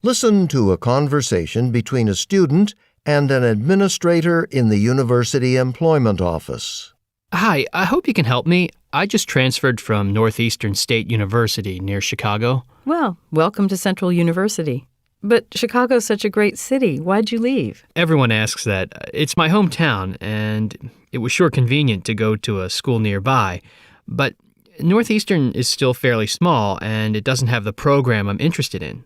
Listen to a conversation between a student and an administrator in the University Employment Office. Hi, I hope you can help me. I just transferred from Northeastern State University near Chicago. Well, welcome to Central University. But Chicago's such a great city. Why'd you leave? Everyone asks that. It's my hometown, and it was sure convenient to go to a school nearby. But Northeastern is still fairly small, and it doesn't have the program I'm interested in.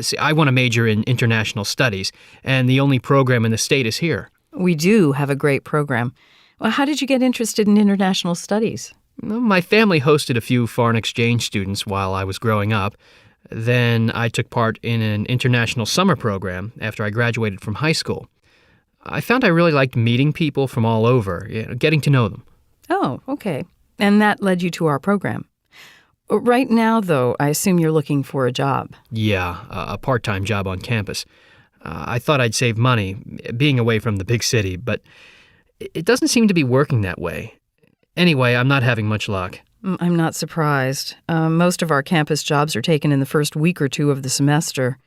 See, I want to major in international studies, and the only program in the state is here. We do have a great program. Well, how did you get interested in international studies? Well, my family hosted a few foreign exchange students while I was growing up. Then I took part in an international summer program after I graduated from high school. I found I really liked meeting people from all over, getting to know them. Oh, okay. And that led you to our program. Right now, though, I assume you're looking for a job. Yeah, a part-time job on campus. I thought I'd save money, being away from the big city, but it doesn't seem to be working that way. Anyway, I'm not having much luck. I'm not surprised. Most of our campus jobs are taken in the first week or two of the semester.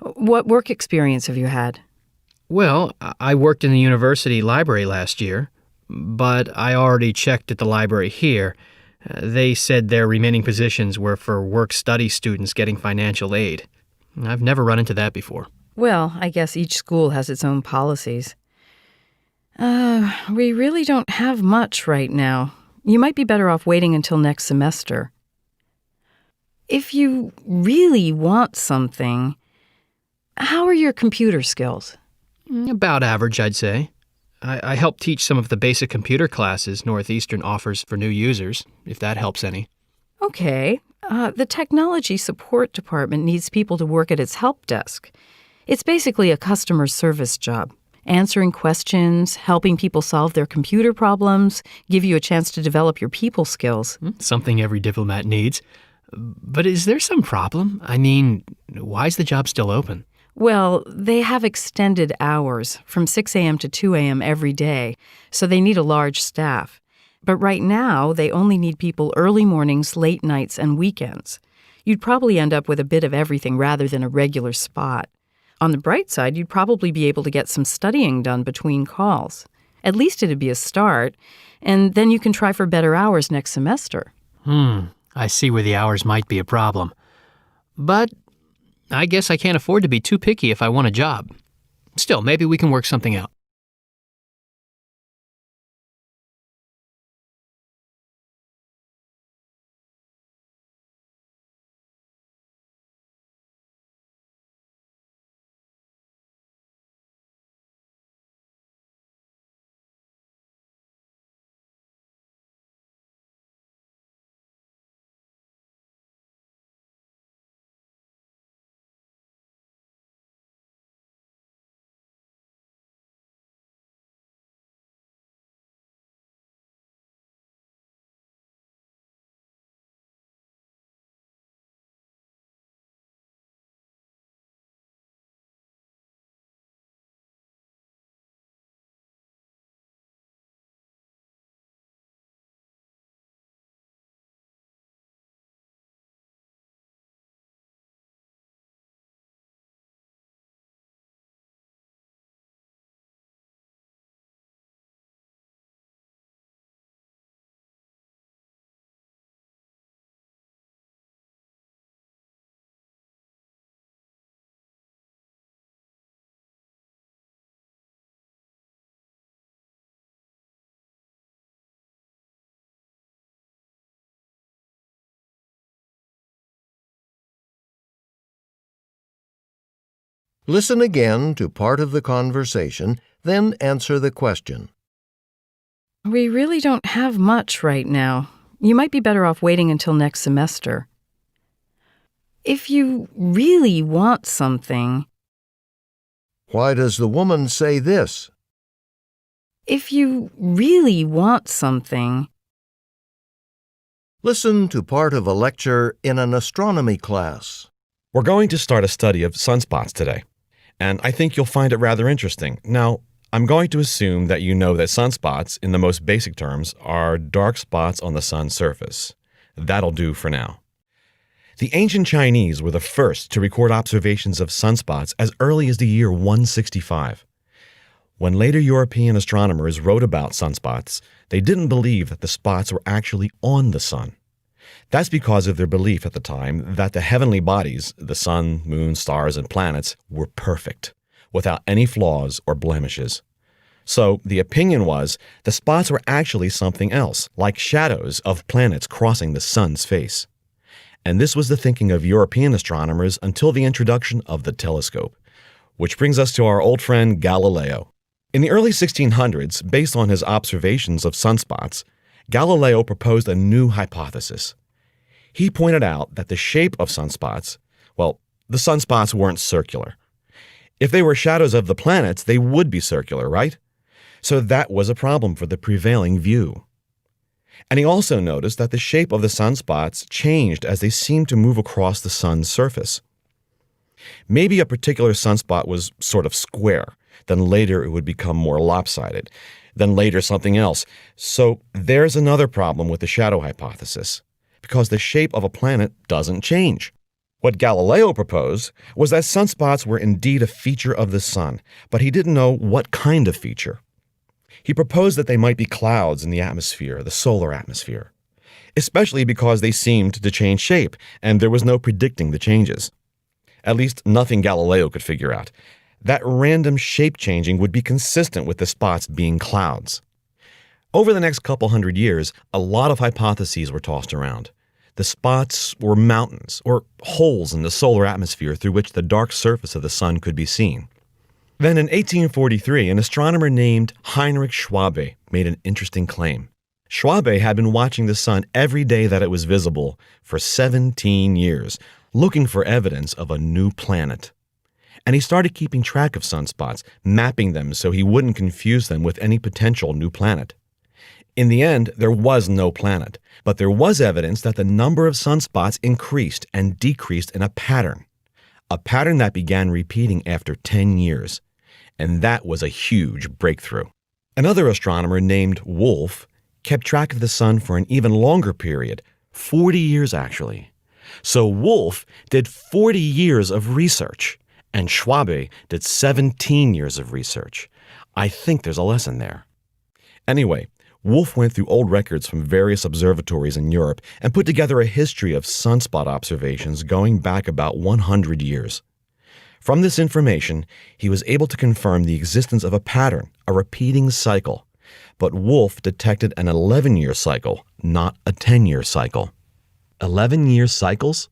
What work experience have you had? Well, I worked in the university library last year, but I already checked at the library here. They said their remaining positions were for work-study students getting financial aid. I've never run into that before. Well, I guess each school has its own policies. We really don't have much right now. You might be better off waiting until next semester. If you really want something, how are your computer skills? About average, I'd say. I help teach some of the basic computer classes Northeastern offers for new users, if that helps any. Okay. The Technology Support Department needs people to work at its help desk. It's basically a customer service job. Answering questions, helping people solve their computer problems, give you a chance to develop your people skills. Something every diplomat needs. But is there some problem? I mean, why is the job still open? Well, they have extended hours from 6 a.m. to 2 a.m. every day, so they need a large staff. But right now, they only need people early mornings, late nights, and weekends. You'd probably end up with a bit of everything rather than a regular spot. On the bright side, you'd probably be able to get some studying done between calls. At least it'd be a start, and then you can try for better hours next semester. I see where the hours might be a problem. But I guess I can't afford to be too picky if I want a job. Still, maybe we can work something out. Listen again to part of the conversation, then answer the question. We really don't have much right now. You might be better off waiting until next semester. If you really want something... Why does the woman say this? If you really want something... Listen to part of a lecture in an astronomy class. We're going to start a study of sunspots today, and I think you'll find it rather interesting. Now, I'm going to assume that you know that sunspots, in the most basic terms, are dark spots on the sun's surface. That'll do for now. The ancient Chinese were the first to record observations of sunspots as early as the year 165. When later European astronomers wrote about sunspots, they didn't believe that the spots were actually on the sun. That's because of their belief at the time that the heavenly bodies, the sun, moon, stars, and planets, were perfect, without any flaws or blemishes. So the opinion was the spots were actually something else, like shadows of planets crossing the sun's face. And this was the thinking of European astronomers until the introduction of the telescope. Which brings us to our old friend Galileo. In the early 1600s, based on his observations of sunspots, Galileo proposed a new hypothesis. He pointed out that the shape of sunspots, well, the sunspots weren't circular. If they were shadows of the planets, they would be circular, right? So that was a problem for the prevailing view. And he also noticed that the shape of the sunspots changed as they seemed to move across the sun's surface. Maybe a particular sunspot was sort of square, then later it would become more lopsided, then later something else. So there's another problem with the shadow hypothesis, because the shape of a planet doesn't change. What Galileo proposed was that sunspots were indeed a feature of the sun, but he didn't know what kind of feature. He proposed that they might be clouds in the atmosphere, the solar atmosphere, especially because they seemed to change shape, and there was no predicting the changes. At least nothing Galileo could figure out. That random shape changing would be consistent with the spots being clouds. Over the next couple hundred years, a lot of hypotheses were tossed around. The spots were mountains, or holes in the solar atmosphere through which the dark surface of the sun could be seen. Then in 1843, an astronomer named Heinrich Schwabe made an interesting claim. Schwabe had been watching the sun every day that it was visible for 17 years, looking for evidence of a new planet. And he started keeping track of sunspots, mapping them so he wouldn't confuse them with any potential new planet. In the end, there was no planet, but there was evidence that the number of sunspots increased and decreased in a pattern that began repeating after 10 years. And that was a huge breakthrough. Another astronomer named Wolf kept track of the sun for an even longer period, 40 years actually. So Wolf did 40 years of research, and Schwabe did 17 years of research. I think there's a lesson there. Anyway, Wolf went through old records from various observatories in Europe and put together a history of sunspot observations going back about 100 years. From this information, he was able to confirm the existence of a pattern, a repeating cycle. But Wolf detected an 11-year cycle, not a 10-year cycle. 11-year cycles?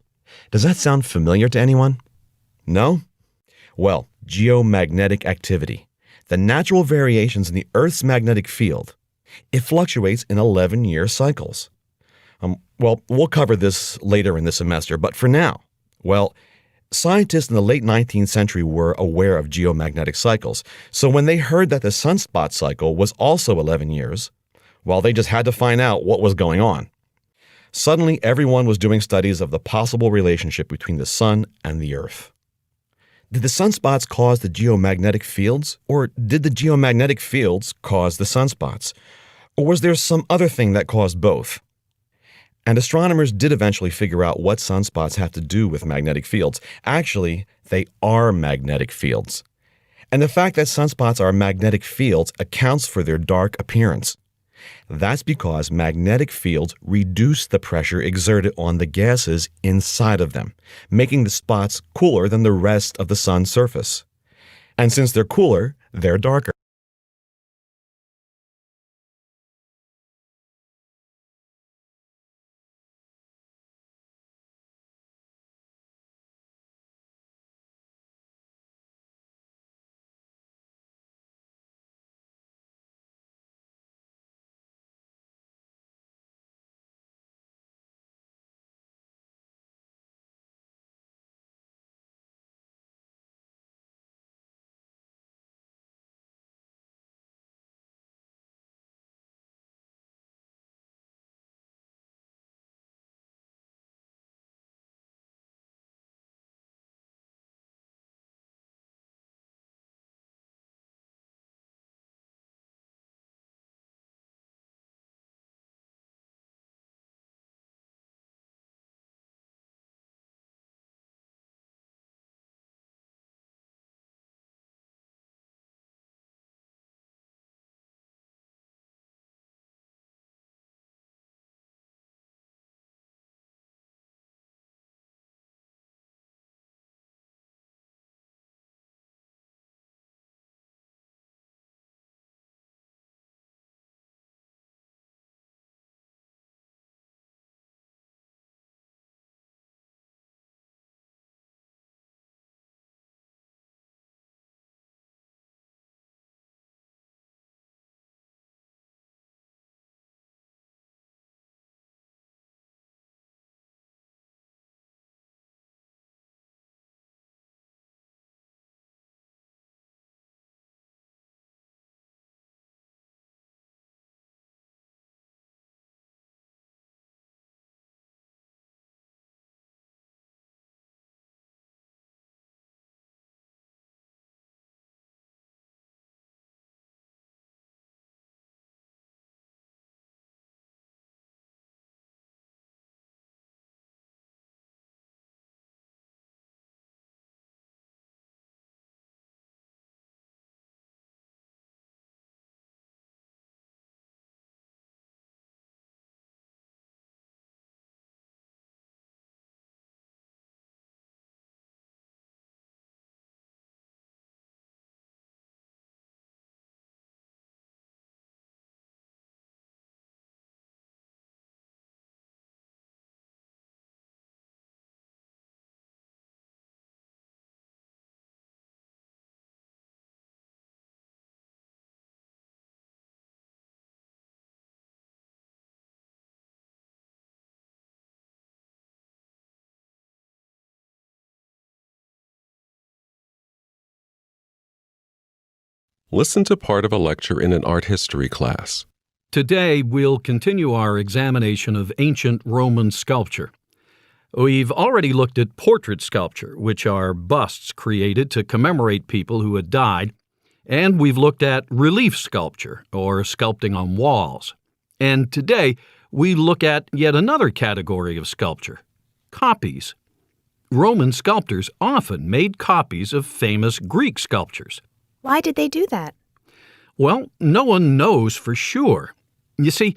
Does that sound familiar to anyone? No? Well, geomagnetic activity, the natural variations in the Earth's magnetic field, it fluctuates in 11-year cycles. We'll cover this later in the semester, but for now, scientists in the late 19th century were aware of geomagnetic cycles, so when they heard that the sunspot cycle was also 11 years, they just had to find out what was going on. Suddenly, everyone was doing studies of the possible relationship between the sun and the Earth. Did the sunspots cause the geomagnetic fields, or did the geomagnetic fields cause the sunspots? Or was there some other thing that caused both? And astronomers did eventually figure out what sunspots have to do with magnetic fields. Actually, they are magnetic fields. And the fact that sunspots are magnetic fields accounts for their dark appearance. That's because magnetic fields reduce the pressure exerted on the gases inside of them, making the spots cooler than the rest of the sun's surface. And since they're cooler, they're darker. Listen to part of a lecture in an art history class. Today, we'll continue our examination of ancient Roman sculpture. We've already looked at portrait sculpture, which are busts created to commemorate people who had died, and we've looked at relief sculpture, or sculpting on walls. And today, we look at yet another category of sculpture, copies. Roman sculptors often made copies of famous Greek sculptures. Why did they do that? Well, no one knows for sure. You see,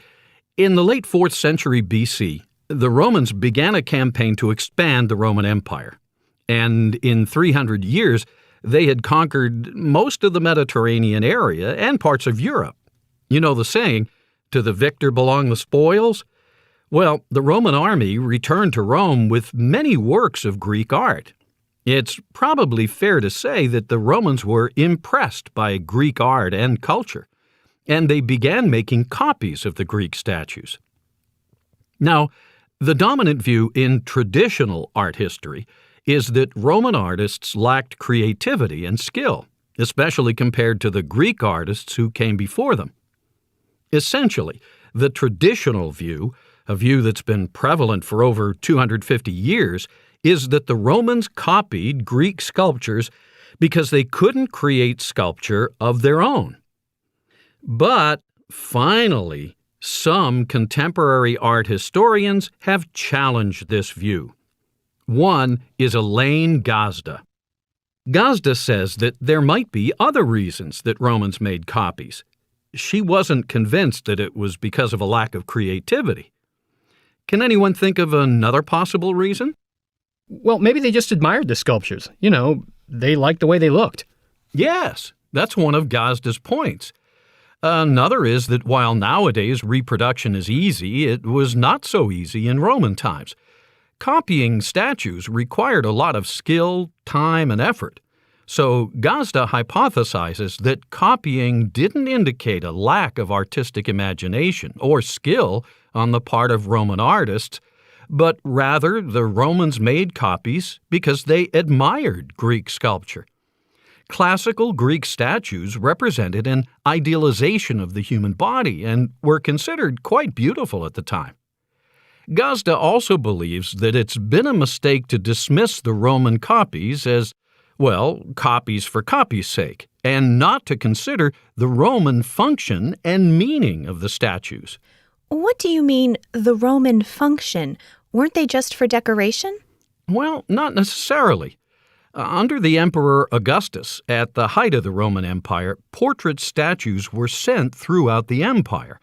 in the late 4th century BC, the Romans began a campaign to expand the Roman Empire. And in 300 years, they had conquered most of the Mediterranean area and parts of Europe. You know the saying, to the victor belong the spoils? Well, the Roman army returned to Rome with many works of Greek art. It's probably fair to say that the Romans were impressed by Greek art and culture, and they began making copies of the Greek statues. Now, the dominant view in traditional art history is that Roman artists lacked creativity and skill, especially compared to the Greek artists who came before them. Essentially, the traditional view, a view that's been prevalent for over 250 years, is that the Romans copied Greek sculptures because they couldn't create sculpture of their own. But finally, some contemporary art historians have challenged this view. One is Elaine Gazda. Gazda says that there might be other reasons that Romans made copies. She wasn't convinced that it was because of a lack of creativity. Can anyone think of another possible reason? Well, maybe they just admired the sculptures. They liked the way they looked. Yes, that's one of Gazda's points. Another is that while nowadays reproduction is easy, it was not so easy in Roman times. Copying statues required a lot of skill, time, and effort. So Gazda hypothesizes that copying didn't indicate a lack of artistic imagination or skill on the part of Roman artists, but rather the Romans made copies because they admired Greek sculpture. Classical Greek statues represented an idealization of the human body and were considered quite beautiful at the time. Gazda also believes that it's been a mistake to dismiss the Roman copies as, copies for copy's sake, and not to consider the Roman function and meaning of the statues. What do you mean, the Roman function? Weren't they just for decoration? Well, not necessarily. Under the Emperor Augustus, at the height of the Roman Empire, portrait statues were sent throughout the empire.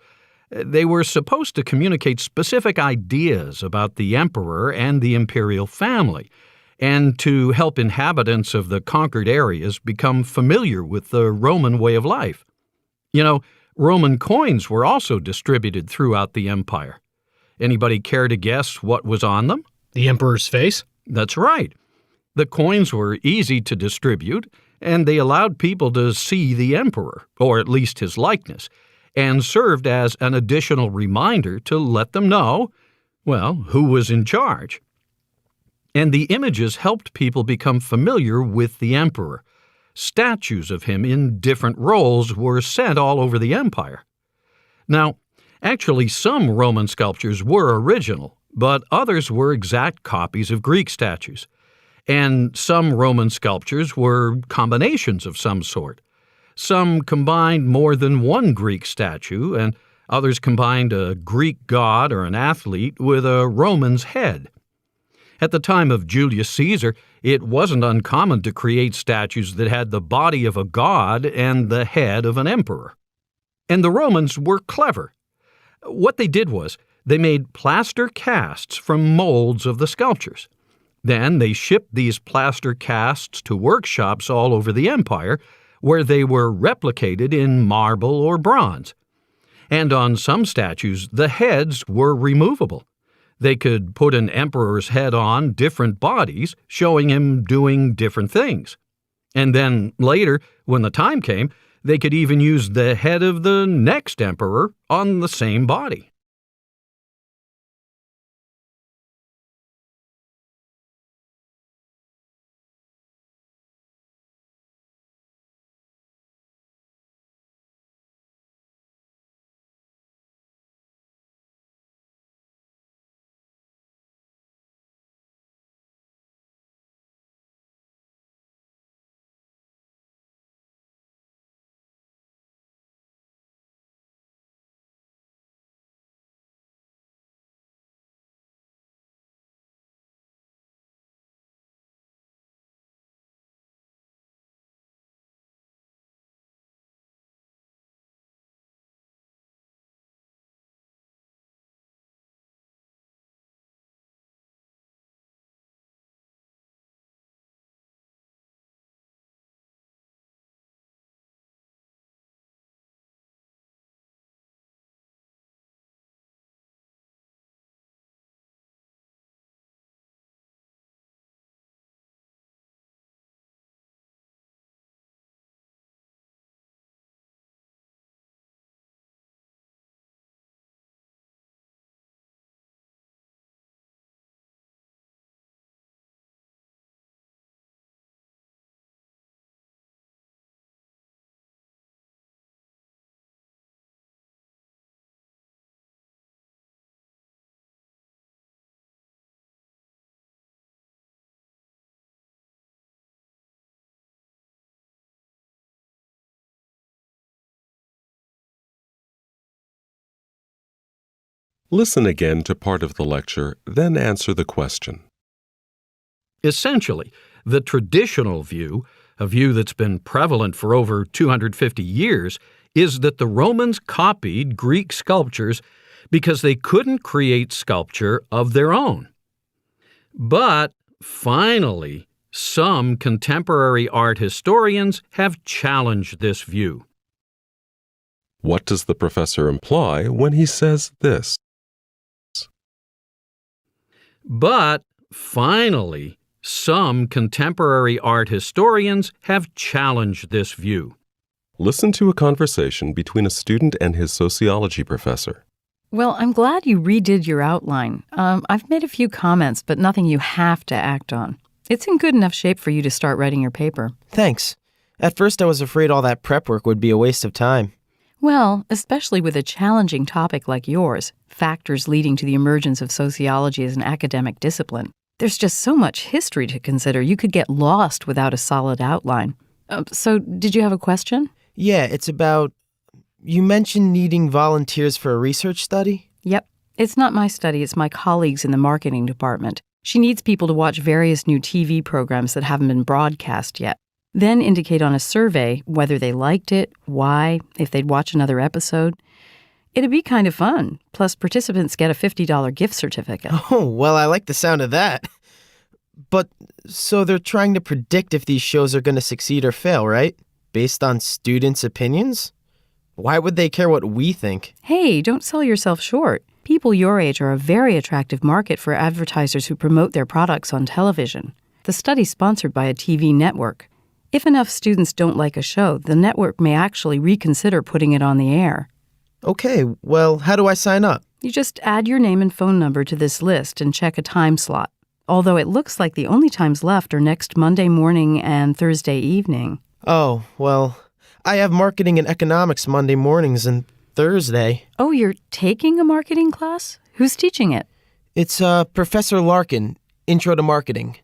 They were supposed to communicate specific ideas about the emperor and the imperial family, and to help inhabitants of the conquered areas become familiar with the Roman way of life. Roman coins were also distributed throughout the empire. Anybody care to guess what was on them? The emperor's face? That's right. The coins were easy to distribute, and they allowed people to see the emperor, or at least his likeness, and served as an additional reminder to let them know, who was in charge. And the images helped people become familiar with the emperor. Statues of him in different roles were sent all over the empire. Now, actually, some Roman sculptures were original, but others were exact copies of Greek statues. And some Roman sculptures were combinations of some sort. Some combined more than one Greek statue, and others combined a Greek god or an athlete with a Roman's head. At the time of Julius Caesar, it wasn't uncommon to create statues that had the body of a god and the head of an emperor. And the Romans were clever. What they did was they made plaster casts from molds of the sculptures. Then they shipped these plaster casts to workshops all over the empire, where they were replicated in marble or bronze. And on some statues, the heads were removable. They could put an emperor's head on different bodies, showing him doing different things. And then later, when the time came, they could even use the head of the next emperor on the same body. Listen again to part of the lecture, then answer the question. Essentially, the traditional view, a view that's been prevalent for over 250 years, is that the Romans copied Greek sculptures because they couldn't create sculpture of their own. But finally, some contemporary art historians have challenged this view. What does the professor imply when he says this? But finally, some contemporary art historians have challenged this view. Listen to a conversation between a student and his sociology professor. Well, I'm glad you redid your outline. I've made a few comments, but nothing you have to act on. It's in good enough shape for you to start writing your paper. Thanks. At first I was afraid all that prep work would be a waste of time. Well, especially with a challenging topic like yours, factors leading to the emergence of sociology as an academic discipline. There's just so much history to consider, you could get lost without a solid outline. So, did you have a question? Yeah, it's about... You mentioned needing volunteers for a research study? Yep. It's not my study, it's my colleagues in the marketing department. She needs people to watch various new TV programs that haven't been broadcast yet. Then indicate on a survey whether they liked it, why, if they'd watch another episode. It'd be kind of fun. Plus, participants get a $50 gift certificate. Oh, well, I like the sound of that. But, so they're trying to predict if these shows are going to succeed or fail, right? Based on students' opinions? Why would they care what we think? Hey, don't sell yourself short. People your age are a very attractive market for advertisers who promote their products on television. The study's sponsored by a TV network. If enough students don't like a show, the network may actually reconsider putting it on the air. Okay, well, how do I sign up? You just add your name and phone number to this list and check a time slot. Although it looks like the only times left are next Monday morning and Thursday evening. Oh, well, I have marketing and economics Monday mornings and Thursday. Oh, you're taking a marketing class? Who's teaching it? It's Professor Larkin, Intro to Marketing.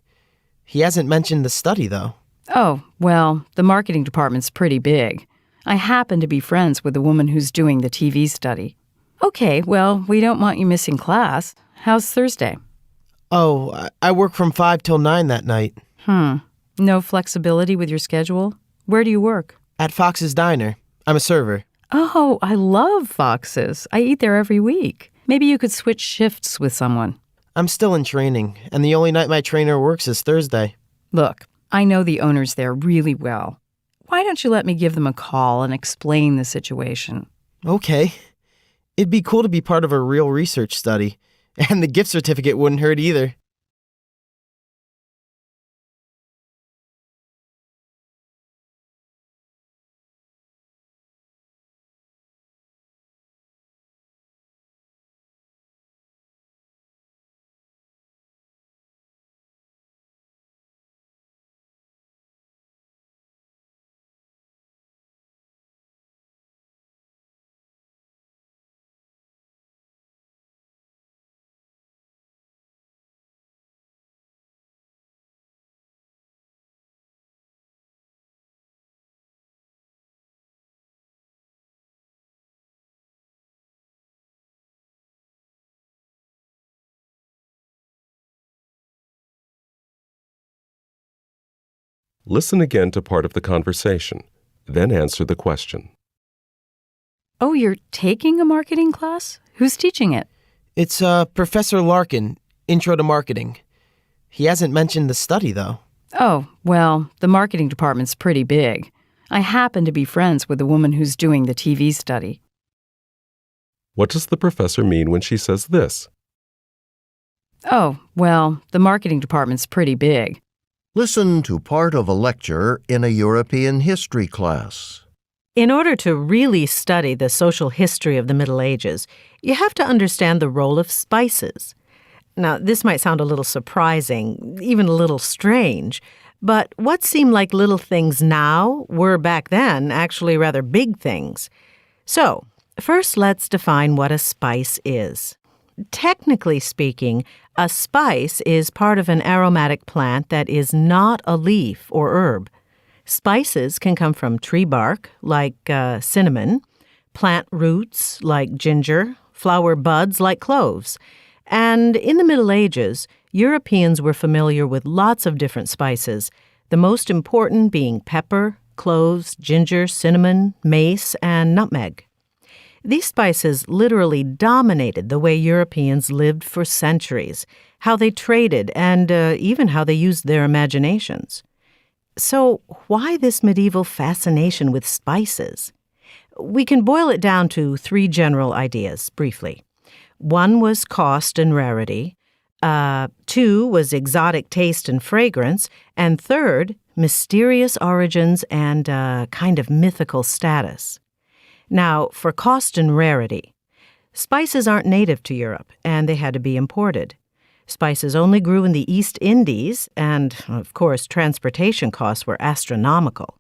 He hasn't mentioned the study, though. Oh, well, the marketing department's pretty big. I happen to be friends with the woman who's doing the TV study. Okay, well, we don't want you missing class. How's Thursday? Oh, I work from 5 till 9 that night. No flexibility with your schedule? Where do you work? At Fox's Diner. I'm a server. Oh, I love Fox's. I eat there every week. Maybe you could switch shifts with someone. I'm still in training, and the only night my trainer works is Thursday. Look, I know the owners there really well. Why don't you let me give them a call and explain the situation? Okay. It'd be cool to be part of a real research study, and the gift certificate wouldn't hurt either. Listen again to part of the conversation, then answer the question. Oh, you're taking a marketing class? Who's teaching it? It's Professor Larkin, Intro to Marketing. He hasn't mentioned the study, though. Oh, well, the marketing department's pretty big. I happen to be friends with the woman who's doing the TV study. What does the professor mean when she says this? Oh, well, the marketing department's pretty big. Listen to part of a lecture in a European history class. In order to really study the social history of the Middle Ages, you have to understand the role of spices. Now, this might sound a little surprising, even a little strange, but what seem like little things now were back then actually rather big things. So, first let's define what a spice is. Technically speaking, a spice is part of an aromatic plant that is not a leaf or herb. Spices can come from tree bark, like cinnamon, plant roots, like ginger, flower buds like cloves. And in the Middle Ages, Europeans were familiar with lots of different spices, the most important being pepper, cloves, ginger, cinnamon, mace, and nutmeg. These spices literally dominated the way Europeans lived for centuries, how they traded, and even how they used their imaginations. So, why this medieval fascination with spices? We can boil it down to three general ideas, briefly. One was cost and rarity. Two was exotic taste and fragrance. And third, mysterious origins and kind of mythical status. Now, for cost and rarity. Spices aren't native to Europe, and they had to be imported. Spices only grew in the East Indies, and, of course, transportation costs were astronomical.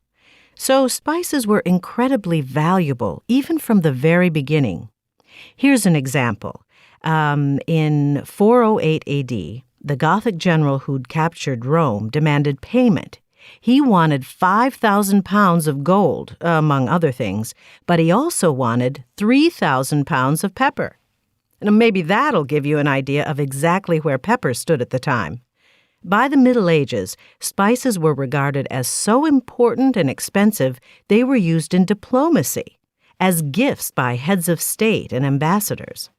So spices were incredibly valuable, even from the very beginning. Here's an example. In 408 AD, the Gothic general who'd captured Rome demanded payment. He wanted 5,000 pounds of gold, among other things, but he also wanted 3,000 pounds of pepper. And maybe that'll give you an idea of exactly where pepper stood at the time. By the Middle Ages, spices were regarded as so important and expensive they were used in diplomacy, as gifts by heads of state and ambassadors.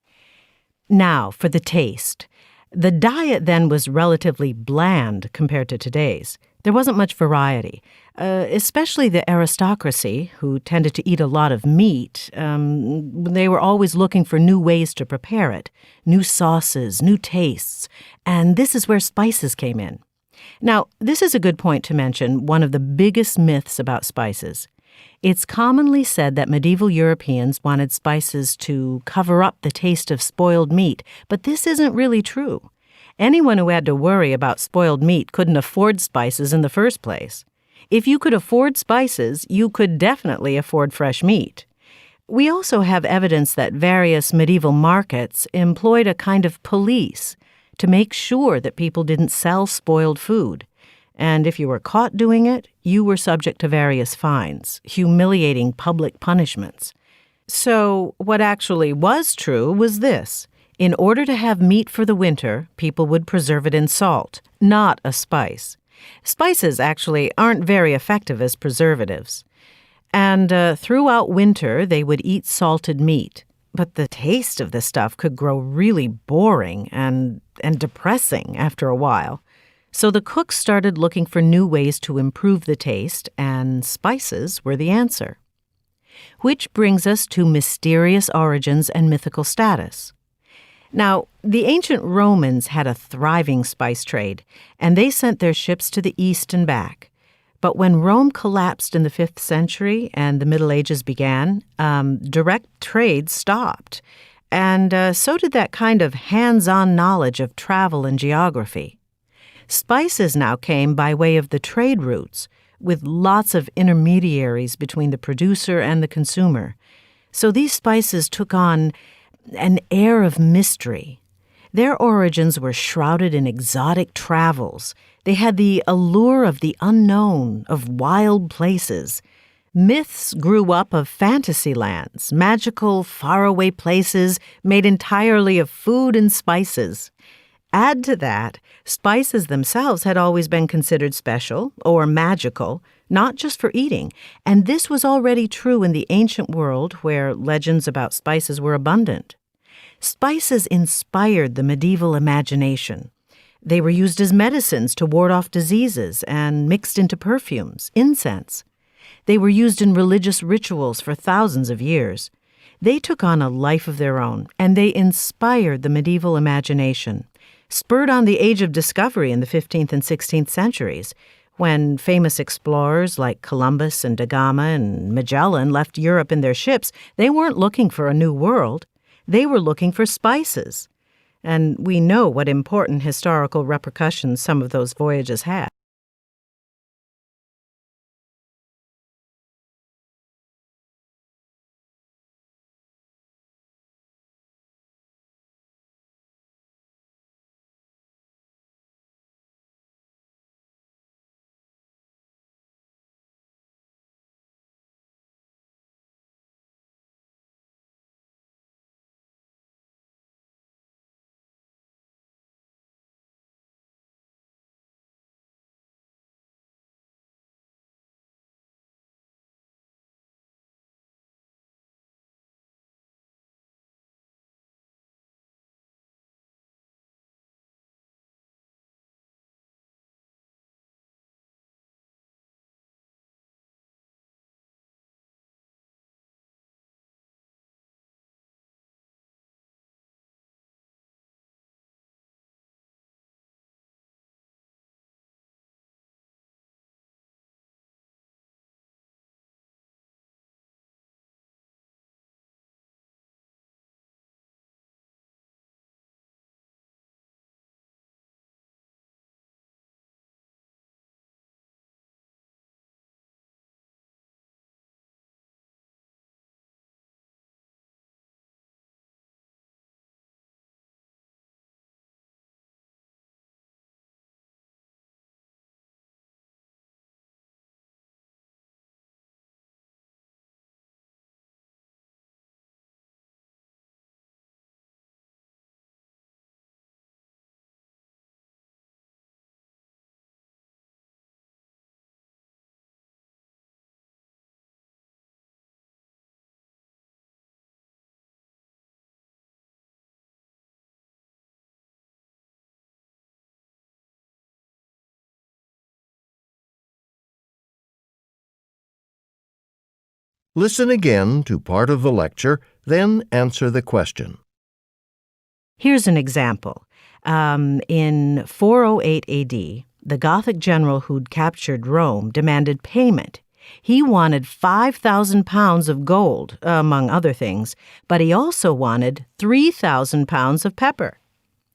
Now, for the taste. The diet then was relatively bland compared to today's. There wasn't much variety, especially the aristocracy, who tended to eat a lot of meat. They were always looking for new ways to prepare it, new sauces, new tastes, and this is where spices came in. Now, this is a good point to mention one of the biggest myths about spices. It's commonly said that medieval Europeans wanted spices to cover up the taste of spoiled meat, but this isn't really true. Anyone who had to worry about spoiled meat couldn't afford spices in the first place. If you could afford spices, you could definitely afford fresh meat. We also have evidence that various medieval markets employed a kind of police to make sure that people didn't sell spoiled food. And if you were caught doing it, you were subject to various fines, humiliating public punishments. So what actually was true was this. In order to have meat for the winter, people would preserve it in salt, not a spice. Spices actually aren't very effective as preservatives. And throughout winter, they would eat salted meat. But the taste of the stuff could grow really boring and depressing after a while. So the cooks started looking for new ways to improve the taste, and spices were the answer. Which brings us to mysterious origins and mythical status. Now, the ancient Romans had a thriving spice trade, and they sent their ships to the east and back. But when Rome collapsed in the 5th century and the Middle Ages began, direct trade stopped. And so did that kind of hands-on knowledge of travel and geography. Spices now came by way of the trade routes, with lots of intermediaries between the producer and the consumer. So these spices took on an air of mystery. Their origins were shrouded in exotic travels. They had the allure of the unknown, of wild places. Myths grew up of fantasy lands, magical, faraway places made entirely of food and spices. Add to that, spices themselves had always been considered special or magical, not just for eating, and this was already true in the ancient world where legends about spices were abundant. Spices inspired the medieval imagination. They were used as medicines to ward off diseases and mixed into perfumes, incense. They were used in religious rituals for thousands of years. They took on a life of their own, and they inspired the medieval imagination, spurred on the Age of Discovery in the 15th and 16th centuries, when famous explorers like Columbus and da Gama and Magellan left Europe in their ships. They weren't looking for a new world. They were looking for spices. And we know what important historical repercussions some of those voyages had. Listen again to part of the lecture, then answer the question. Here's an example. In 408 AD, the Gothic general who'd captured Rome demanded payment. He wanted 5,000 pounds of gold, among other things, but he also wanted 3,000 pounds of pepper.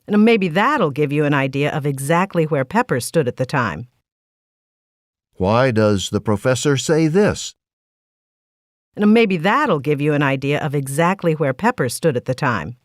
And maybe that'll give you an idea of exactly where pepper stood at the time. Why does the professor say this? And maybe that'll give you an idea of exactly where pepper stood at the time.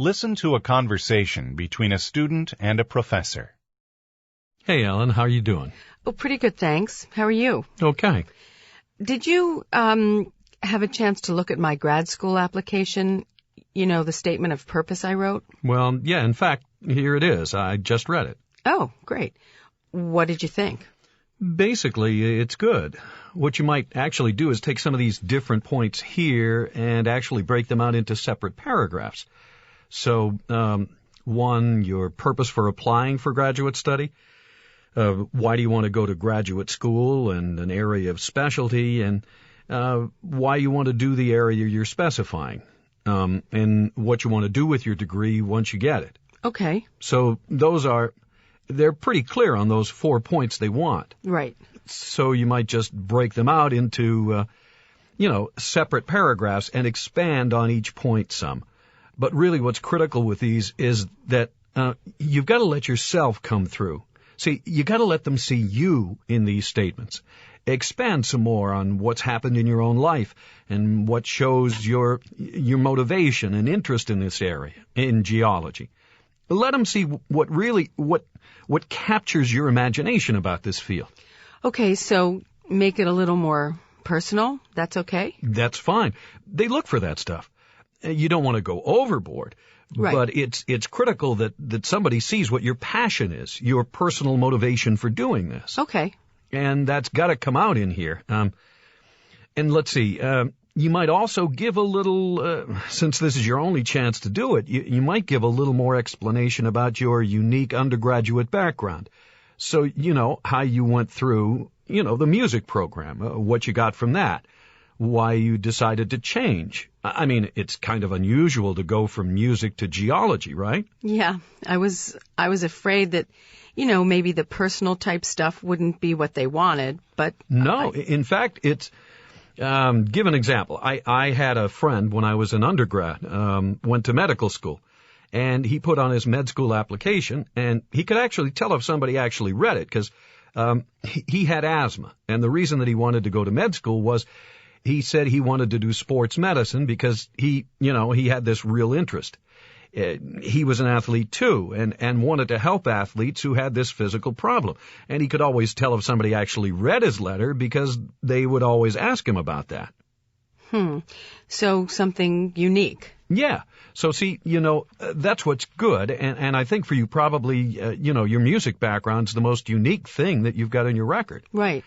Listen to a conversation between a student and a professor. Hey, Ellen, how are you doing? Oh, pretty good, thanks. How are you? Okay. Did you have a chance to look at my grad school application? You know, the statement of purpose I wrote? Well, yeah, in fact, here it is. I just read it. Oh, great. What did you think? Basically, it's good. What you might actually do is take some of these different points here and actually break them out into separate paragraphs. So, 1, your purpose for applying for graduate study. Why do you want to go to graduate school and an area of specialty, and why you want to do the area you're specifying, and what you want to do with your degree once you get it. Okay. So they're pretty clear on those 4 points they want. Right. So you might just break them out into, separate paragraphs and expand on each point some. But really what's critical with these is that you've got to let yourself come through. See, you got to let them see you in these statements. Expand some more on what's happened in your own life and what shows your motivation and interest in this area, in geology. Let them see what captures your imagination about this field. Okay, so make it a little more personal. That's okay? That's fine. They look for that stuff. You don't want to go overboard. Right. But it's critical that somebody sees what your passion is, your personal motivation for doing this. Okay. And that's got to come out in here. And let's see, you might also give a little, since this is your only chance to do it, you might give a little more explanation about your unique undergraduate background. So, how you went through, the music program, what you got from that, why you decided to change. I mean, it's kind of unusual to go from music to geology, right? Yeah, I was afraid that, maybe the personal type stuff wouldn't be what they wanted, but... No, in fact, it's... give an example. I had a friend when I was an undergrad, went to medical school, and he put on his med school application, and he could actually tell if somebody actually read it, because he had asthma. And the reason that he wanted to go to med school was he said he wanted to do sports medicine because he had this real interest. He was an athlete too, and wanted to help athletes who had this physical problem. And he could always tell if somebody actually read his letter because they would always ask him about that. So something unique. Yeah. So see, that's what's good. And I think for you probably, your music background's the most unique thing that you've got in your record. Right.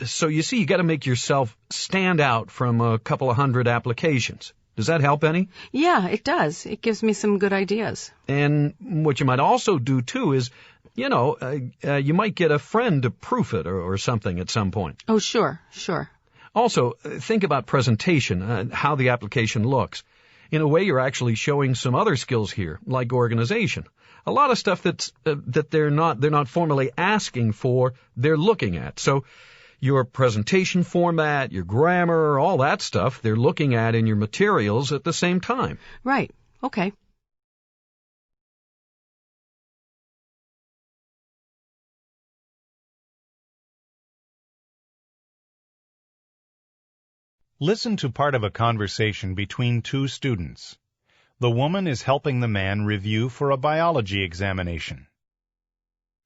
So you see, you got to make yourself stand out from a couple of hundred applications. Does that help any? Yeah, it does. It gives me some good ideas. And what you might also do, too, is, you might get a friend to proof it or something at some point. Oh, sure. Also, think about presentation, how the application looks. In a way, you're actually showing some other skills here, like organization. A lot of stuff that they're not formally asking for, they're looking at. So your presentation format, your grammar, all that stuff, they're looking at in your materials at the same time. Right. Okay. Listen to part of a conversation between two students. The woman is helping the man review for a biology examination.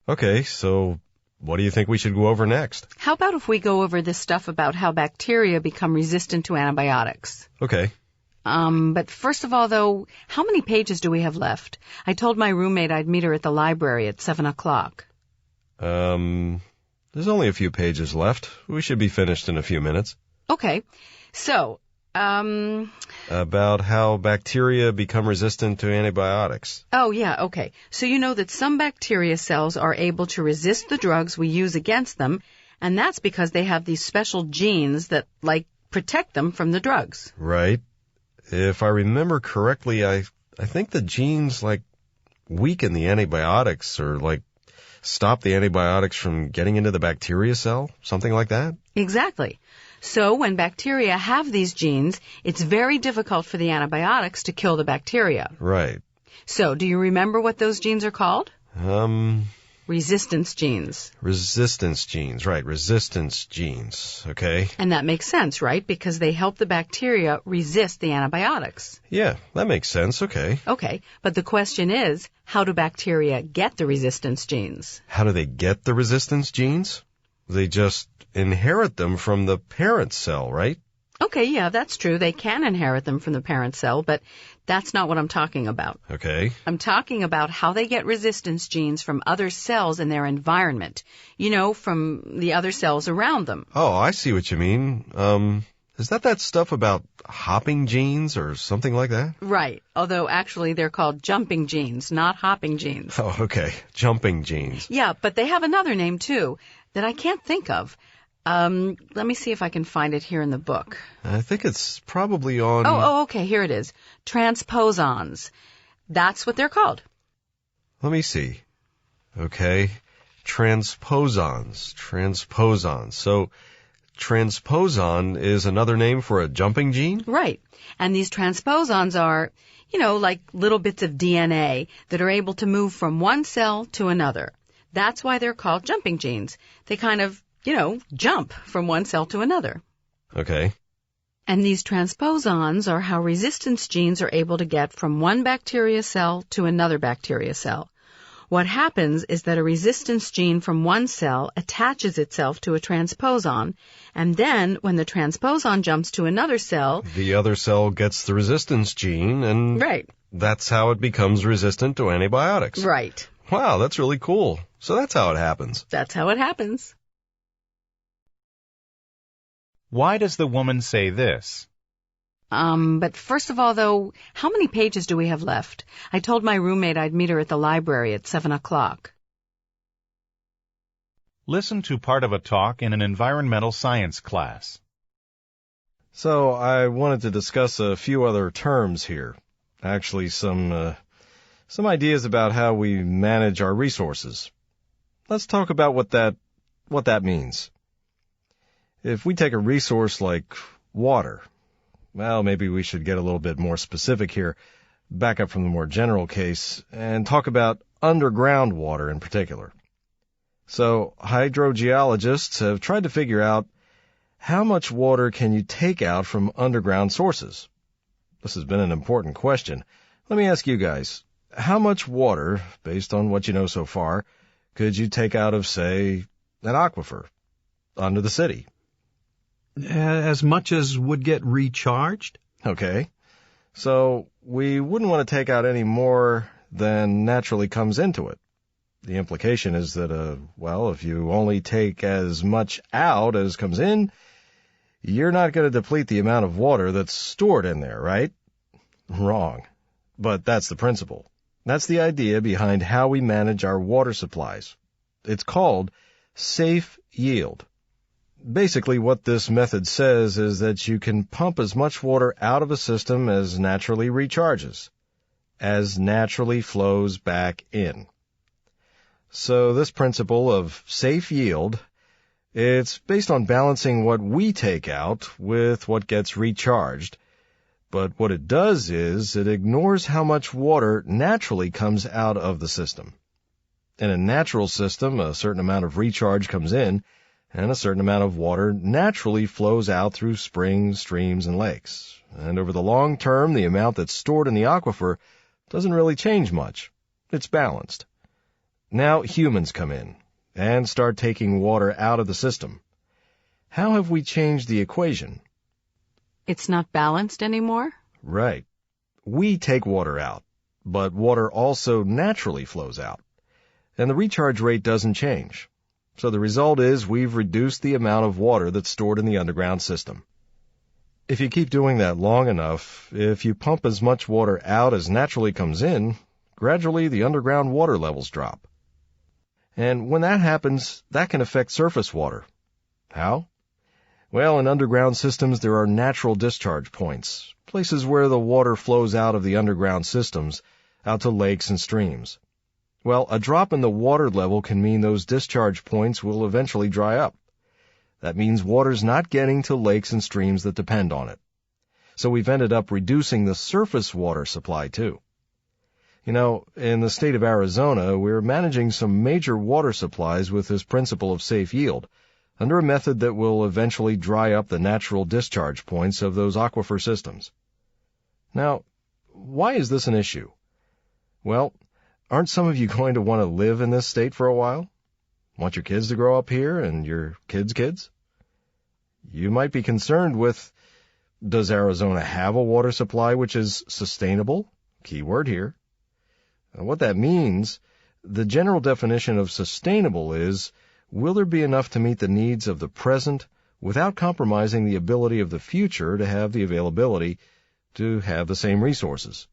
Okay, so what do you think we should go over next? How about if we go over this stuff about how bacteria become resistant to antibiotics? Okay. But first of all, though, how many pages do we have left? I told my roommate I'd meet her at the library at 7 o'clock. There's only a few pages left. We should be finished in a few minutes. Okay. So, about how bacteria become resistant to antibiotics. Oh, yeah, okay. So you know that some bacteria cells are able to resist the drugs we use against them, and that's because they have these special genes that, protect them from the drugs. Right. If I remember correctly, I think the genes, weaken the antibiotics or, stop the antibiotics from getting into the bacteria cell, something like that? Exactly. So when bacteria have these genes, it's very difficult for the antibiotics to kill the bacteria. Right. So do you remember what those genes are called? Resistance genes. Resistance genes, right, resistance genes, okay. And that makes sense, right? Because they help the bacteria resist the antibiotics. Yeah, that makes sense, okay. Okay, but the question is, how do bacteria get the resistance genes? How do they get the resistance genes? They just inherit them from the parent cell, right? Okay, yeah, that's true. They can inherit them from the parent cell, but that's not what I'm talking about. Okay. I'm talking about how they get resistance genes from other cells in their environment. You know, from the other cells around them. Oh, I see what you mean. Is that stuff about hopping genes or something like that? Right, although actually they're called jumping genes, not hopping genes. Oh, okay. Jumping genes. Yeah, but they have another name, too, that I can't think of. Let me see if I can find it here in the book. I think it's probably on... Oh, okay, here it is. Transposons. That's what they're called. Let me see. Okay. Transposons. So, transposon is another name for a jumping gene? Right. And these transposons are, like little bits of DNA that are able to move from one cell to another. That's why they're called jumping genes. They kind of jump from one cell to another. Okay. And these transposons are how resistance genes are able to get from one bacteria cell to another bacteria cell. What happens is that a resistance gene from one cell attaches itself to a transposon, and then when the transposon jumps to another cell... The other cell gets the resistance gene, and... Right. That's how it becomes resistant to antibiotics. Right. Wow, that's really cool. So that's how it happens. That's how it happens. Why does the woman say this? But first of all, though, how many pages do we have left? I told my roommate I'd meet her at the library at 7 o'clock. Listen to part of a talk in an environmental science class. So I wanted to discuss a few other terms here. Actually, some ideas about how we manage our resources. Let's talk about what that means. If we take a resource like water, well, maybe we should get a little bit more specific here, back up from the more general case, and talk about underground water in particular. So, hydrogeologists have tried to figure out how much water can you take out from underground sources. This has been an important question. Let me ask you guys, how much water, based on what you know so far, could you take out of, say, an aquifer under the city? As much as would get recharged? Okay. So we wouldn't want to take out any more than naturally comes into it. The implication is that, if you only take as much out as comes in, you're not going to deplete the amount of water that's stored in there, right? Wrong. But that's the principle. That's the idea behind how we manage our water supplies. It's called safe yield. Basically, what this method says is that you can pump as much water out of a system as naturally recharges, as naturally flows back in. So this principle of safe yield, it's based on balancing what we take out with what gets recharged. But what it does is it ignores how much water naturally comes out of the system. In a natural system, a certain amount of recharge comes in, and a certain amount of water naturally flows out through springs, streams, and lakes. And over the long term, the amount that's stored in the aquifer doesn't really change much. It's balanced. Now humans come in and start taking water out of the system. How have we changed the equation? It's not balanced anymore? Right. We take water out, but water also naturally flows out. And the recharge rate doesn't change. So the result is we've reduced the amount of water that's stored in the underground system. If you keep doing that long enough, if you pump as much water out as naturally comes in, gradually the underground water levels drop. And when that happens, that can affect surface water. How? Well, in underground systems there are natural discharge points, places where the water flows out of the underground systems, out to lakes and streams. Well, a drop in the water level can mean those discharge points will eventually dry up. That means water's not getting to lakes and streams that depend on it. So we've ended up reducing the surface water supply too. You know, in the state of Arizona, we're managing some major water supplies with this principle of safe yield, under a method that will eventually dry up the natural discharge points of those aquifer systems. Now, why is this an issue? Well, aren't some of you going to want to live in this state for a while? Want your kids to grow up here and your kids' kids? You might be concerned with, does Arizona have a water supply which is sustainable? Key word here. What that means, the general definition of sustainable is, will there be enough to meet the needs of the present without compromising the ability of the future to have the availability to have the same resources?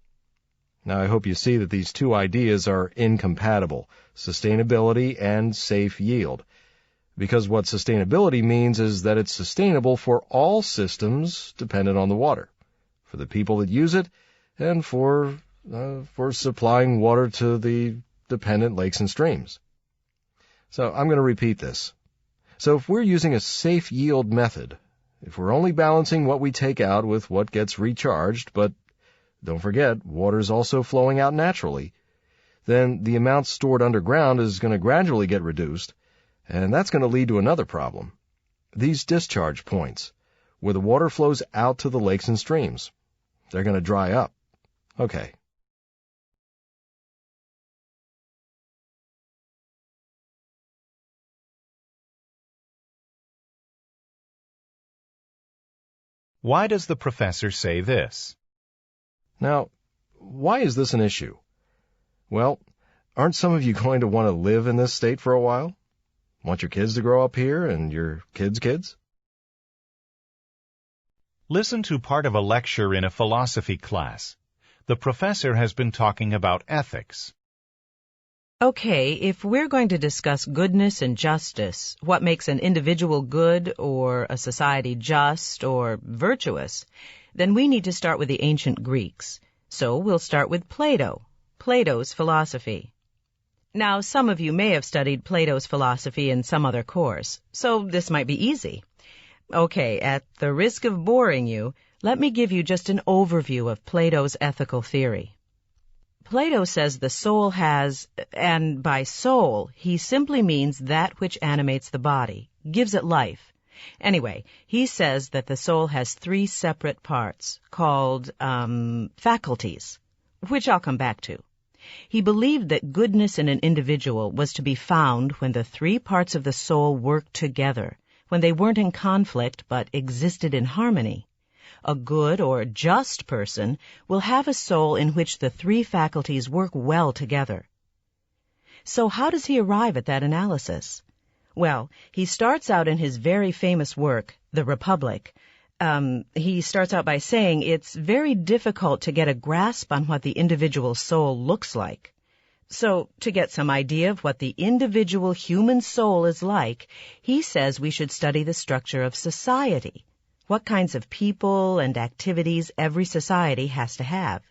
Now, I hope you see that these two ideas are incompatible, sustainability and safe yield, because what sustainability means is that it's sustainable for all systems dependent on the water, for the people that use it, and for supplying water to the dependent lakes and streams. So I'm going to repeat this. So if we're using a safe yield method, if we're only balancing what we take out with what gets recharged, but don't forget, water's also flowing out naturally, then the amount stored underground is going to gradually get reduced, and that's going to lead to another problem. These discharge points, where the water flows out to the lakes and streams, they're going to dry up. Okay. Why does the professor say this? Now, why is this an issue? Well, aren't some of you going to want to live in this state for a while? Want your kids to grow up here and your kids' kids? Listen to part of a lecture in a philosophy class. The professor has been talking about ethics. Okay, if we're going to discuss goodness and justice, what makes an individual good or a society just or virtuous, then we need to start with the ancient Greeks. So we'll start with Plato, Plato's philosophy. Now, some of you may have studied Plato's philosophy in some other course, so this might be easy. Okay, at the risk of boring you, let me give you just an overview of Plato's ethical theory. Plato says the soul has, and by soul, he simply means that which animates the body, gives it life. Anyway, he says that the soul has three separate parts, called, faculties, which I'll come back to. He believed that goodness in an individual was to be found when the three parts of the soul worked together, when they weren't in conflict but existed in harmony. A good or just person will have a soul in which the three faculties work well together. So how does he arrive at that analysis? Well, he starts out in his very famous work, The Republic. He starts out by saying it's very difficult to get a grasp on what the individual soul looks like. So, to get some idea of what the individual human soul is like, he says we should study the structure of society, what kinds of people and activities every society has to have.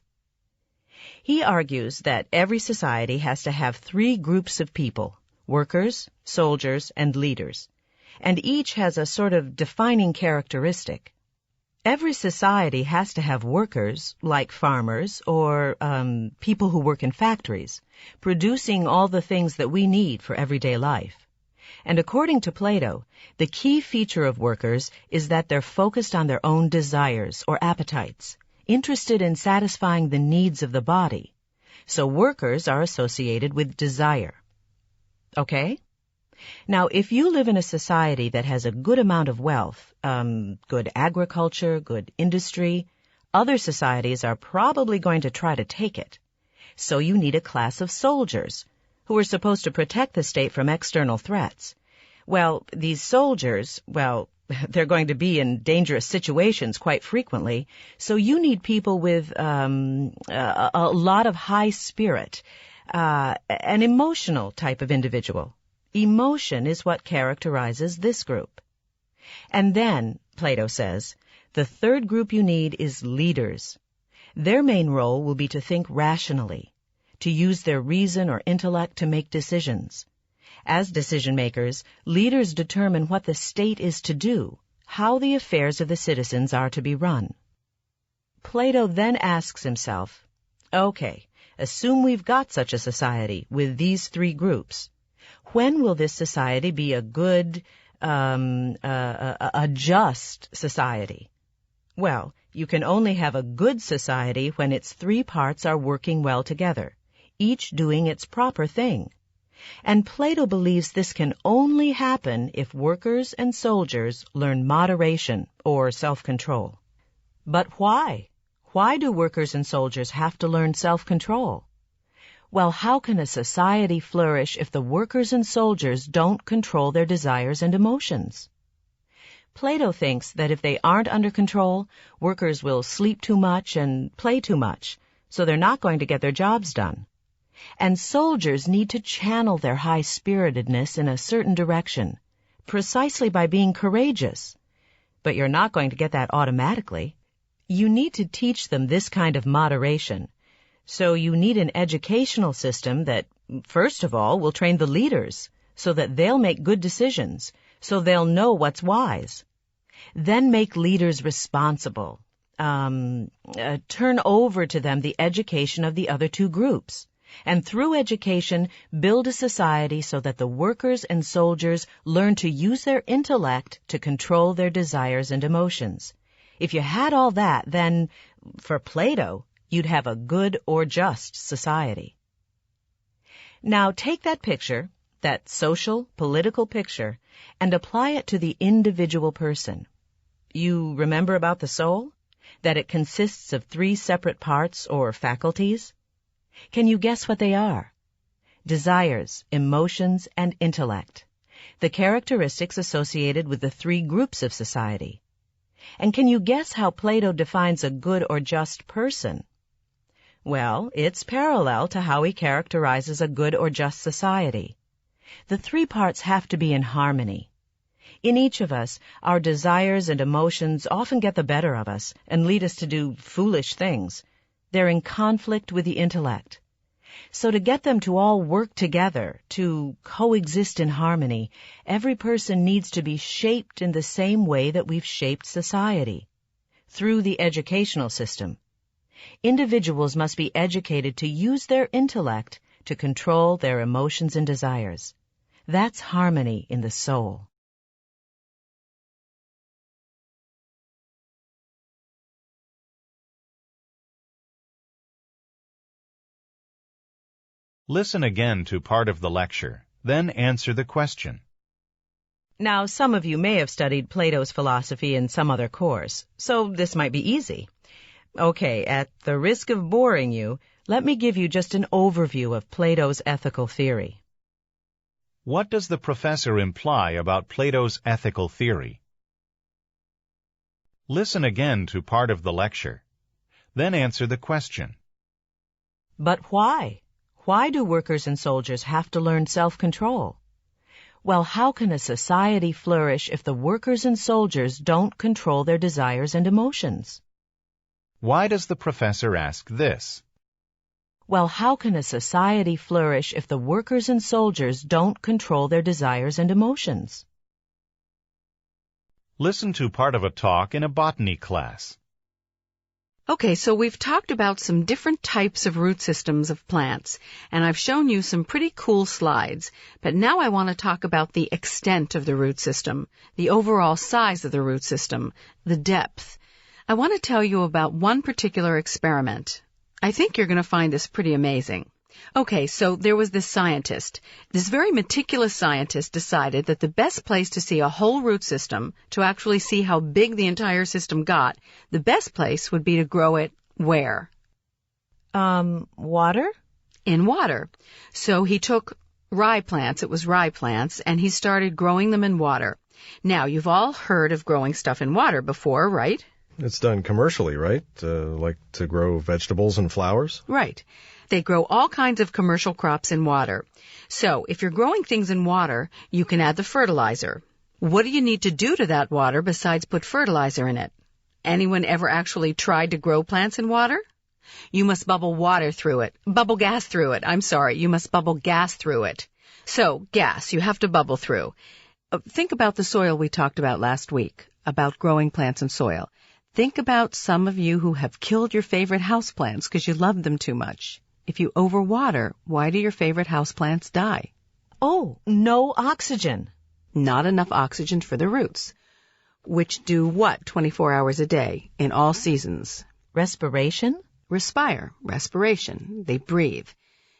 He argues that every society has to have three groups of people, workers, soldiers, and leaders, and each has a sort of defining characteristic. Every society has to have workers, like farmers, or people who work in factories, producing all the things that we need for everyday life. And according to Plato, the key feature of workers is that they're focused on their own desires or appetites, interested in satisfying the needs of the body. So workers are associated with desire. Okay? Now, if you live in a society that has a good amount of wealth, good agriculture, good industry, other societies are probably going to try to take it. So you need a class of soldiers who are supposed to protect the state from external threats. Well, these soldiers, they're going to be in dangerous situations quite frequently, so you need people with a lot of high spirit, an emotional type of individual. Emotion is what characterizes this group. And then, Plato says, the third group you need is leaders. Their main role will be to think rationally, to use their reason or intellect to make decisions. As decision-makers, leaders determine what the state is to do, how the affairs of the citizens are to be run. Plato then asks himself, okay, Assume we've got such a society with these three groups. When will this society be a good, a just society? Well, you can only have a good society when its three parts are working well together, each doing its proper thing. And Plato believes this can only happen if workers and soldiers learn moderation or self-control. But why? Why do workers and soldiers have to learn self-control? Well, how can a society flourish if the workers and soldiers don't control their desires and emotions? Plato thinks that if they aren't under control, workers will sleep too much and play too much, so they're not going to get their jobs done. And soldiers need to channel their high-spiritedness in a certain direction, precisely by being courageous. But you're not going to get that automatically. You need to teach them this kind of moderation. So you need an educational system that, first of all, will train the leaders so that they'll make good decisions, so they'll know what's wise. Then make leaders responsible. Turn over to them the education of the other two groups. And through education, build a society so that the workers and soldiers learn to use their intellect to control their desires and emotions. If you had all that, then, for Plato, you'd have a good or just society. Now take that picture, that social, political picture, and apply it to the individual person. You remember about the soul? That it consists of three separate parts or faculties? Can you guess what they are? Desires, emotions, and intellect. The characteristics associated with the three groups of society. And can you guess how Plato defines a good or just person? Well, it's parallel to how he characterizes a good or just society. The three parts have to be in harmony. In each of us, our desires and emotions often get the better of us and lead us to do foolish things. They're in conflict with the intellect. So to get them to all work together, to coexist in harmony, every person needs to be shaped in the same way that we've shaped society, through the educational system. Individuals must be educated to use their intellect to control their emotions and desires. That's harmony in the soul. Listen again to part of the lecture, then answer the question. Now, some of you may have studied Plato's philosophy in some other course, so this might be easy. Okay, at the risk of boring you, let me give you just an overview of Plato's ethical theory. What does the professor imply about Plato's ethical theory? Listen again to part of the lecture, then answer the question. But why? Why do workers and soldiers have to learn self-control? Well, how can a society flourish if the workers and soldiers don't control their desires and emotions? Why does the professor ask this? Well, how can a society flourish if the workers and soldiers don't control their desires and emotions? Listen to part of a talk in a botany class. Okay, so we've talked about some different types of root systems of plants, and I've shown you some pretty cool slides. But now I want to talk about the extent of the root system, the overall size of the root system, the depth. I want to tell you about one particular experiment. I think you're going to find this pretty amazing. Okay, so there was this scientist. This very meticulous scientist decided that the best place to see a whole root system, to actually see how big the entire system got, the best place would be to grow it where? Water? In water. So he took rye plants, it was rye plants, and he started growing them in water. Now, you've all heard of growing stuff in water before, right? It's done commercially, right? Like to grow vegetables and flowers? Right. They grow all kinds of commercial crops in water. So, if you're growing things in water, you can add the fertilizer. What do you need to do to that water besides put fertilizer in it? Anyone ever actually tried to grow plants in water? You must bubble water through it. Bubble gas through it. You must bubble gas through it. So, gas, you have to bubble through. Think about the soil we talked about last week, about growing plants in soil. Think about some of you who have killed your favorite houseplants because you love them too much. If you overwater, why do your favorite houseplants die? Oh, no oxygen. Not enough oxygen for the roots, which do what 24 hours a day in all seasons? Respiration? Respire, respiration. They breathe.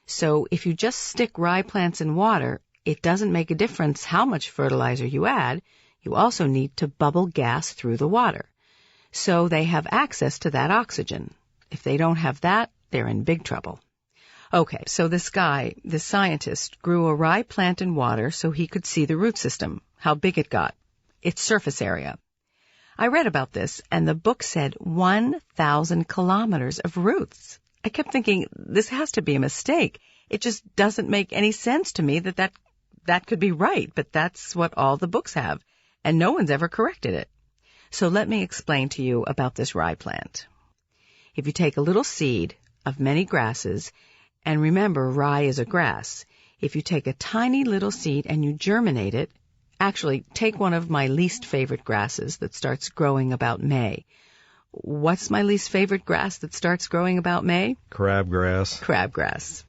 So if you just stick rye plants in water, it doesn't make a difference how much fertilizer you add. You also need to bubble gas through the water. So they have access to that oxygen. If they don't have that, they're in big trouble. Okay, so this scientist, grew a rye plant in water so he could see the root system, how big it got, its surface area. I read about this, and the book said 1,000 kilometers of roots. I kept thinking, this has to be a mistake. It just doesn't make any sense to me that could be right, but that's what all the books have, and no one's ever corrected it. So let me explain to you about this rye plant. If you take a little seed of many grasses, and remember, rye is a grass. If you take a tiny little seed and you germinate it, actually, take one of my least favorite grasses that starts growing about May. What's my least favorite grass that starts growing about May? Crabgrass. Crabgrass.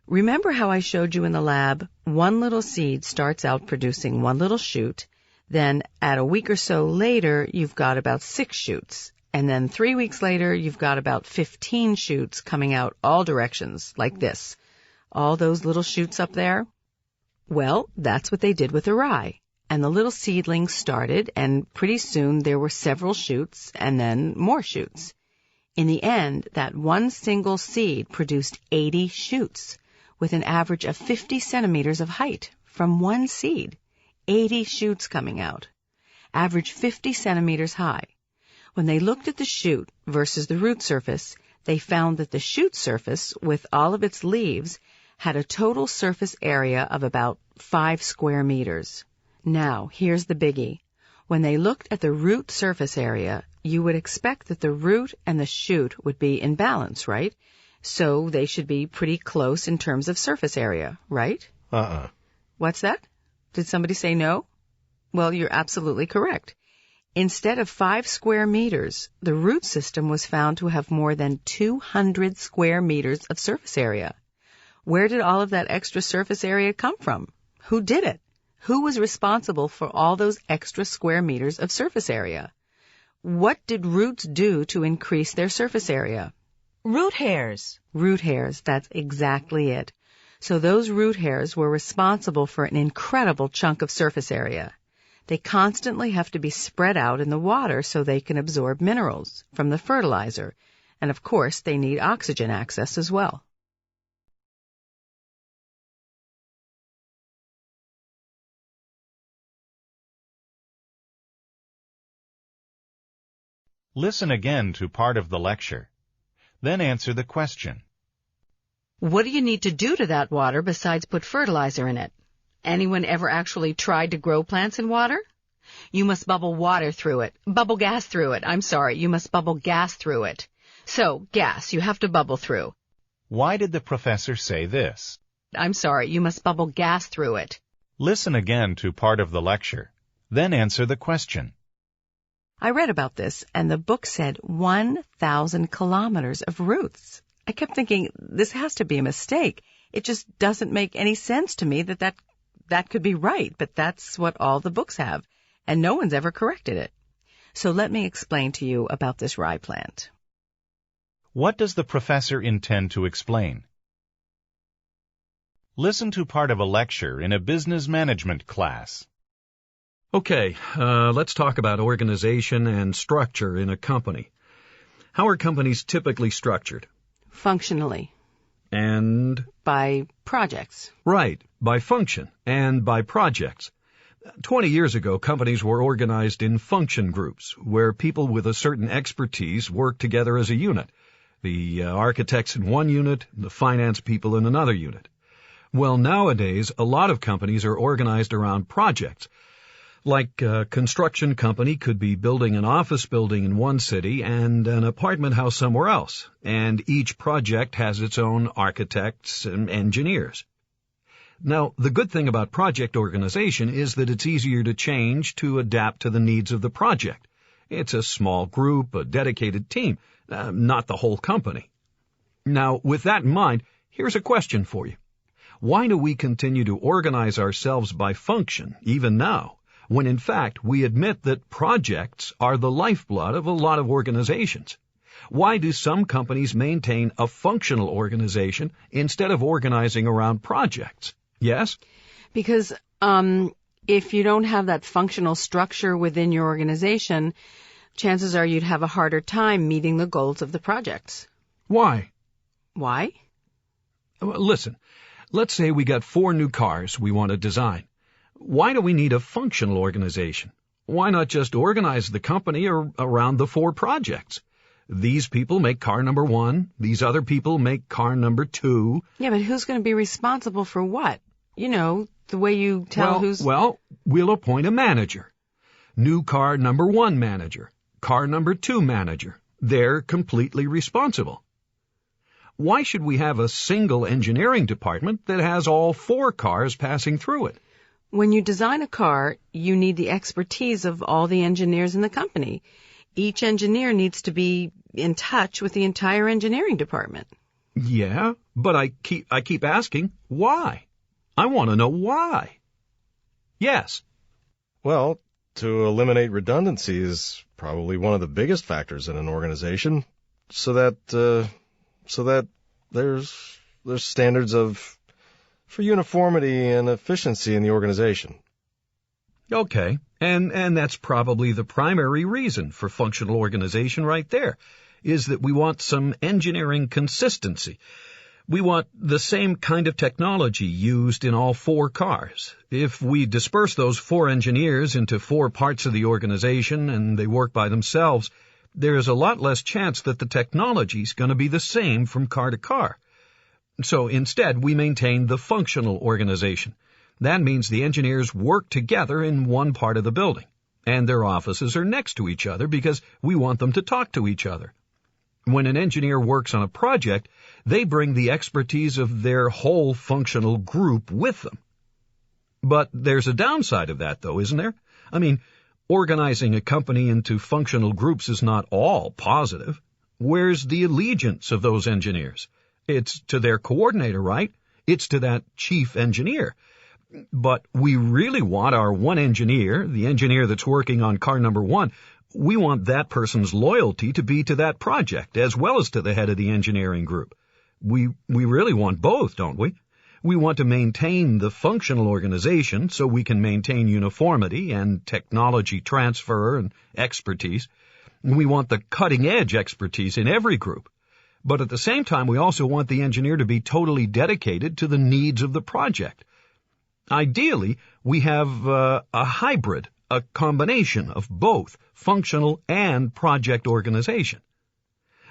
Remember how I showed you in the lab, one little seed starts out producing one little shoot, then at a week or so later, you've got about 6 shoots. And then 3 weeks later, you've got about 15 shoots coming out all directions, like this. All those little shoots up there? Well, that's what they did with the rye. And the little seedlings started, and pretty soon there were several shoots, and then more shoots. In the end, that one single seed produced 80 shoots, with an average of 50 centimeters of height from one seed. 80 shoots coming out. Average 50 centimeters high. When they looked at the shoot versus the root surface, they found that the shoot surface, with all of its leaves, had a total surface area of about 5 square meters. Now, here's the biggie. When they looked at the root surface area, you would expect that the root and the shoot would be in balance, right? So they should be pretty close in terms of surface area, right? What's that? Did somebody say no? Well, you're absolutely correct. Instead of 5 square meters, the root system was found to have more than 200 square meters of surface area. Where did all of that extra surface area come from? Who did it? Who was responsible for all those extra square meters of surface area? What did roots do to increase their surface area? Root hairs. Root hairs, that's exactly it. So those root hairs were responsible for an incredible chunk of surface area. They constantly have to be spread out in the water so they can absorb minerals from the fertilizer. And of course, they need oxygen access as well. Listen again to part of the lecture. Then answer the question. What do you need to do to that water besides put fertilizer in it? Anyone ever actually tried to grow plants in water? You must bubble water through it. Bubble gas through it. You must bubble gas through it. So, gas, you have to bubble through. Why did the professor say this? You must bubble gas through it. Listen again to part of the lecture. Then answer the question. I read about this, and the book said 1,000 kilometers of roots. I kept thinking, this has to be a mistake. It just doesn't make any sense to me that could be right, but that's what all the books have, and no one's ever corrected it. So let me explain to you about this rye plant. What does the professor intend to explain? Listen to part of a lecture in a business management class. Okay, let's talk about organization and structure in a company. How are companies typically structured? Functionally. And? By projects. Right, by function and by projects. 20 years ago, companies were organized in function groups, where people with a certain expertise worked together as a unit. The architects in one unit, the finance people in another unit. Well, nowadays, a lot of companies are organized around projects. Like a construction company could be building an office building in one city and an apartment house somewhere else, and each project has its own architects and engineers. Now, the good thing about project organization is that it's easier to change to adapt to the needs of the project. It's a small group, a dedicated team, not the whole company. Now, with that in mind, here's a question for you. Why do we continue to organize ourselves by function, even now, when in fact we admit that projects are the lifeblood of a lot of organizations? Why do some companies maintain a functional organization instead of organizing around projects? Yes? Because if you don't have that functional structure within your organization, chances are you'd have a harder time meeting the goals of the projects. Why? Why? Listen, let's say we got 4 new cars we want to design. Why do we need a functional organization? Why not just organize the company around the 4 projects? These people make car number 1. These other people make car number 2. Yeah, but who's going to be responsible for what? You know, the way you tell who's... Well, we'll appoint a manager. New car number 1 manager. Car number 2 manager. They're completely responsible. Why should we have a single engineering department that has all 4 cars passing through it? When you design a car, you need the expertise of all the engineers in the company. Each engineer needs to be in touch with the entire engineering department. Yeah, but I keep asking, why? I want to know why. Yes. Well, to eliminate redundancy is probably one of the biggest factors in an organization, so that there's standards for uniformity and efficiency in the organization. Okay, and that's probably the primary reason for functional organization right there, is that we want some engineering consistency. We want the same kind of technology used in all 4 cars. If we disperse those 4 engineers into 4 parts of the organization and they work by themselves, there's a lot less chance that the technology's going to be the same from car to car. So instead, we maintain the functional organization. That means the engineers work together in one part of the building, and their offices are next to each other because we want them to talk to each other. When an engineer works on a project, they bring the expertise of their whole functional group with them. But there's a downside of that, though, isn't there? I mean, organizing a company into functional groups is not all positive. Where's the allegiance of those engineers? It's to their coordinator, right? It's to that chief engineer. But we really want our one engineer, the engineer that's working on car number 1, we want that person's loyalty to be to that project as well as to the head of the engineering group. We really want both, don't we? We want to maintain the functional organization so we can maintain uniformity and technology transfer and expertise. We want the cutting-edge expertise in every group. But at the same time, we also want the engineer to be totally dedicated to the needs of the project. Ideally, we have a hybrid, a combination of both functional and project organization.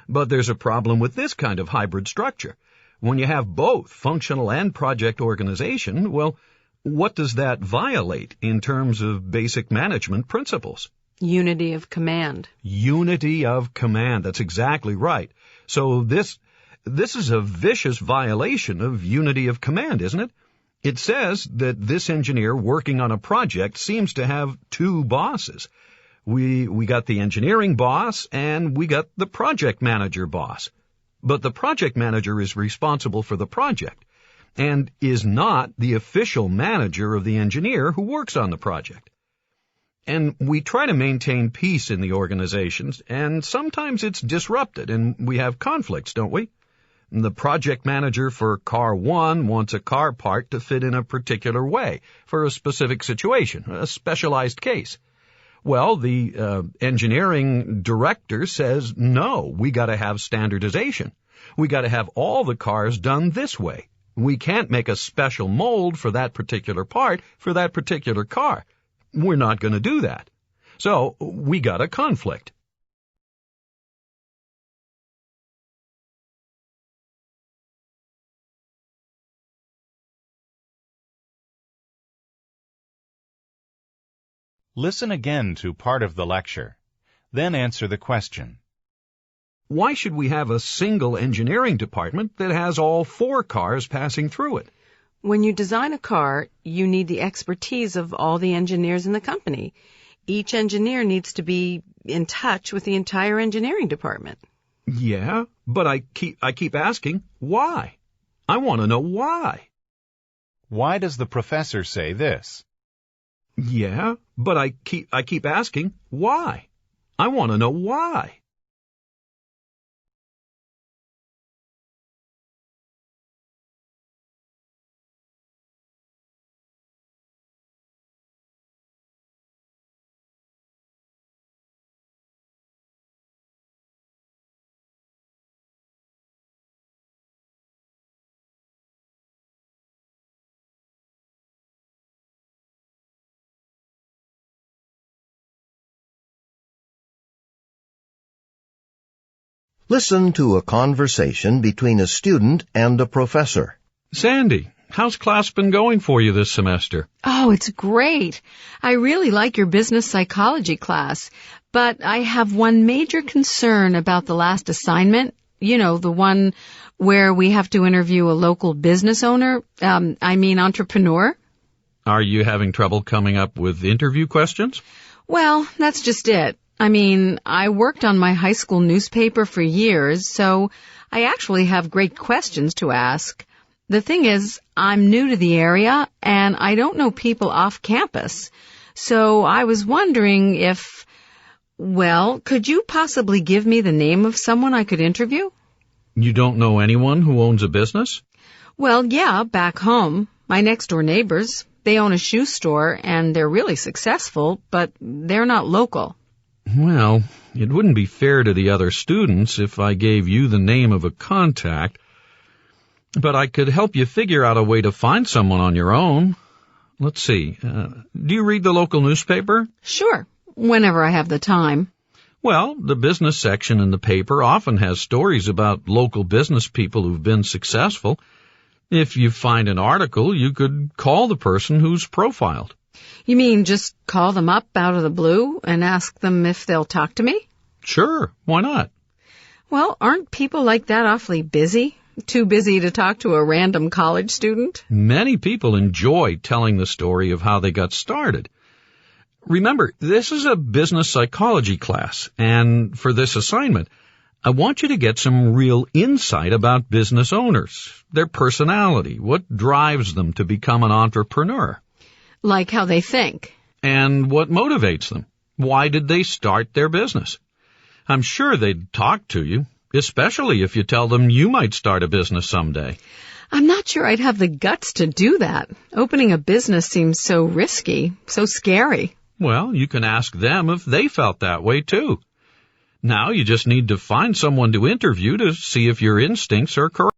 But there's a problem with this kind of hybrid structure. When you have both functional and project organization, well, what does that violate in terms of basic management principles? Unity of command. Unity of command, that's exactly right. So this is a vicious violation of unity of command, isn't it? It says that this engineer working on a project seems to have 2 bosses. We got the engineering boss and we got the project manager boss. But the project manager is responsible for the project and is not the official manager of the engineer who works on the project. And we try to maintain peace in the organizations, and sometimes it's disrupted and we have conflicts, don't we? The project manager for car 1 wants a car part to fit in a particular way for a specific situation, a specialized case. Well, the engineering director says, no, we got to have standardization. We got to have all the cars done this way. We can't make a special mold for that particular part for that particular car. We're not going to do that. So we got a conflict. Listen again to part of the lecture. Then answer the question. Why should we have a single engineering department that has all 4 cars passing through it? When you design a car, you need the expertise of all the engineers in the company. Each engineer needs to be in touch with the entire engineering department. Yeah, but I keep asking why. I want to know why. Why does the professor say this? Yeah, but I keep asking why. I want to know why. Listen to a conversation between a student and a professor. Sandy, how's class been going for you this semester? Oh, it's great. I really like your business psychology class, but I have one major concern about the last assignment. You know, the one where we have to interview a local business owner, entrepreneur. Are you having trouble coming up with interview questions? Well, that's just it. I worked on my high school newspaper for years, so I actually have great questions to ask. The thing is, I'm new to the area, and I don't know people off campus. So I was wondering could you possibly give me the name of someone I could interview? You don't know anyone who owns a business? Well, yeah, back home. My next-door neighbors. They own a shoe store, and they're really successful, but they're not local. Well, it wouldn't be fair to the other students if I gave you the name of a contact, but I could help you figure out a way to find someone on your own. Let's see. Do you read the local newspaper? Sure, whenever I have the time. Well, the business section in the paper often has stories about local business people who've been successful. If you find an article, you could call the person who's profiled. You mean just call them up out of the blue and ask them if they'll talk to me? Sure, why not? Well, aren't people like that awfully busy? Too busy to talk to a random college student? Many people enjoy telling the story of how they got started. Remember, this is a business psychology class, and for this assignment, I want you to get some real insight about business owners, their personality, what drives them to become an entrepreneur. Like how they think. And what motivates them. Why did they start their business? I'm sure they'd talk to you, especially if you tell them you might start a business someday. I'm not sure I'd have the guts to do that. Opening a business seems so risky, so scary. Well, you can ask them if they felt that way too. Now you just need to find someone to interview to see if your instincts are correct.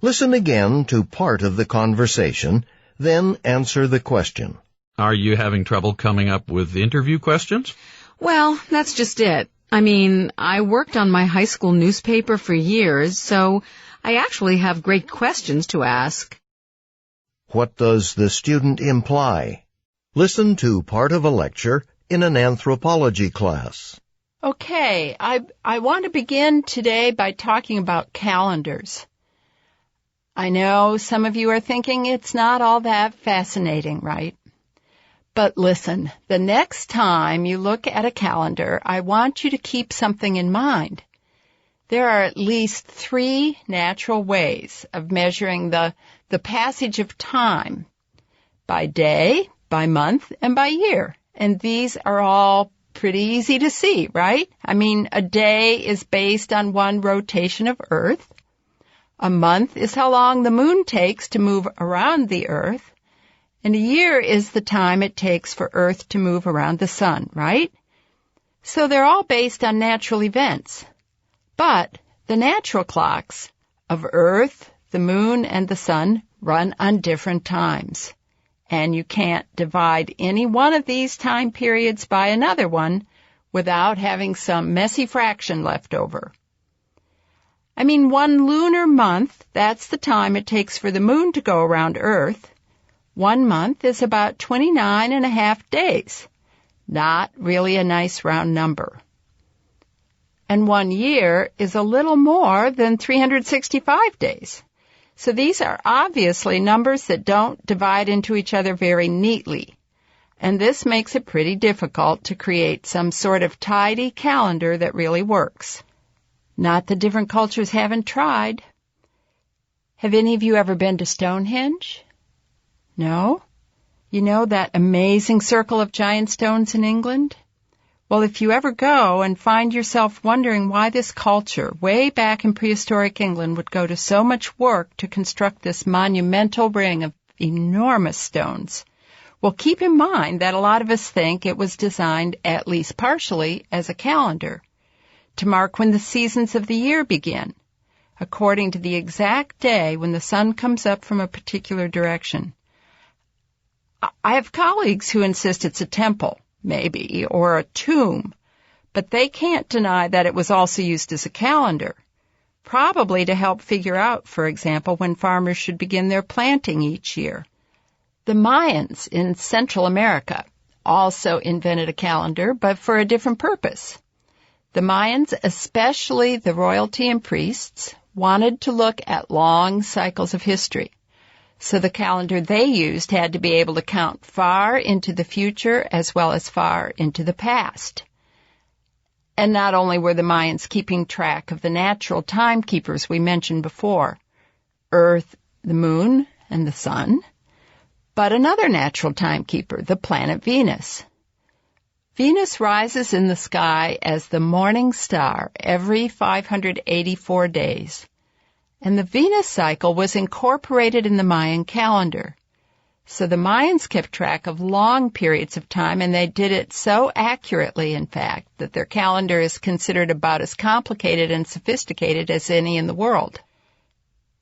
Listen again to part of the conversation, then answer the question. Are you having trouble coming up with interview questions? Well, that's just it. I worked on my high school newspaper for years, so I actually have great questions to ask. What does the student imply? Listen to part of a lecture in an anthropology class. Okay, I want to begin today by talking about calendars. I know some of you are thinking it's not all that fascinating, right? But listen, the next time you look at a calendar, I want you to keep something in mind. There are at least 3 natural ways of measuring the passage of time: by day, by month, and by year. And these are all pretty easy to see, right? I mean, a day is based on 1 rotation of Earth. A month is how long the moon takes to move around the Earth. And a year is the time it takes for Earth to move around the sun, right? So they're all based on natural events. But the natural clocks of Earth, the moon, and the sun run on different times. And you can't divide any one of these time periods by another one without having some messy fraction left over. I mean, 1 lunar month, that's the time it takes for the moon to go around Earth. 1 month is about 29.5 days. Not really a nice round number. And 1 year is a little more than 365 days. So these are obviously numbers that don't divide into each other very neatly. And this makes it pretty difficult to create some sort of tidy calendar that really works. Not that different cultures haven't tried. Have any of you ever been to Stonehenge? No? You know that amazing circle of giant stones in England? Well, if you ever go and find yourself wondering why this culture, way back in prehistoric England, would go to so much work to construct this monumental ring of enormous stones, well, keep in mind that a lot of us think it was designed, at least partially, as a calendar, to mark when the seasons of the year begin, according to the exact day when the sun comes up from a particular direction. I have colleagues who insist it's a temple, maybe, or a tomb, but they can't deny that it was also used as a calendar, probably to help figure out, for example, when farmers should begin their planting each year. The Mayans in Central America also invented a calendar, but for a different purpose. The Mayans, especially the royalty and priests, wanted to look at long cycles of history. So the calendar they used had to be able to count far into the future as well as far into the past. And not only were the Mayans keeping track of the natural timekeepers we mentioned before, Earth, the moon, and the sun, but another natural timekeeper, the planet Venus. Venus rises in the sky as the morning star every 584 days. And the Venus cycle was incorporated in the Mayan calendar. So the Mayans kept track of long periods of time, and they did it so accurately, in fact, that their calendar is considered about as complicated and sophisticated as any in the world.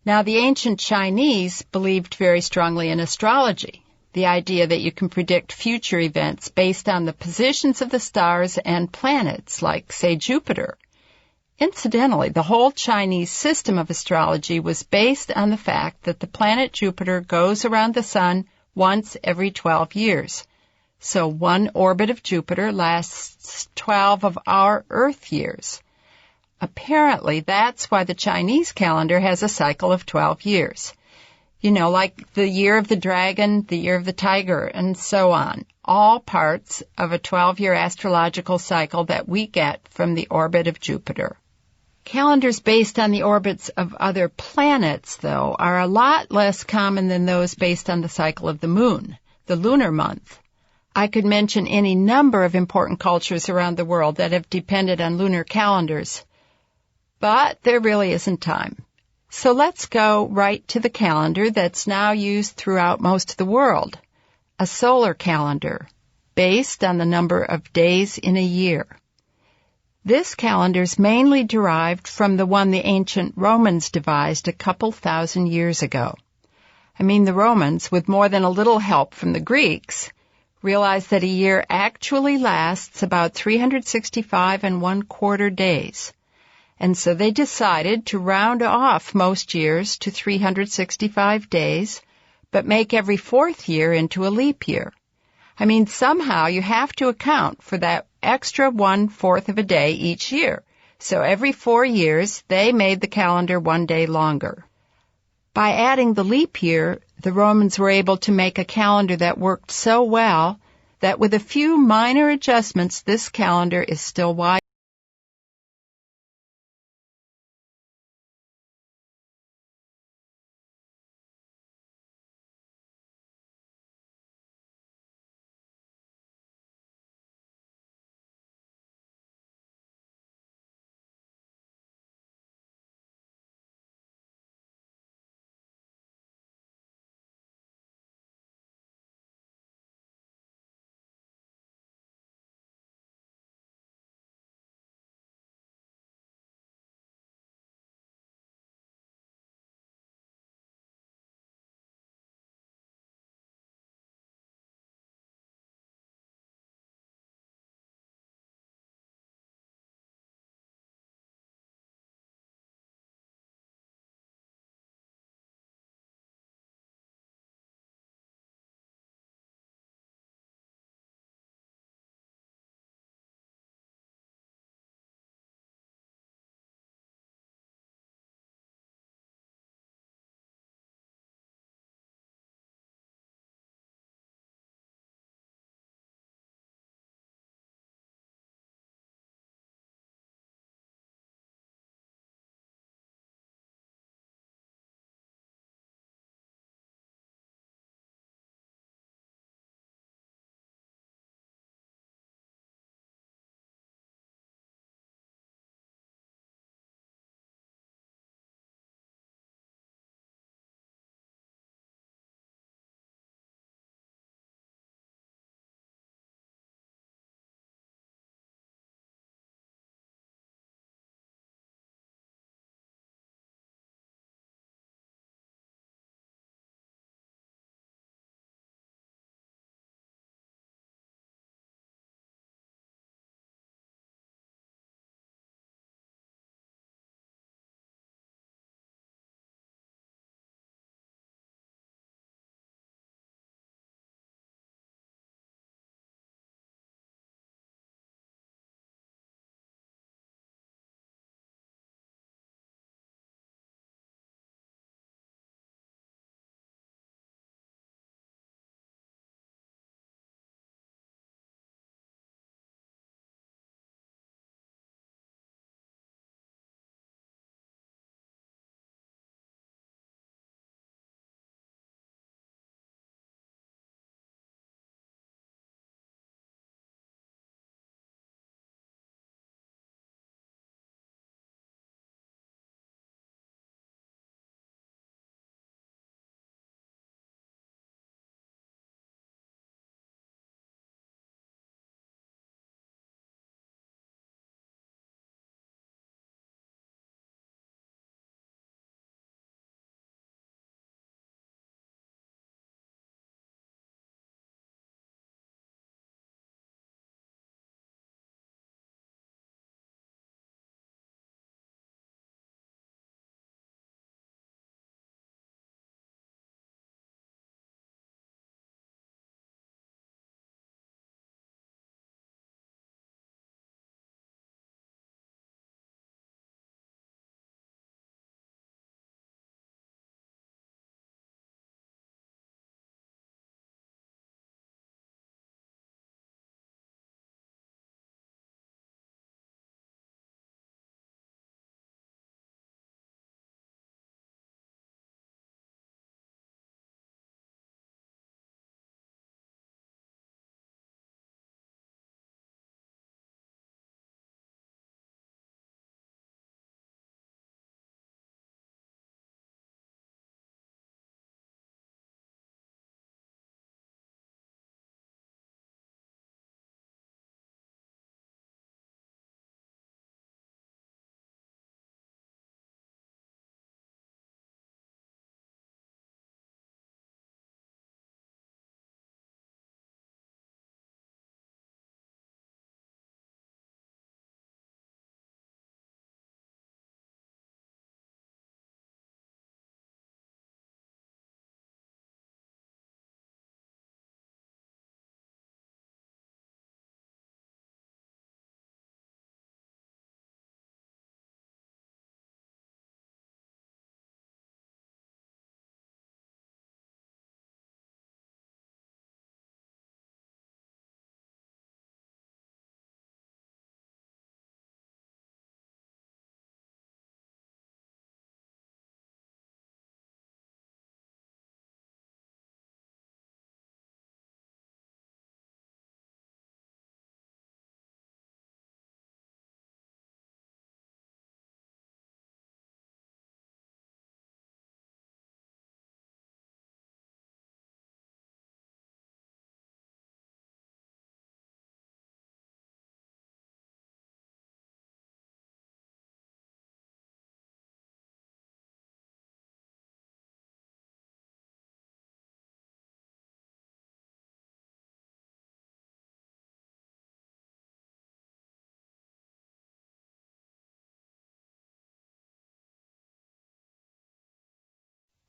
Now, the ancient Chinese believed very strongly in astrology, the idea that you can predict future events based on the positions of the stars and planets, like, say, Jupiter. Incidentally, the whole Chinese system of astrology was based on the fact that the planet Jupiter goes around the sun once every 12 years. So 1 orbit of Jupiter lasts 12 of our Earth years. Apparently, that's why the Chinese calendar has a cycle of 12 years. You know, like the year of the dragon, the year of the tiger, and so on. All parts of a 12-year astrological cycle that we get from the orbit of Jupiter. Calendars based on the orbits of other planets, though, are a lot less common than those based on the cycle of the moon, the lunar month. I could mention any number of important cultures around the world that have depended on lunar calendars, but there really isn't time. So let's go right to the calendar that's now used throughout most of the world, a solar calendar, based on the number of days in a year. This calendar is mainly derived from the one the ancient Romans devised a couple thousand years ago. I mean, the Romans, with more than a little help from the Greeks, realized that a year actually lasts about 365 1/4 days. And so they decided to round off most years to 365 days, but make every fourth year into a leap year. I mean, somehow you have to account for that extra 1/4 of a day each year. So every 4 years, they made the calendar 1 day longer. By adding the leap year, the Romans were able to make a calendar that worked so well that with a few minor adjustments, this calendar is still widely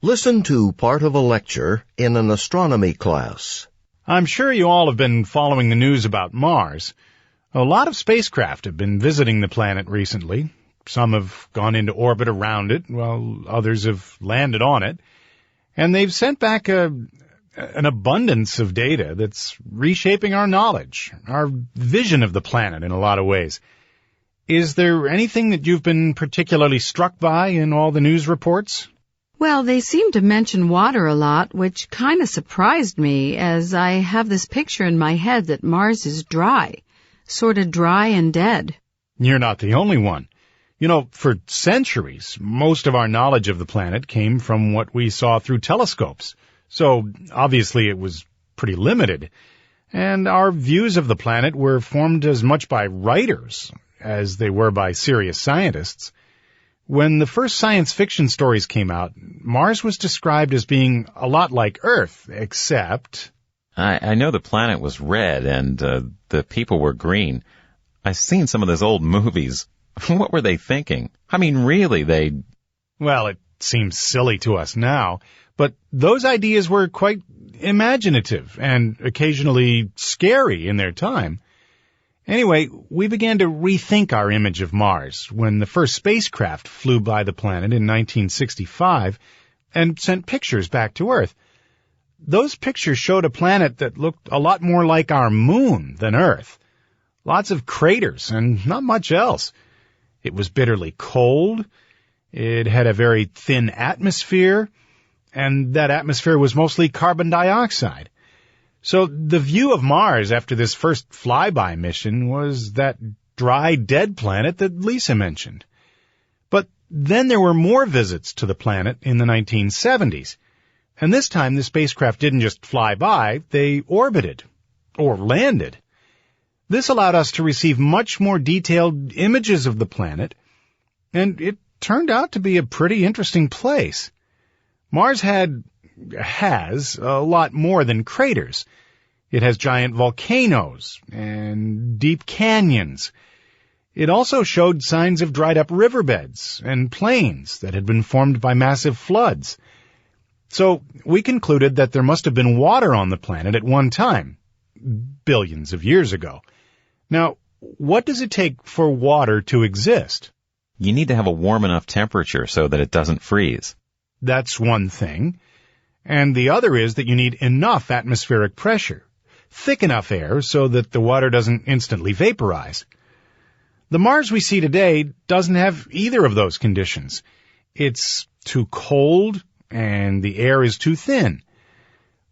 Listen to part of a lecture in an astronomy class. I'm sure you all have been following the news about Mars. A lot of spacecraft have been visiting the planet recently. Some have gone into orbit around it, while others have landed on it. And they've sent back an abundance of data that's reshaping our knowledge, our vision of the planet in a lot of ways. Is there anything that you've been particularly struck by in all the news reports? Well, they seem to mention water a lot, which kind of surprised me, as I have this picture in my head that Mars is dry, sort of dry and dead. You're not the only one. You know, for centuries, most of our knowledge of the planet came from what we saw through telescopes. So, obviously, it was pretty limited. And our views of the planet were formed as much by writers as they were by serious scientists. When the first science fiction stories came out, Mars was described as being a lot like Earth, except... I know the planet was red and the people were green. I've seen some of those old movies. What were they thinking? I mean, really, Well, it seems silly to us now, but those ideas were quite imaginative and occasionally scary in their time. Anyway, we began to rethink our image of Mars when the first spacecraft flew by the planet in 1965 and sent pictures back to Earth. Those pictures showed a planet that looked a lot more like our moon than Earth. Lots of craters and not much else. It was bitterly cold. It had a very thin atmosphere, and that atmosphere was mostly carbon dioxide. So the view of Mars after this first flyby mission was that dry, dead planet that Lisa mentioned. But then there were more visits to the planet in the 1970s. And this time the spacecraft didn't just fly by, they orbited, or landed. This allowed us to receive much more detailed images of the planet, and it turned out to be a pretty interesting place. Mars has a lot more than craters. It has giant volcanoes and deep canyons. It also showed signs of dried-up riverbeds and plains that had been formed by massive floods. So we concluded that there must have been water on the planet at one time, billions of years ago. Now, what does it take for water to exist? You need to have a warm enough temperature so that it doesn't freeze. That's one thing. And the other is that you need enough atmospheric pressure, thick enough air so that the water doesn't instantly vaporize. The Mars we see today doesn't have either of those conditions. It's too cold and the air is too thin.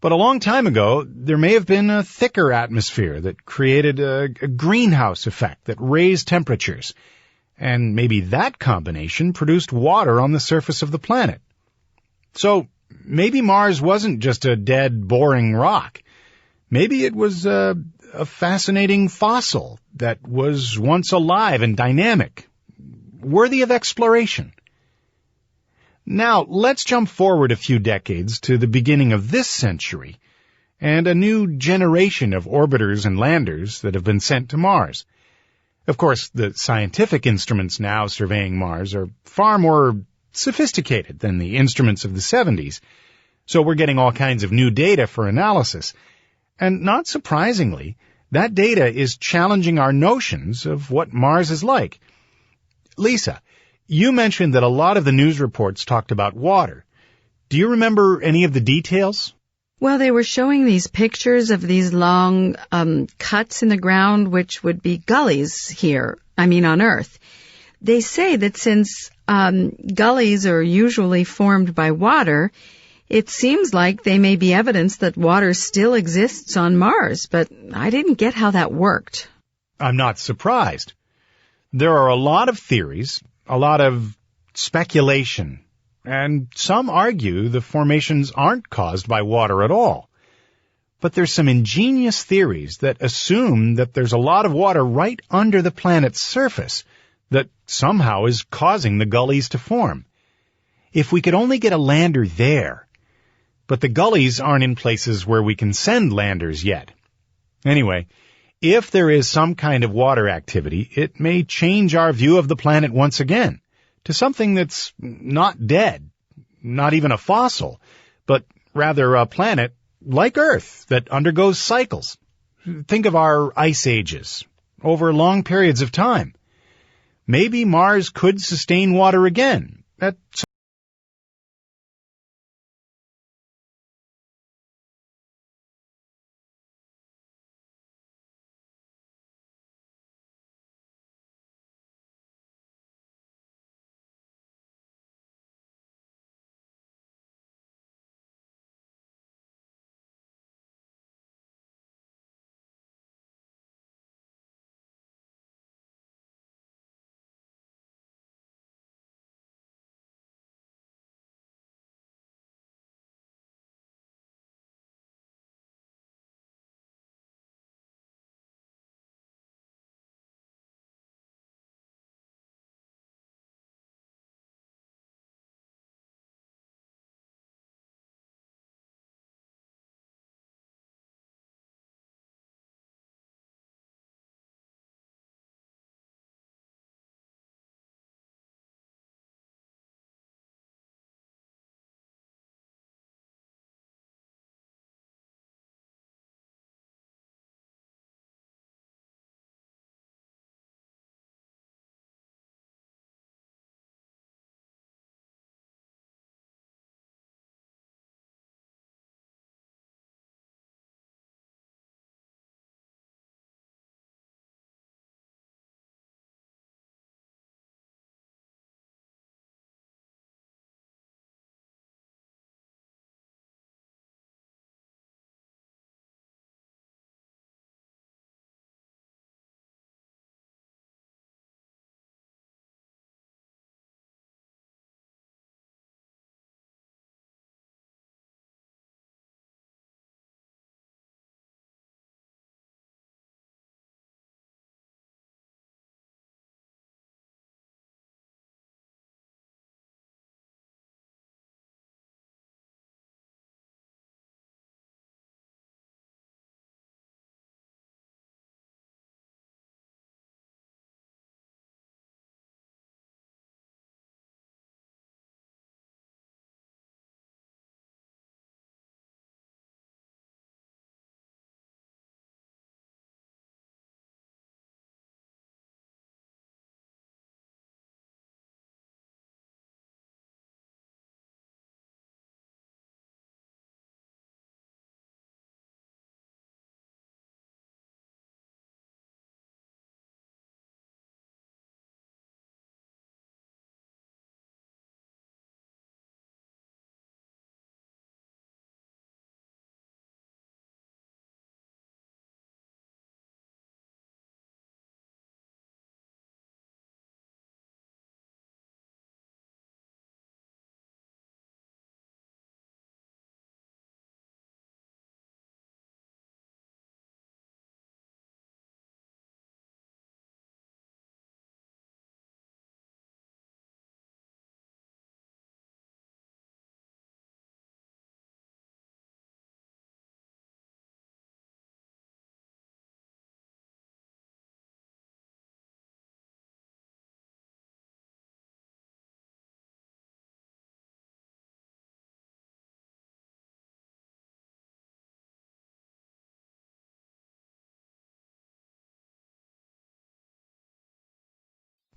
But a long time ago, there may have been a thicker atmosphere that created a greenhouse effect that raised temperatures. And maybe that combination produced water on the surface of the planet. So maybe Mars wasn't just a dead, boring rock. Maybe it was a fascinating fossil that was once alive and dynamic, worthy of exploration. Now, let's jump forward a few decades to the beginning of this century and a new generation of orbiters and landers that have been sent to Mars. Of course, the scientific instruments now surveying Mars are far more sophisticated than the instruments of the 70s, so we're getting all kinds of new data for analysis. And not surprisingly, that data is challenging our notions of what Mars is like. Lisa, you mentioned that a lot of the news reports talked about water. Do you remember any of the details? Well, they were showing these pictures of these long cuts in the ground, which would be gullies here, on Earth. They say that since gullies are usually formed by water, it seems like they may be evidence that water still exists on Mars, but I didn't get how that worked. I'm not surprised. There are a lot of theories, a lot of speculation, and some argue the formations aren't caused by water at all. But there's some ingenious theories that assume that there's a lot of water right under the planet's surface that somehow is causing the gullies to form. If we could only get a lander there. But the gullies aren't in places where we can send landers yet. Anyway, if there is some kind of water activity, it may change our view of the planet once again to something that's not dead, not even a fossil, but rather a planet like Earth that undergoes cycles. Think of our ice ages over long periods of time. Maybe Mars could sustain water again at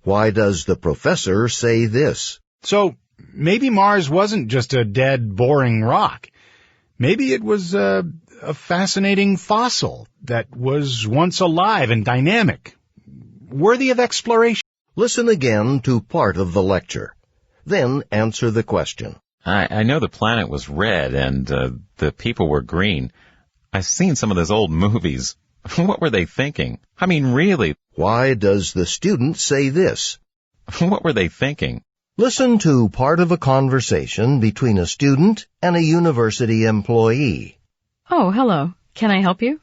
Why does the professor say this? So maybe Mars wasn't just a dead, boring rock. Maybe it was a fascinating fossil that was once alive and dynamic, worthy of exploration. Listen again to part of the lecture. Then answer the question. I know the planet was red and the people were green. I've seen some of those old movies. What were they thinking? I mean, really. Why does the student say this? What were they thinking? Listen to part of a conversation between a student and a university employee. Oh, hello. Can I help you?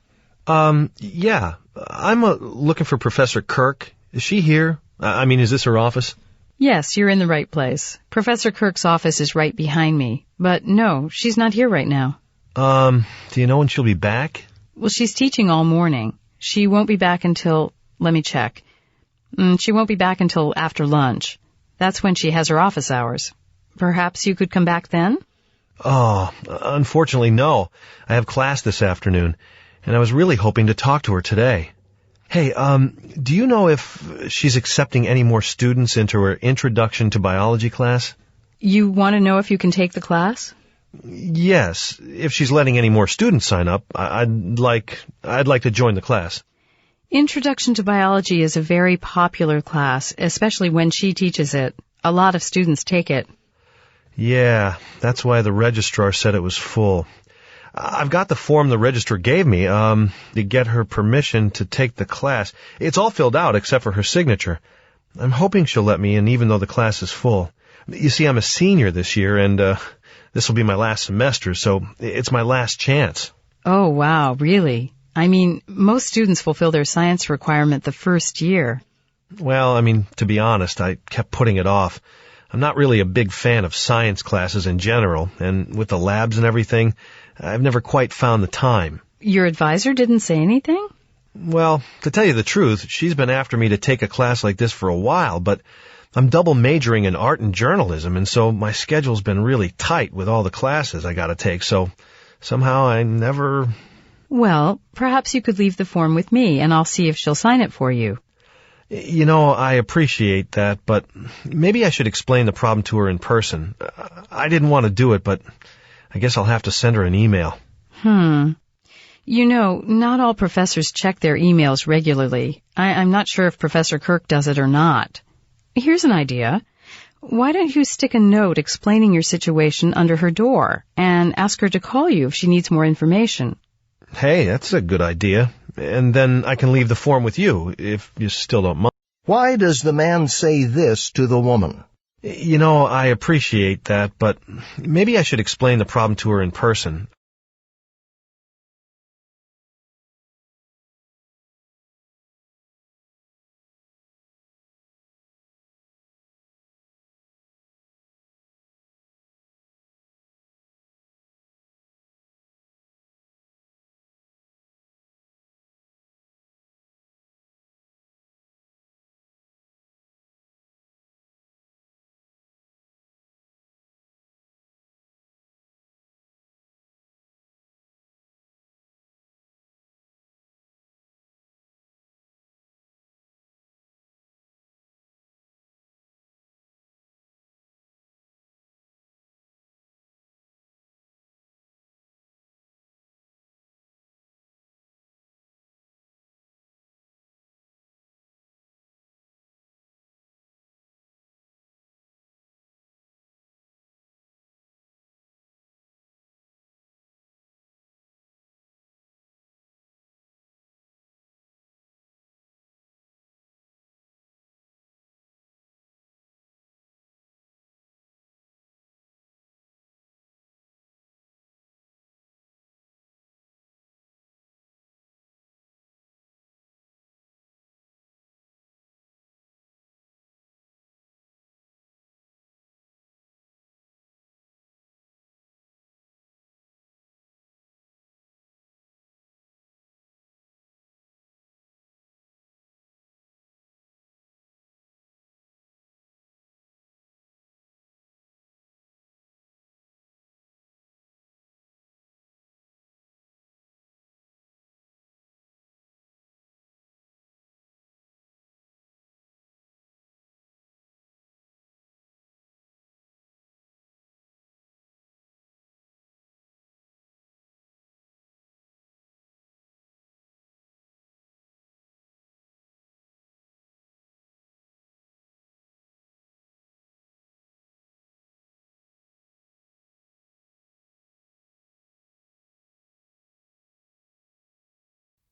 Yeah. I'm looking for Professor Kirk. Is she here? Is this her office? Yes, you're in the right place. Professor Kirk's office is right behind me. But no, she's not here right now. Do you know when she'll be back? Well, she's teaching all morning. She won't be back until, let me check. She won't be back until after lunch. That's when she has her office hours. Perhaps you could come back then? Oh, unfortunately, no. I have class this afternoon, and I was really hoping to talk to her today. Hey, do you know if she's accepting any more students into her Introduction to Biology class? You want to know if you can take the class? Yes, if she's letting any more students sign up, I'd like to join the class. Introduction to Biology is a very popular class, especially when she teaches it. A lot of students take it. Yeah, that's why the registrar said it was full. I've got the form the registrar gave me, to get her permission to take the class. It's all filled out except for her signature. I'm hoping she'll let me in even though the class is full. You see, I'm a senior this year, and this will be my last semester, so it's my last chance. Oh, wow, really? I mean, most students fulfill their science requirement the first year. Well, to be honest, I kept putting it off. I'm not really a big fan of science classes in general, and with the labs and everything, I've never quite found the time. Your advisor didn't say anything? Well, to tell you the truth, she's been after me to take a class like this for a while, but I'm double majoring in art and journalism, and so my schedule's been really tight with all the classes I gotta take, so somehow I never... Well, perhaps you could leave the form with me, and I'll see if she'll sign it for you. I appreciate that, but maybe I should explain the problem to her in person. I didn't want to do it, but I guess I'll have to send her an email. Not all professors check their emails regularly. I'm not sure if Professor Kirk does it or not. Here's an idea. Why don't you stick a note explaining your situation under her door and ask her to call you if she needs more information? Hey, that's a good idea. And then I can leave the form with you, if you still don't mind. Why does the man say this to the woman? I appreciate that, but maybe I should explain the problem to her in person.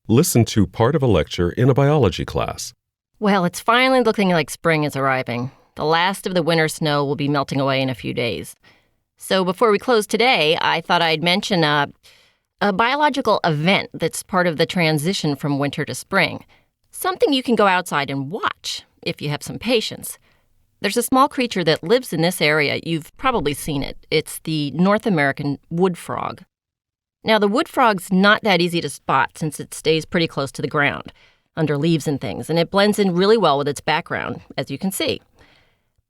Listen to part of a lecture in a biology class. Well, it's finally looking like spring is arriving. The last of the winter snow will be melting away in a few days. So before we close today, I thought I'd mention a biological event that's part of the transition from winter to spring. Something you can go outside and watch if you have some patience. There's a small creature that lives in this area. You've probably seen it. It's the North American wood frog. Now, the wood frog's not that easy to spot since it stays pretty close to the ground, under leaves and things, and it blends in really well with its background, as you can see.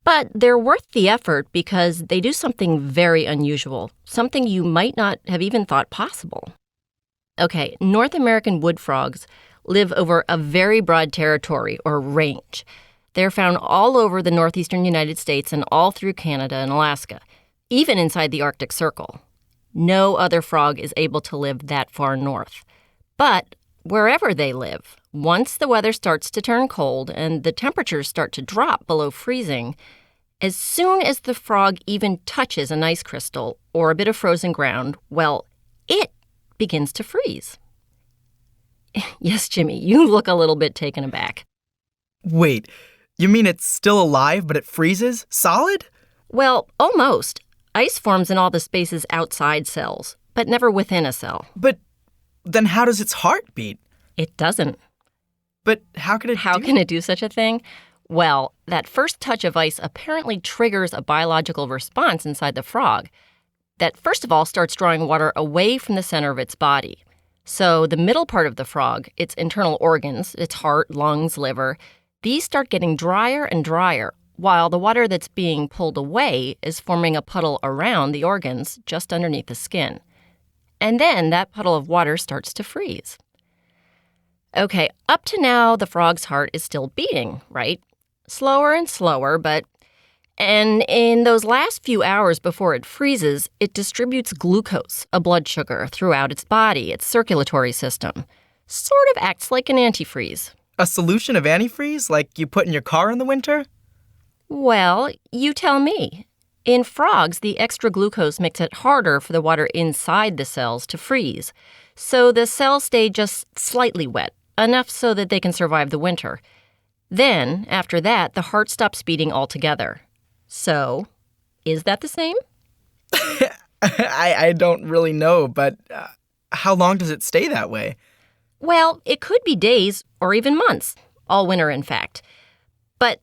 But they're worth the effort because they do something very unusual, something you might not have even thought possible. Okay, North American wood frogs live over a very broad territory or range. They're found all over the northeastern United States and all through Canada and Alaska, even inside the Arctic Circle. No other frog is able to live that far north. But wherever they live, once the weather starts to turn cold and the temperatures start to drop below freezing, as soon as the frog even touches an ice crystal or a bit of frozen ground, well, it begins to freeze. Yes, Jimmy, you look a little bit taken aback. Wait, you mean it's still alive, but it freezes? Solid? Well, almost. Ice forms in all the spaces outside cells, but never within a cell. But then how does its heart beat? It doesn't. But how can it do such a thing? Well, that first touch of ice apparently triggers a biological response inside the frog that first of all starts drawing water away from the center of its body. So the middle part of the frog, its internal organs, its heart, lungs, liver, these start getting drier and drier, while the water that's being pulled away is forming a puddle around the organs just underneath the skin. And then that puddle of water starts to freeze. Okay, up to now, the frog's heart is still beating, right? Slower and slower, and in those last few hours before it freezes, it distributes glucose, a blood sugar, throughout its body, its circulatory system. Sort of acts like an antifreeze. A solution of antifreeze, like you put in your car in the winter? Well, you tell me. In frogs, the extra glucose makes it harder for the water inside the cells to freeze. So the cells stay just slightly wet, enough so that they can survive the winter. Then, after that, the heart stops beating altogether. So, is that the same? I don't really know, but how long does it stay that way? Well, it could be days or even months. All winter, in fact. But,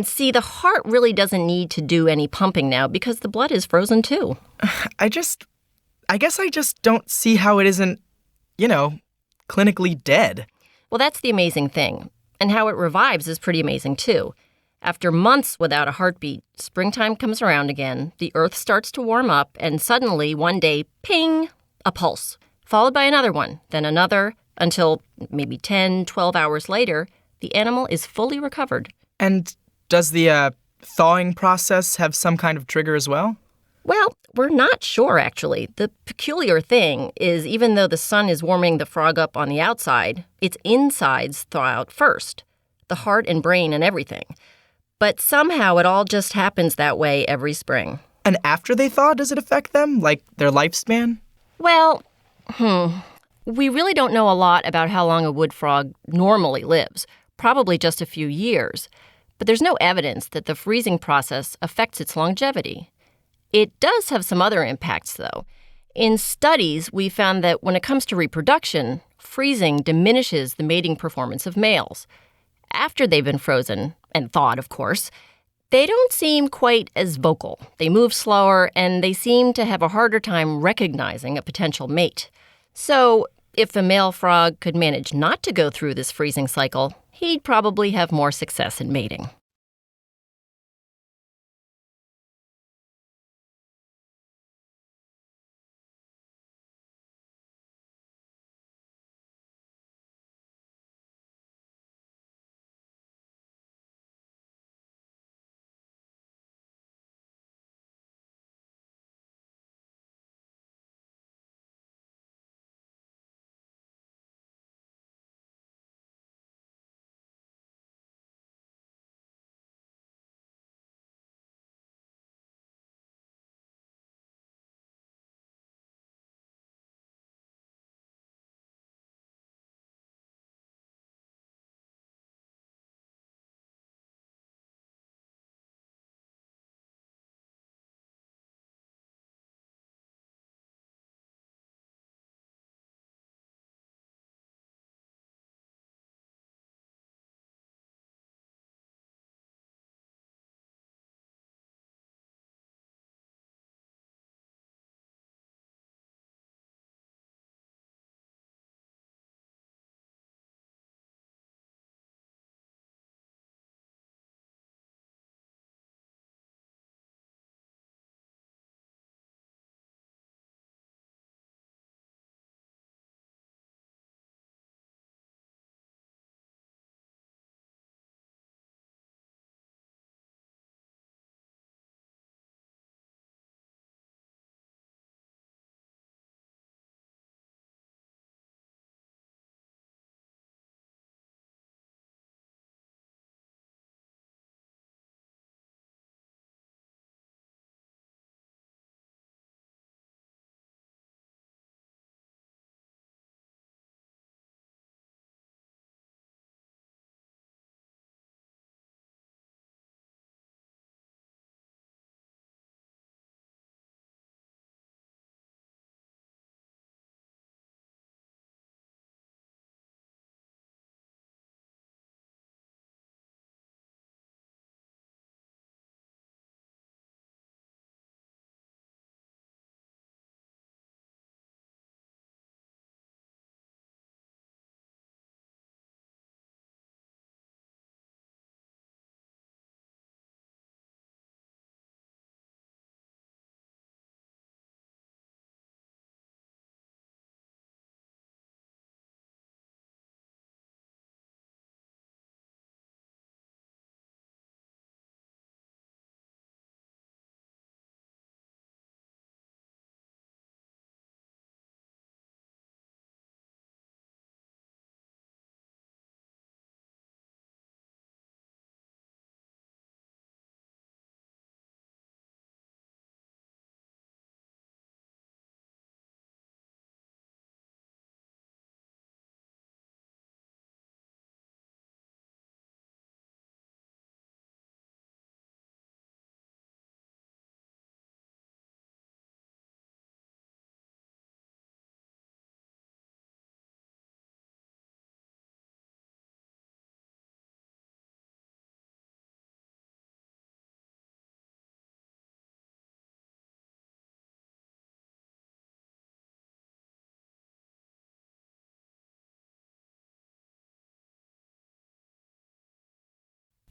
see, the heart really doesn't need to do any pumping now because the blood is frozen too. I guess I just don't see how it isn't, clinically dead. Well, that's the amazing thing. And how it revives is pretty amazing too. After months without a heartbeat, springtime comes around again, the earth starts to warm up, and suddenly, one day, ping, a pulse, followed by another one, then another, until maybe 10, 12 hours later, the animal is fully recovered. And does the thawing process have some kind of trigger as well? Well, we're not sure, actually. The peculiar thing is even though the sun is warming the frog up on the outside, its insides thaw out first, the heart and brain and everything. But somehow it all just happens that way every spring. And after they thaw, does it affect them, like their lifespan? Well, we really don't know a lot about how long a wood frog normally lives, probably just a few years. But there's no evidence that the freezing process affects its longevity. It does have some other impacts, though. In studies, we found that when it comes to reproduction, freezing diminishes the mating performance of males. After they've been frozen, and thawed, of course, they don't seem quite as vocal. They move slower, and they seem to have a harder time recognizing a potential mate. So, if a male frog could manage not to go through this freezing cycle, he'd probably have more success in mating.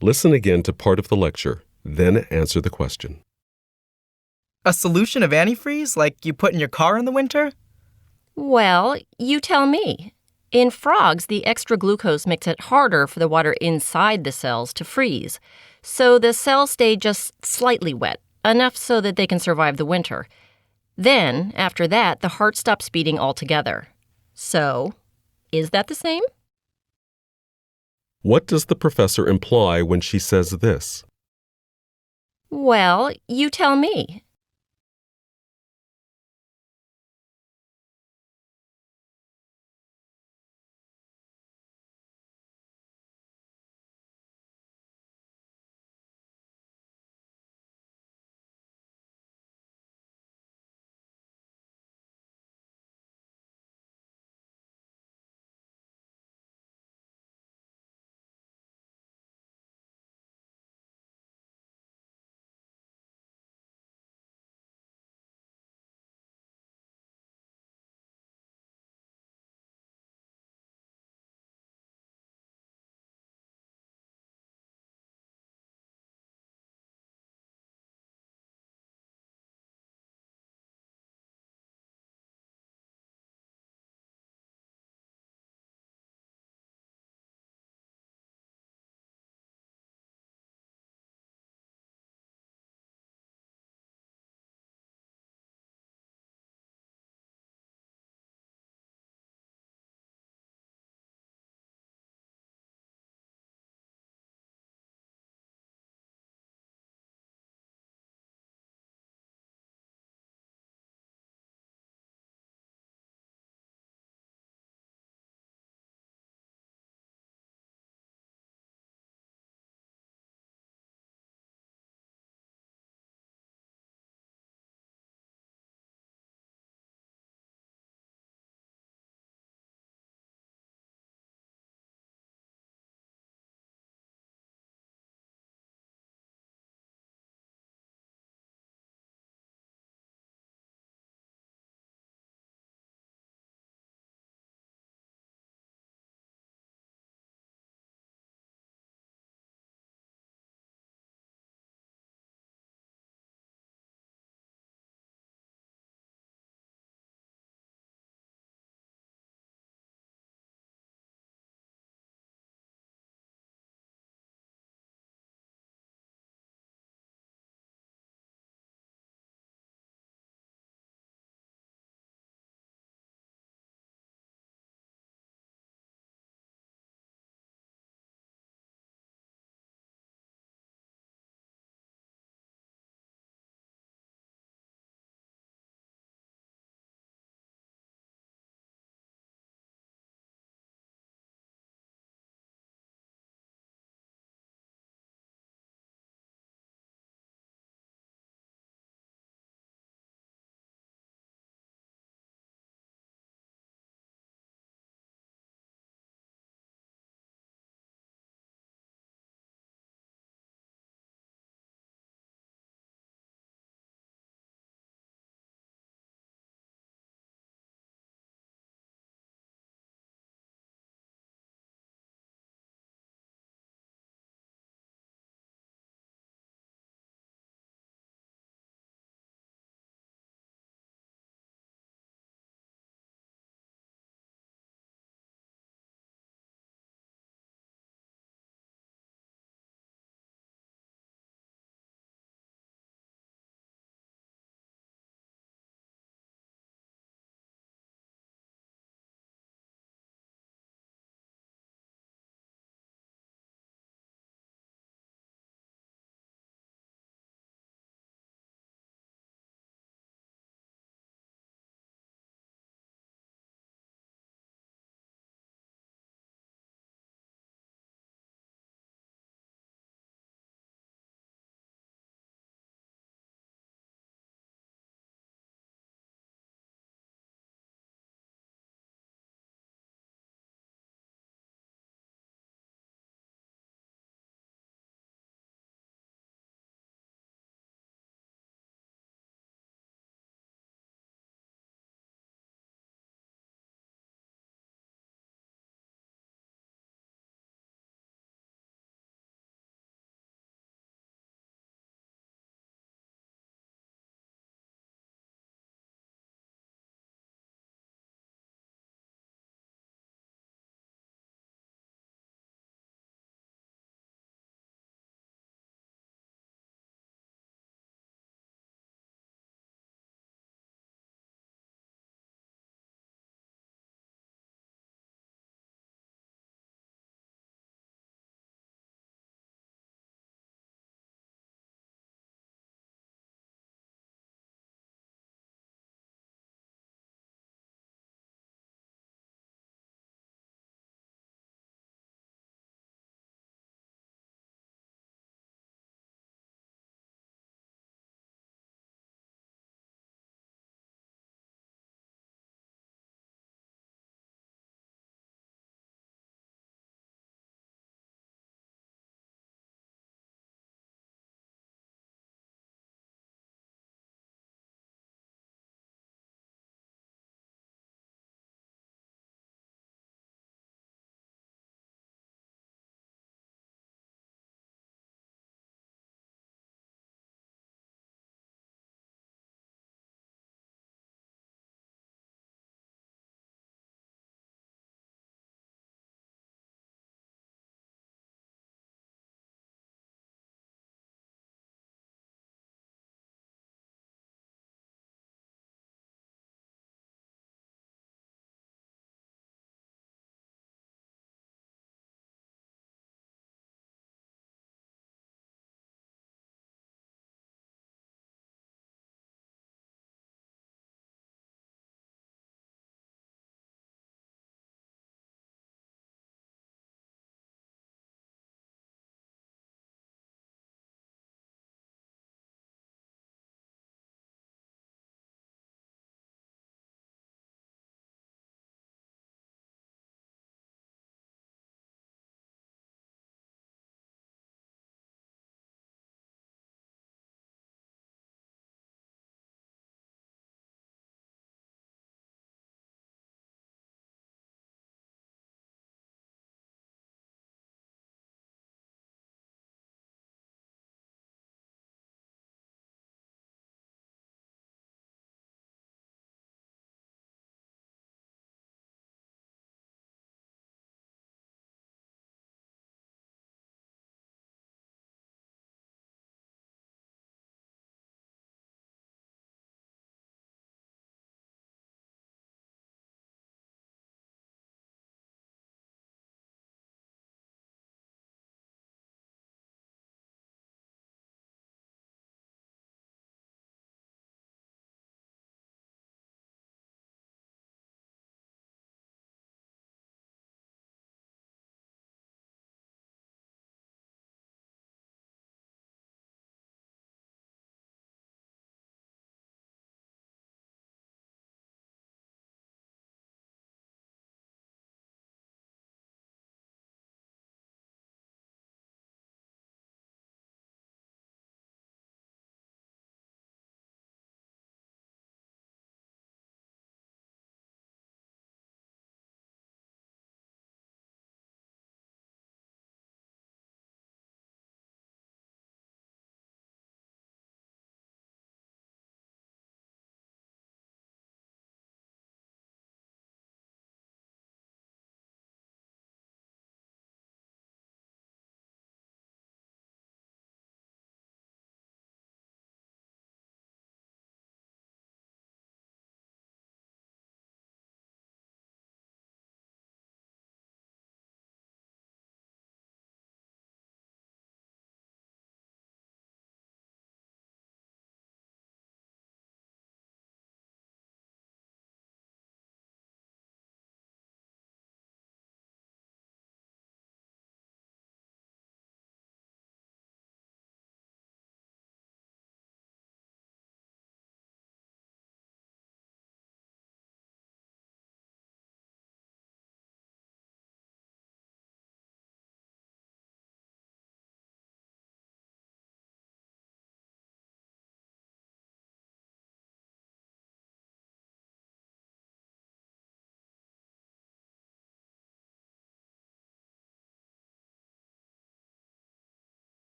Listen again to part of the lecture, then answer the question. A solution of antifreeze like you put in your car in the winter? Well, you tell me. In frogs, the extra glucose makes it harder for the water inside the cells to freeze. So the cells stay just slightly wet, enough so that they can survive the winter. Then, after that, the heart stops beating altogether. So, is that the same? What does the professor imply when she says this? Well, you tell me.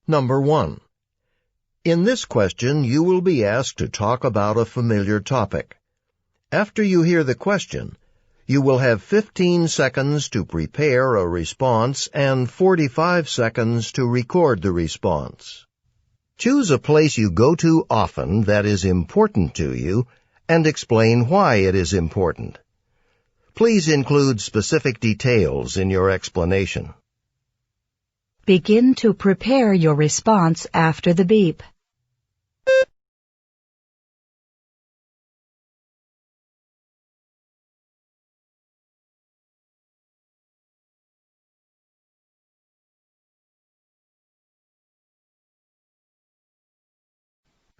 Number 1. In this question, you will be asked to talk about a familiar topic. After you hear the question, you will have 15 seconds to prepare a response and 45 seconds to record the response. Choose a place you go to often that is important to you and explain why it is important. Please include specific details in your explanation. Begin to prepare your response after the beep.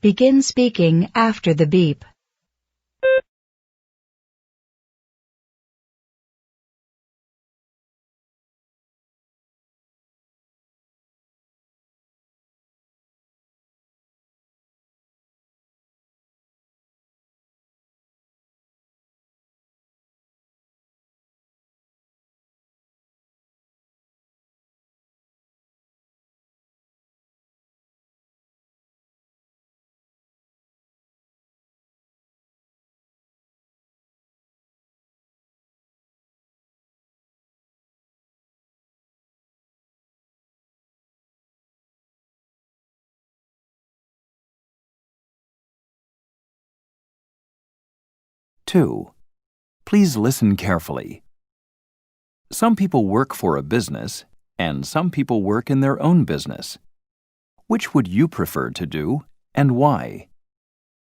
Begin speaking after the beep. Two, please listen carefully. Some people work for a business, and some people work in their own business. Which would you prefer to do, and why?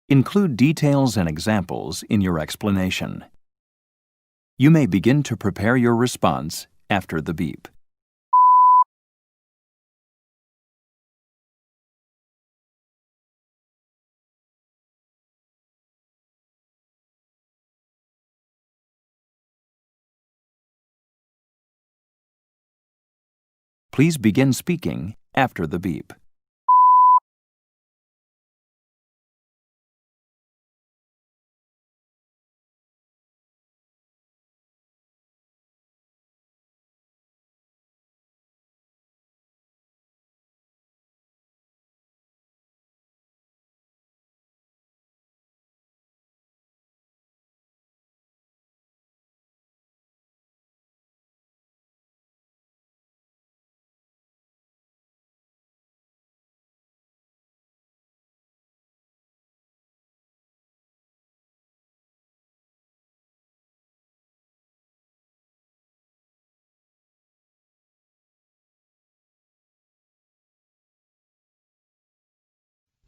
Include details and examples in your explanation. You may begin to prepare your response after the beep. Please begin speaking after the beep.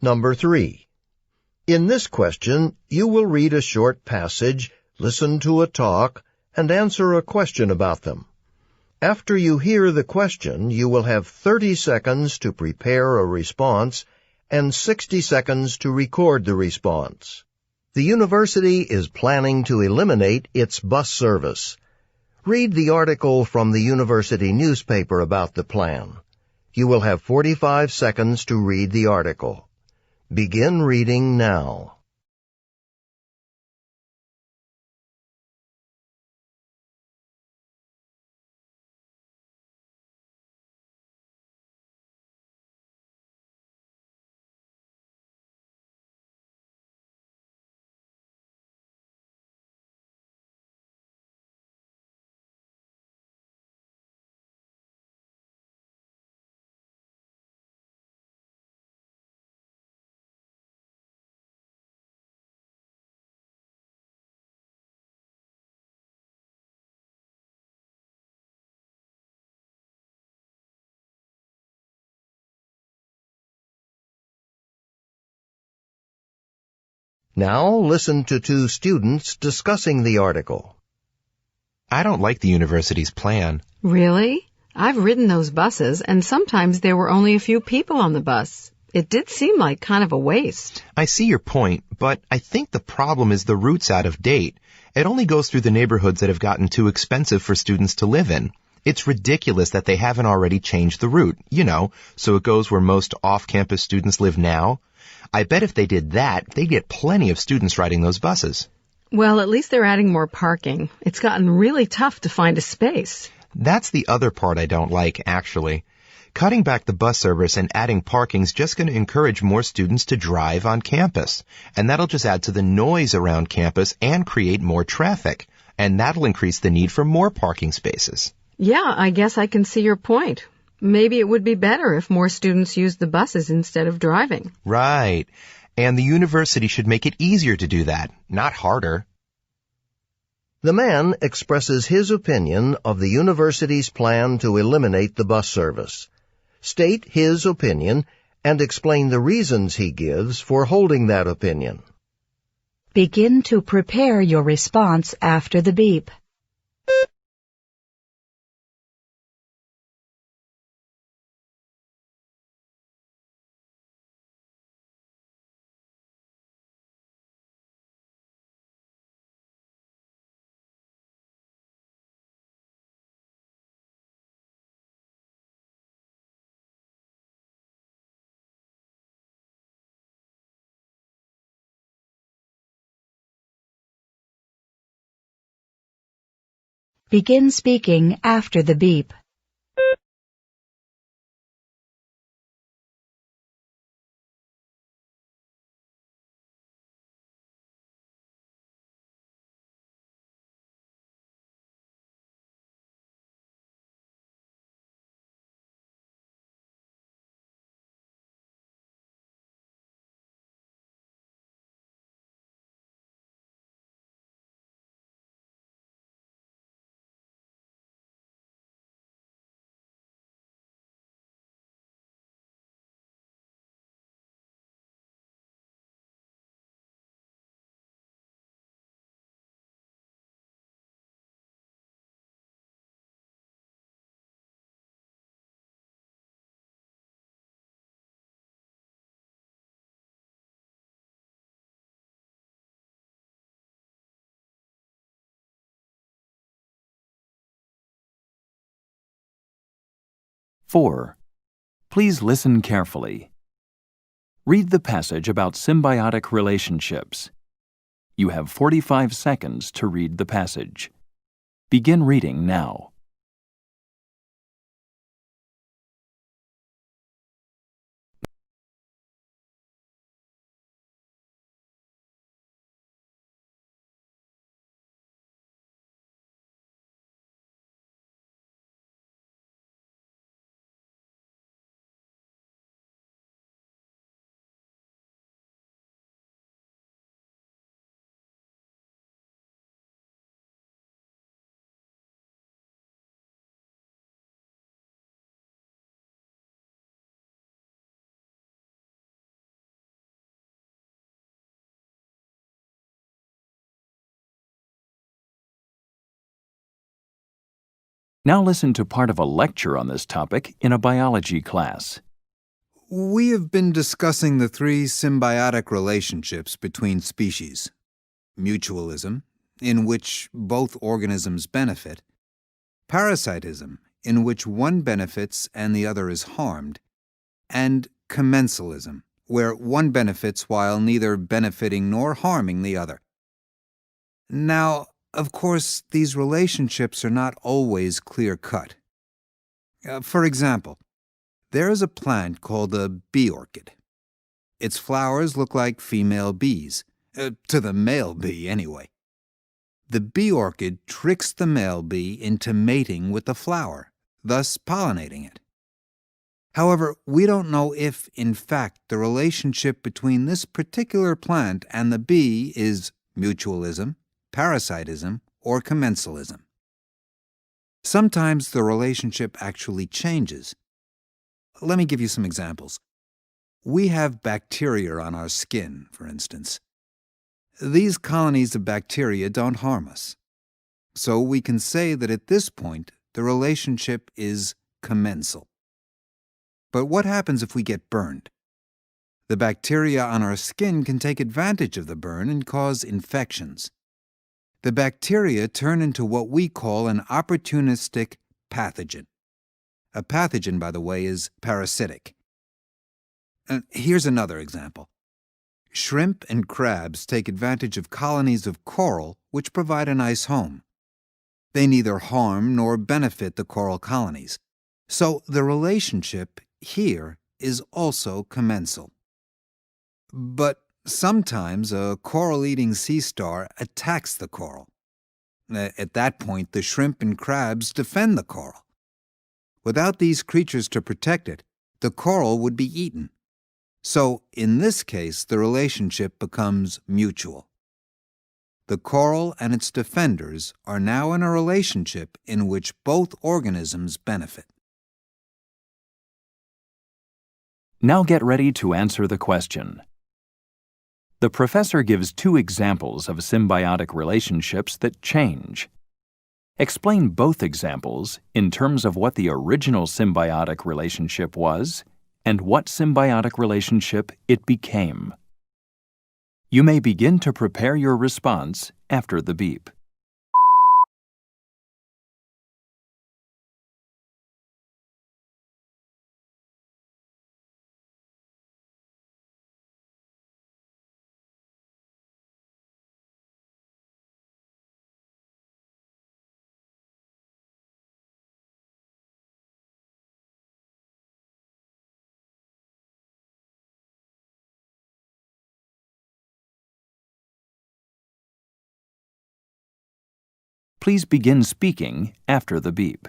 Number 3. In this question, you will read a short passage, listen to a talk, and answer a question about them. After you hear the question, you will have 30 seconds to prepare a response and 60 seconds to record the response. The university is planning to eliminate its bus service. Read the article from the university newspaper about the plan. You will have 45 seconds to read the article. Begin reading now. Now listen to two students discussing the article. I don't like the university's plan. Really? I've ridden those buses, and sometimes there were only a few people on the bus. It did seem like kind of a waste. I see your point, but I think the problem is the route's out of date. It only goes through the neighborhoods that have gotten too expensive for students to live in. It's ridiculous that they haven't already changed the route, so it goes where most off-campus students live now. I bet if they did that, they'd get plenty of students riding those buses. Well, at least they're adding more parking. It's gotten really tough to find a space. That's the other part I don't like, actually. Cutting back the bus service and adding parking's just going to encourage more students to drive on campus. And that'll just add to the noise around campus and create more traffic. And that'll increase the need for more parking spaces. Yeah, I guess I can see your point. Maybe it would be better if more students used the buses instead of driving. Right. And the university should make it easier to do that, not harder. The man expresses his opinion of the university's plan to eliminate the bus service. State his opinion and explain the reasons he gives for holding that opinion. Begin to prepare your response after the beep. Begin speaking after the beep. Four. Please listen carefully. Read the passage about symbiotic relationships. You have 45 seconds to read the passage. Begin reading now. Now listen to part of a lecture on this topic in a biology class. We have been discussing the three symbiotic relationships between species. Mutualism, in which both organisms benefit. Parasitism, in which one benefits and the other is harmed. And commensalism, where one benefits while neither benefiting nor harming the other. Now, of course, these relationships are not always clear-cut. For example, there is a plant called a bee orchid. Its flowers look like female bees, to the male bee anyway. The bee orchid tricks the male bee into mating with the flower, thus pollinating it. However, we don't know if, in fact, the relationship between this particular plant and the bee is mutualism, parasitism, or commensalism. Sometimes the relationship actually changes. Let me give you some examples. We have bacteria on our skin, for instance. These colonies of bacteria don't harm us. So we can say that at this point, the relationship is commensal. But what happens if we get burned? The bacteria on our skin can take advantage of the burn and cause infections. The bacteria turn into what we call an opportunistic pathogen. A pathogen, by the way, is parasitic. Here's another example. Shrimp and crabs take advantage of colonies of coral which provide a nice home. They neither harm nor benefit the coral colonies. So the relationship here is also commensal. But sometimes a coral-eating sea star attacks the coral. At that point, the shrimp and crabs defend the coral. Without these creatures to protect it, the coral would be eaten. So, in this case, the relationship becomes mutual. The coral and its defenders are now in a relationship in which both organisms benefit. Now get ready to answer the question. The professor gives two examples of symbiotic relationships that change. Explain both examples in terms of what the original symbiotic relationship was and what symbiotic relationship it became. You may begin to prepare your response after the beep. Please begin speaking after the beep.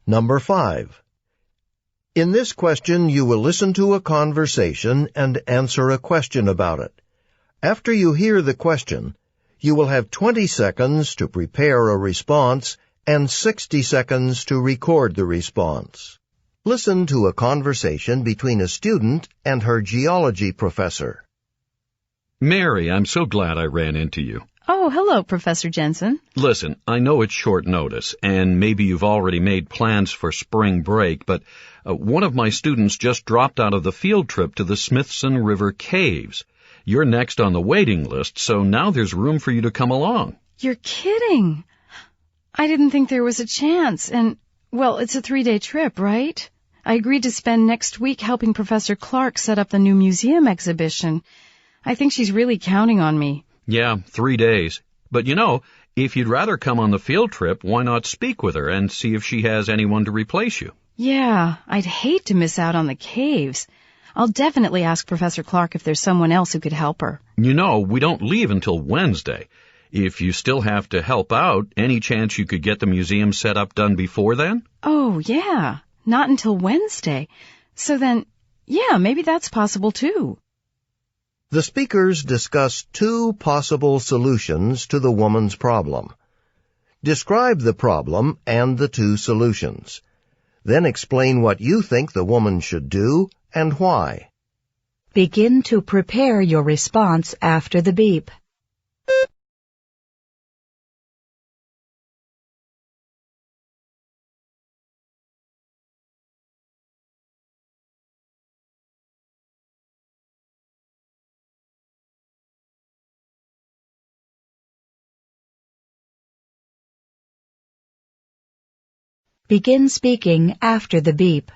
Number 5. In this question, you will listen to a conversation and answer a question about it. After you hear the question, you will have 20 seconds to prepare a response and 60 seconds to record the response. Listen to a conversation between a student and her geology professor. Mary, I'm so glad I ran into you. Oh, hello, Professor Jensen. Listen, I know it's short notice, and maybe you've already made plans for spring break, but one of my students just dropped out of the field trip to the Smithson River Caves. You're next on the waiting list, so now there's room for you to come along. You're kidding. I didn't think there was a chance, and, well, it's a 3-day trip, right? I agreed to spend next week helping Professor Clark set up the new museum exhibition. I think she's really counting on me. Yeah, 3 days. But you know, if you'd rather come on the field trip, why not speak with her and see if she has anyone to replace you? Yeah, I'd hate to miss out on the caves. I'll definitely ask Professor Clark if there's someone else who could help her. You know, we don't leave until Wednesday. If you still have to help out, any chance you could get the museum set up done before then? Oh, yeah, not until Wednesday. So then, yeah, maybe that's possible too. The speakers discuss two possible solutions to the woman's problem. Describe the problem and the two solutions. Then explain what you think the woman should do and why. Begin to prepare your response after the beep. Begin speaking after the beep.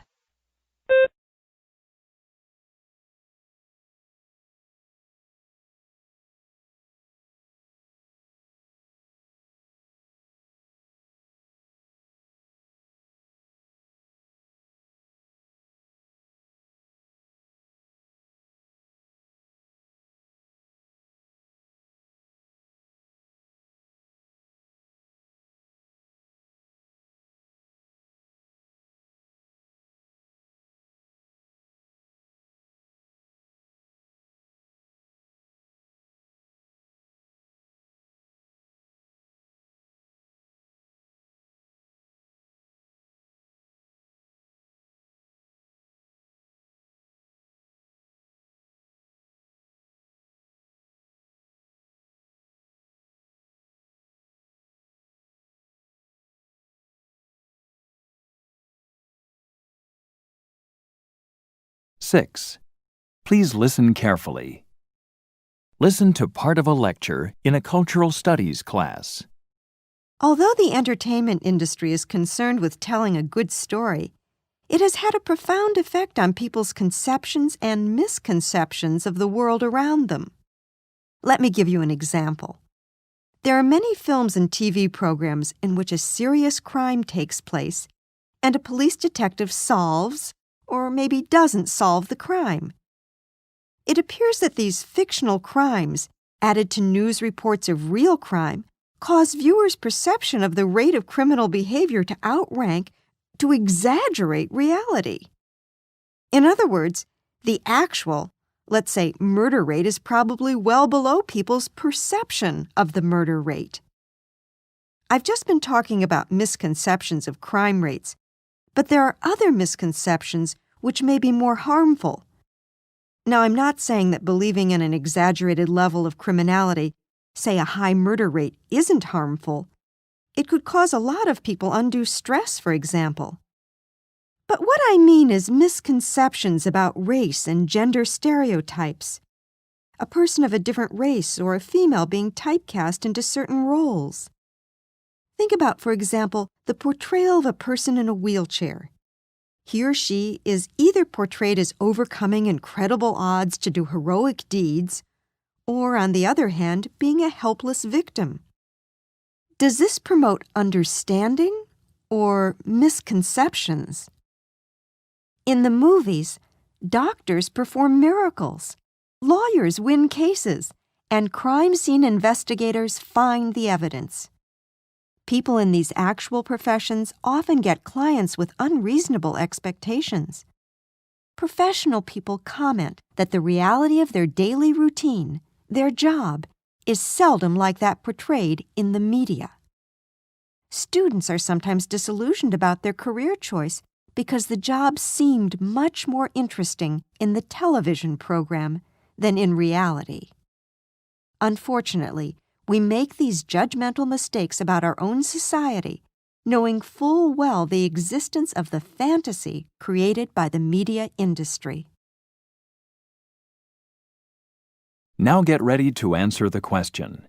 6. Please listen carefully. Listen to part of a lecture in a cultural studies class. Although the entertainment industry is concerned with telling a good story, it has had a profound effect on people's conceptions and misconceptions of the world around them. Let me give you an example. There are many films and TV programs in which a serious crime takes place and a police detective solves, or maybe doesn't solve, the crime. It appears that these fictional crimes, added to news reports of real crime, cause viewers' perception of the rate of criminal behavior to outrank, to exaggerate reality. In other words, the actual, let's say, murder rate is probably well below people's perception of the murder rate. I've just been talking about misconceptions of crime rates, but there are other misconceptions which may be more harmful. Now, I'm not saying that believing in an exaggerated level of criminality, say a high murder rate, isn't harmful. It could cause a lot of people undue stress, for example. But what I mean is misconceptions about race and gender stereotypes. A person of a different race or a female being typecast into certain roles. Think about, for example, the portrayal of a person in a wheelchair. He or she is either portrayed as overcoming incredible odds to do heroic deeds, or, on the other hand, being a helpless victim. Does this promote understanding or misconceptions? In the movies, doctors perform miracles, lawyers win cases, and crime scene investigators find the evidence. People in these actual professions often get clients with unreasonable expectations. Professional people comment that the reality of their daily routine, their job, is seldom like that portrayed in the media. Students are sometimes disillusioned about their career choice because the job seemed much more interesting in the television program than in reality. Unfortunately, we make these judgmental mistakes about our own society, knowing full well the existence of the fantasy created by the media industry. Now get ready to answer the question.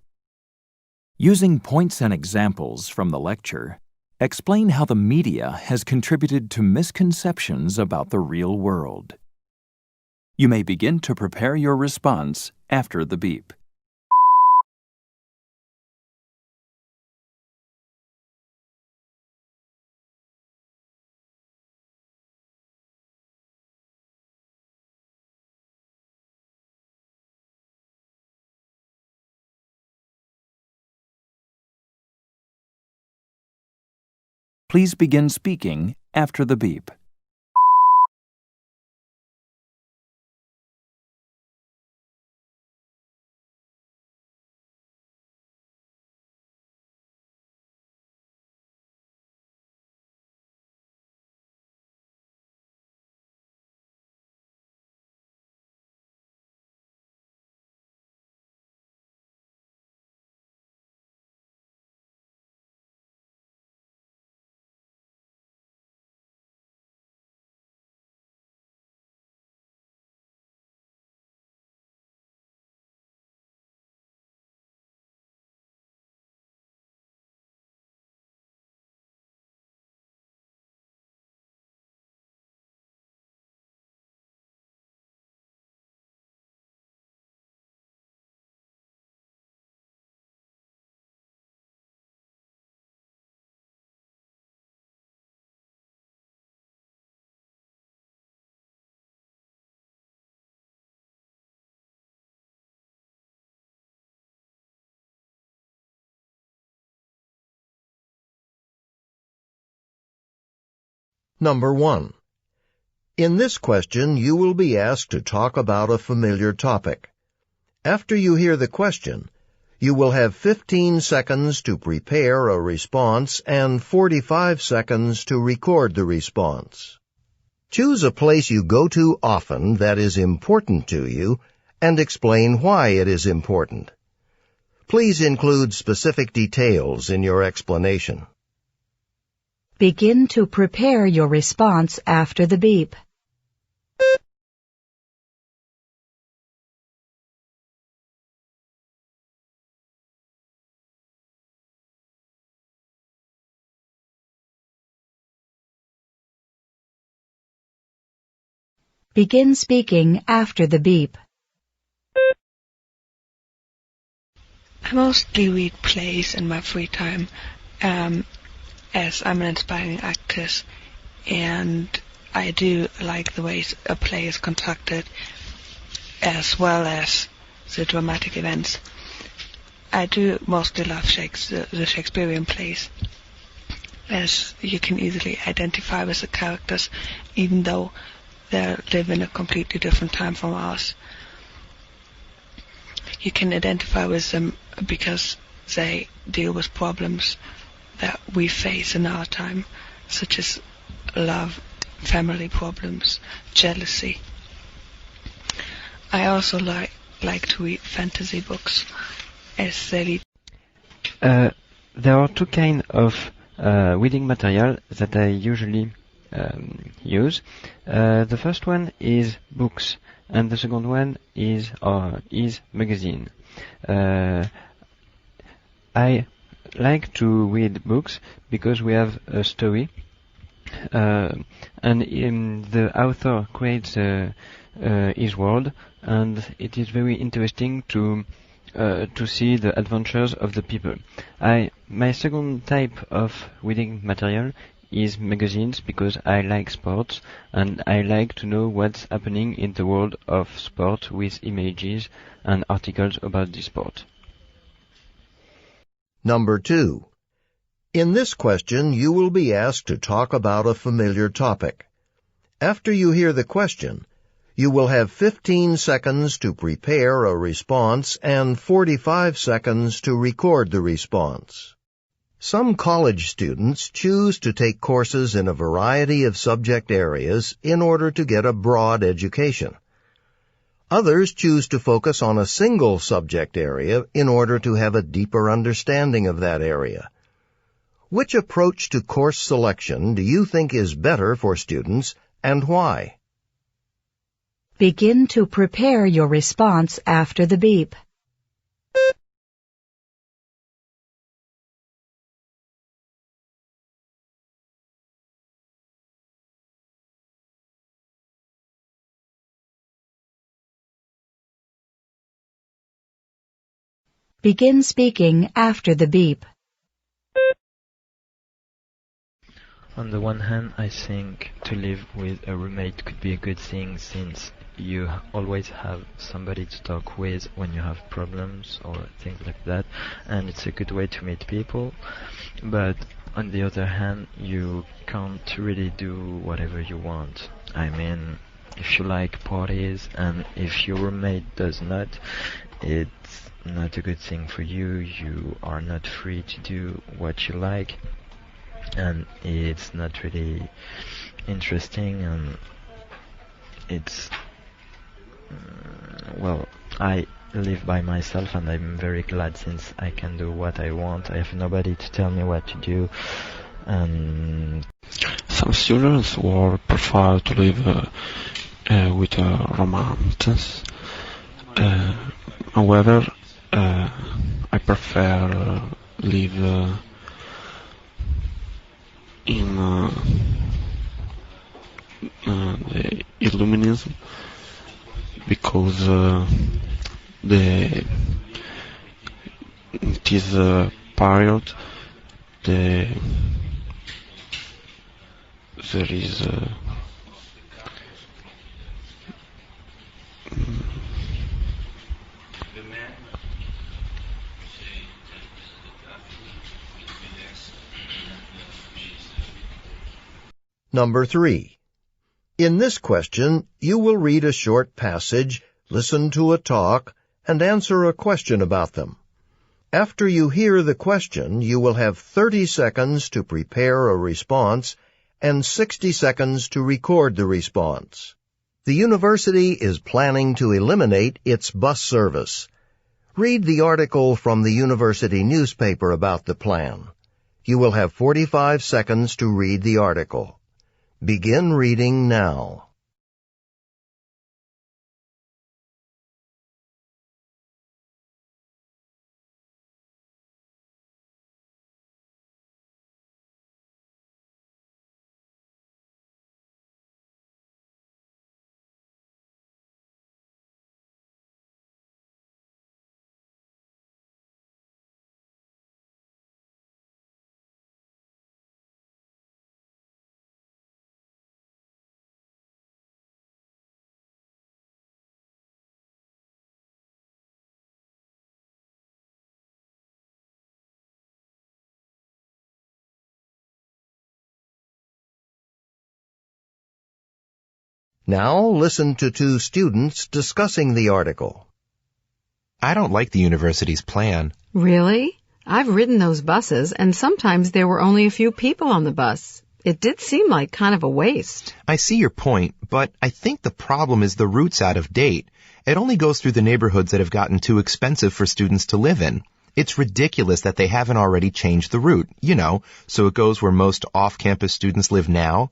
Using points and examples from the lecture, explain how the media has contributed to misconceptions about the real world. You may begin to prepare your response after the beep. Please begin speaking after the beep. Number 1. In this question, you will be asked to talk about a familiar topic. After you hear the question, you will have 15 seconds to prepare a response and 45 seconds to record the response. Choose a place you go to often that is important to you and explain why it is important. Please include specific details in your explanation. Begin to prepare your response after the beep. Begin speaking after the beep. I mostly read plays in my free time, as I'm an aspiring actress, and I do like the way a play is constructed, as well as the dramatic events. I do mostly love the Shakespearean plays, as you can easily identify with the characters, even though they live in a completely different time from ours. You can identify with them because they deal with problems that we face in our time, such as love, family problems, jealousy. I also like to read fantasy books, as they lead. There are two kinds of reading material that I usually use. The first one is books, and the second one is magazine. I like to read books because we have a story, and the author creates his world, and it is very interesting to see the adventures of the people. My second type of reading material is magazines, because I like sports and I like to know what's happening in the world of sport with images and articles about the sport. Number 2. In this question, you will be asked to talk about a familiar topic. After you hear the question, you will have 15 seconds to prepare a response and 45 seconds to record the response. Some college students choose to take courses in a variety of subject areas in order to get a broad education. Others choose to focus on a single subject area in order to have a deeper understanding of that area. Which approach to course selection do you think is better for students, and why? Begin to prepare your response after the beep. Begin speaking after the beep. On the one hand, I think to live with a roommate could be a good thing, since you always have somebody to talk with when you have problems or things like that, and it's a good way to meet people. But on the other hand, you can't really do whatever you want. I mean, if you like parties and if your roommate does not, it's not a good thing for you. You are not free to do what you like, and it's not really interesting, and it's well, I live by myself and I'm very glad, since I can do what I want. I have nobody to tell me what to do, and some students will prefer to live with a romance. However, I prefer live in the Illuminism, because it is a period there is Number 3. In this question, you will read a short passage, listen to a talk, and answer a question about them. After you hear the question, you will have 30 seconds to prepare a response and 60 seconds to record the response. The university is planning to eliminate its bus service. Read the article from the university newspaper about the plan. You will have 45 seconds to read the article. Begin reading now. Now listen to two students discussing the article. I don't like the university's plan. Really? I've ridden those buses, and sometimes there were only a few people on the bus. It did seem like kind of a waste. I see your point, but I think the problem is the route's out of date. It only goes through the neighborhoods that have gotten too expensive for students to live in. It's ridiculous that they haven't already changed the route, so it goes where most off-campus students live now.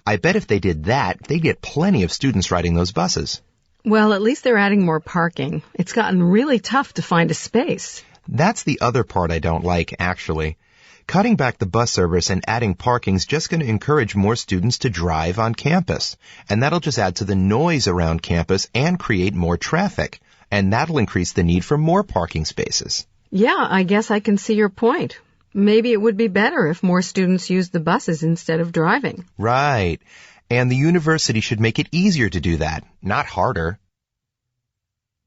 I bet if they did that, they'd get plenty of students riding those buses. Well, at least they're adding more parking. It's gotten really tough to find a space. That's the other part I don't like, actually. Cutting back the bus service and adding parking's just going to encourage more students to drive on campus. And that'll just add to the noise around campus and create more traffic. And that'll increase the need for more parking spaces. Yeah, I guess I can see your point. Maybe it would be better if more students used the buses instead of driving. Right. And the university should make it easier to do that, not harder.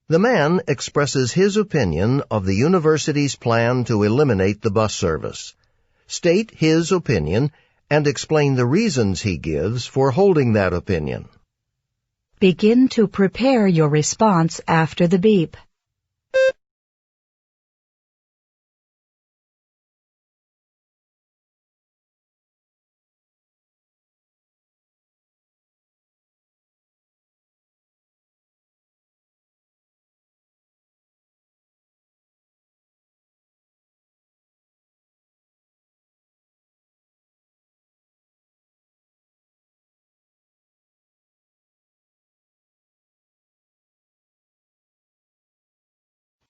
The man expresses his opinion of the university's plan to eliminate the bus service. State his opinion and explain the reasons he gives for holding that opinion. Begin to prepare your response after the beep.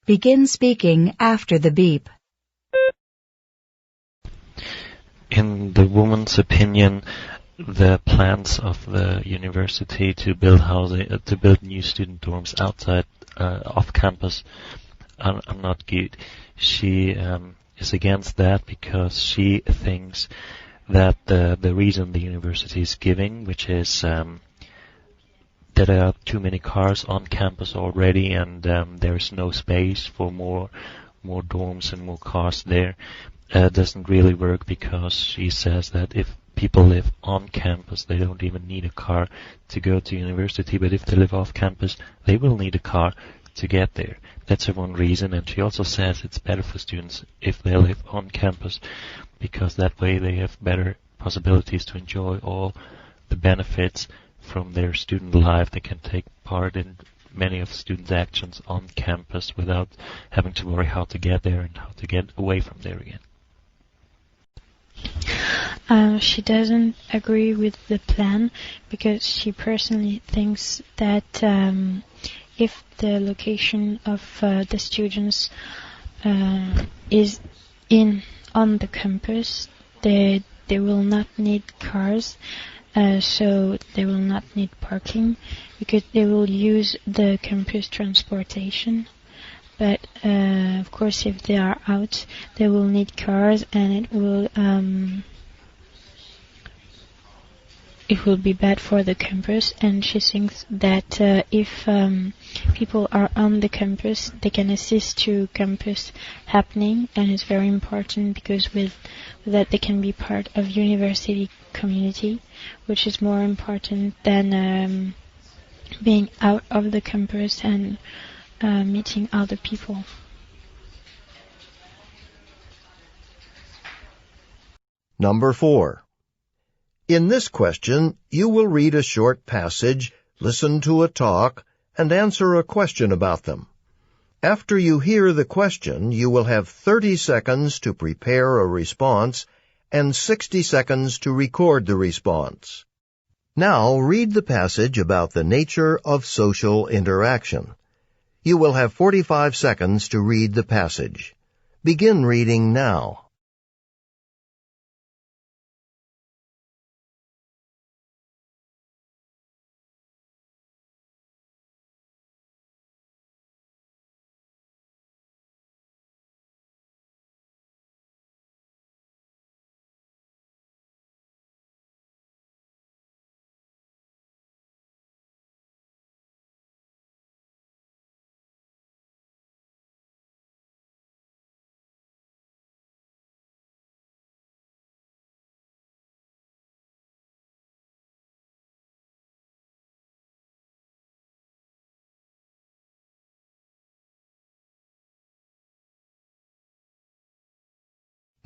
Begin speaking after the beep. In the woman's opinion, the plans of the university to build new student dorms outside off campus are not good. She is against that because she thinks that the reason the university is giving, which is that there are too many cars on campus already, and there is no space for more dorms and more cars there, doesn't really work, because she says that if people live on campus, they don't even need a car to go to university, but if they live off campus, they will need a car to get there. That's her one reason, and she also says it's better for students if they live on campus, because that way they have better possibilities to enjoy all the benefits from their student life. They can take part in many of students' actions on campus without having to worry how to get there and how to get away from there again. She doesn't agree with the plan because she personally thinks that if the location of the students is on the campus, they will not need cars. So they will not need parking because they will use the campus transportation. But of course, if they are out, they will need cars, and it will be bad for the campus. And she thinks that if people are on the campus, they can assist to campus happening, and it's very important because with that they can be part of university community, which is more important than being out of the campus and meeting other people. Number 4. In this question, you will read a short passage, listen to a talk, and answer a question about them. After you hear the question, you will have 30 seconds to prepare a response and 60 seconds to record the response. Now read the passage about the nature of social interaction. You will have 45 seconds to read the passage. Begin reading now.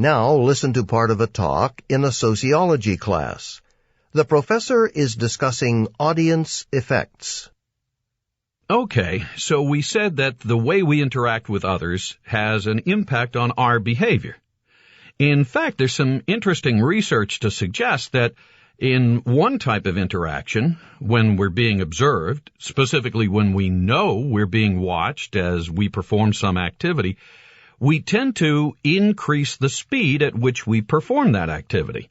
Now listen to part of a talk in a sociology class. The professor is discussing audience effects. Okay, so we said that the way we interact with others has an impact on our behavior. In fact, there's some interesting research to suggest that in one type of interaction, when we're being observed, specifically when we know we're being watched as we perform some activity, we tend to increase the speed at which we perform that activity.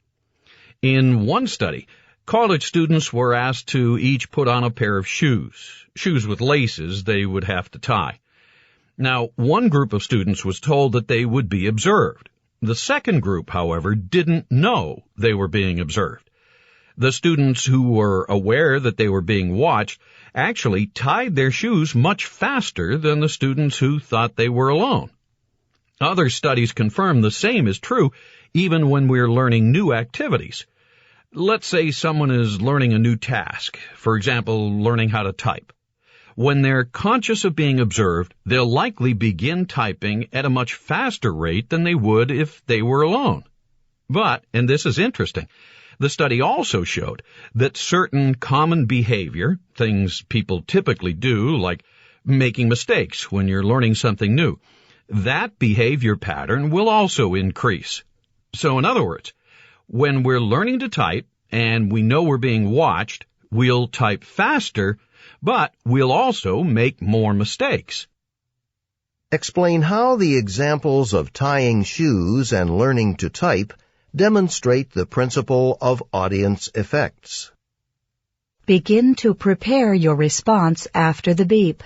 In one study, college students were asked to each put on a pair of shoes with laces they would have to tie. Now, one group of students was told that they would be observed. The second group, however, didn't know they were being observed. The students who were aware that they were being watched actually tied their shoes much faster than the students who thought they were alone. Other studies confirm the same is true even when we're learning new activities. Let's say someone is learning a new task, for example, learning how to type. When they're conscious of being observed, they'll likely begin typing at a much faster rate than they would if they were alone. But, and this is interesting, the study also showed that certain common behavior, things people typically do, like making mistakes when you're learning something new, that behavior pattern will also increase. So in other words, when we're learning to type and we know we're being watched, we'll type faster, but we'll also make more mistakes. Explain how the examples of tying shoes and learning to type demonstrate the principle of audience effects. Begin to prepare your response after the beep.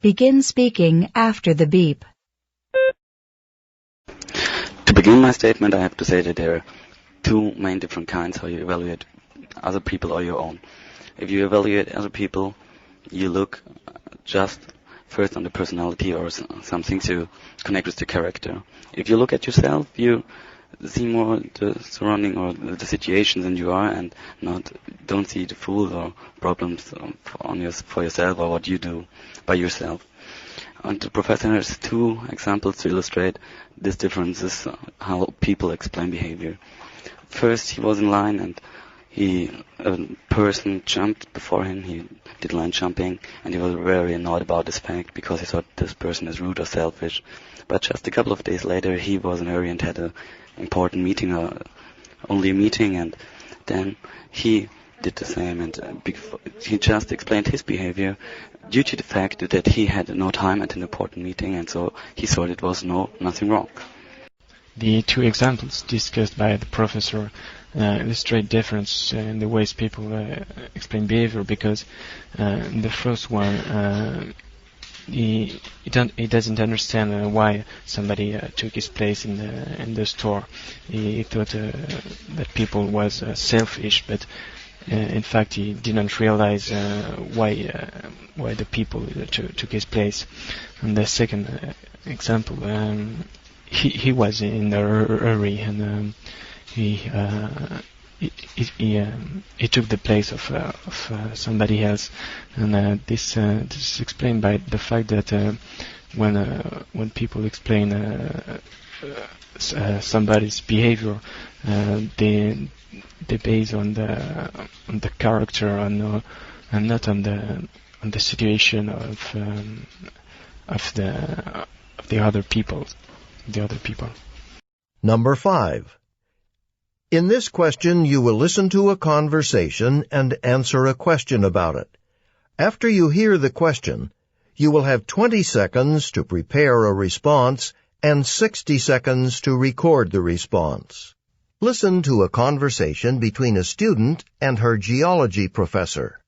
Begin speaking after the beep. To begin my statement, I have to say that there are two main different kinds how you evaluate other people or your own. If you evaluate other people, you look just first on the personality or something to connect with the character. If you look at yourself, you see more the surrounding or the situation than you are, and don't see the fools or problems for yourself or what you do by yourself. And the professor has two examples to illustrate these differences, how people explain behavior. First, he was in line and a person jumped before him. He did line jumping, and he was very annoyed about this fact because he thought this person is rude or selfish. But just a couple of days later, he was in a hurry and had an important meeting, only a meeting, and then he did the same, and he just explained his behavior due to the fact that he had no time at an important meeting, and so he thought it was nothing wrong. The two examples discussed by the professor illustrate difference in the ways people explain behavior, because the first one, he doesn't understand why somebody took his place in the store. He thought that people was selfish, but in fact he didn't realize why the people took his place. And the second example, he was in a hurry, and he took the place of somebody else, and this is explained by the fact that when people explain somebody's behavior, they base on the character and not on the situation of the other people. Number 5. In this question, you will listen to a conversation and answer a question about it. After you hear the question, you will have 20 seconds to prepare a response and 60 seconds to record the response. Listen to a conversation between a student and her geology professor.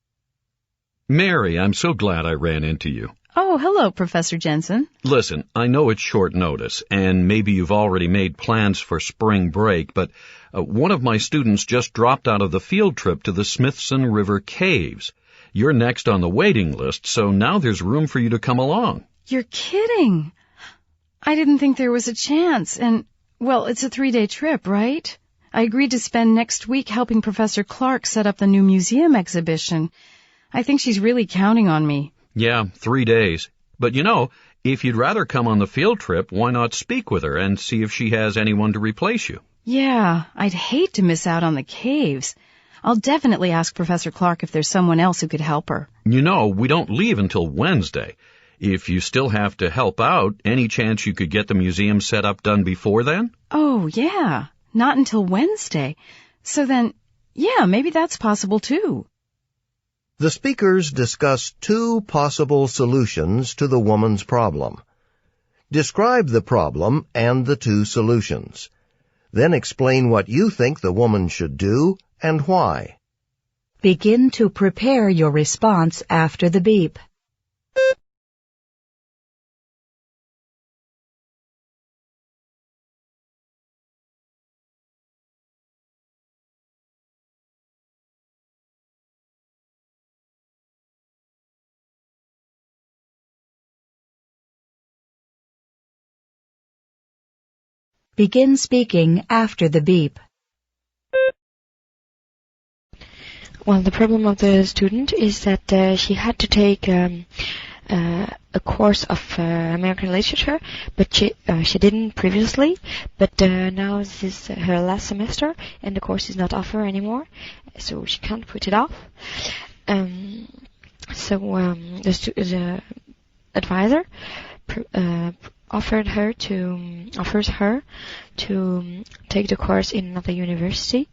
Mary, I'm so glad I ran into you. Oh, hello, Professor Jensen. Listen, I know it's short notice, and maybe you've already made plans for spring break, but one of my students just dropped out of the field trip to the Smithson River Caves. You're next on the waiting list, so now there's room for you to come along. You're kidding. I didn't think there was a chance, and, well, it's a 3-day trip, right? I agreed to spend next week helping Professor Clark set up the new museum exhibition. I think she's really counting on me. Yeah, 3 days. But if you'd rather come on the field trip, why not speak with her and see if she has anyone to replace you? Yeah, I'd hate to miss out on the caves. I'll definitely ask Professor Clark if there's someone else who could help her. We don't leave until Wednesday. If you still have to help out, any chance you could get the museum set up done before then? Oh, yeah. Not until Wednesday. So then, yeah, maybe that's possible too. The speakers discuss 2 possible solutions to the woman's problem. Describe the problem and the 2 solutions. Then explain what you think the woman should do and why. Begin to prepare your response after the beep. Begin speaking after the beep. Well, the problem of the student is that she had to take a course of American literature, but she didn't previously. But now this is her last semester, and the course is not offered anymore, so she can't put it off. The advisor offers her to take the course in another university,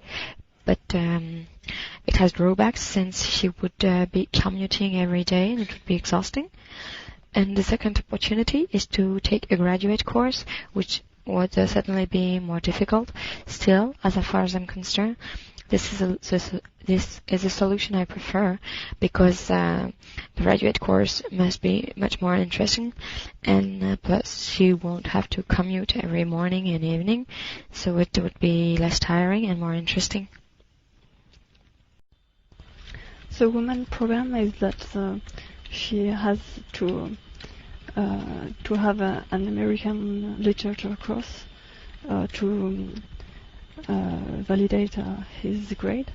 but it has drawbacks since she would be commuting every day and it would be exhausting. And the second opportunity is to take a graduate course, which would certainly be more difficult. Still, as far as I'm concerned, this is a solution I prefer, because the graduate course must be much more interesting, and plus she won't have to commute every morning and evening, so it would be less tiring and more interesting. The woman's problem is that she has to have an American literature course to validate his grade,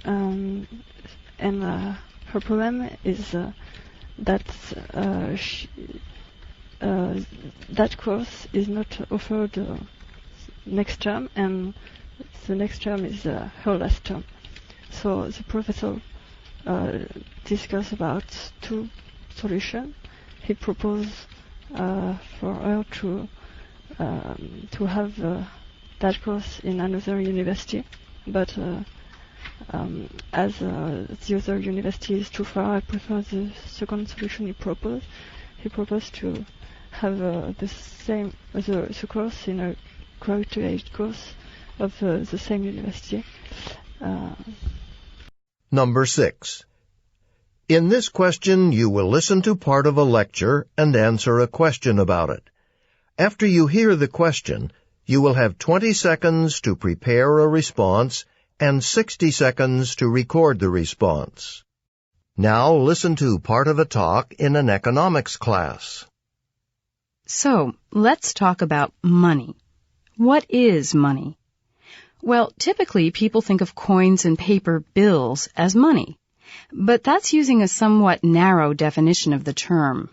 and her problem is that that course is not offered next term, and the next term is her last term. So the professor discussed about 2 solutions. He proposed for her to have that course in another university, but as the other university is too far, I prefer the second solution he proposed. He proposed to have the course in a graduate course of the same university. Number 6. In this question, you will listen to part of a lecture and answer a question about it. After you hear the question, you will have 20 seconds to prepare a response and 60 seconds to record the response. Now listen to part of a talk in an economics class. So, let's talk about money. What is money? Well, typically people think of coins and paper bills as money, but that's using a somewhat narrow definition of the term.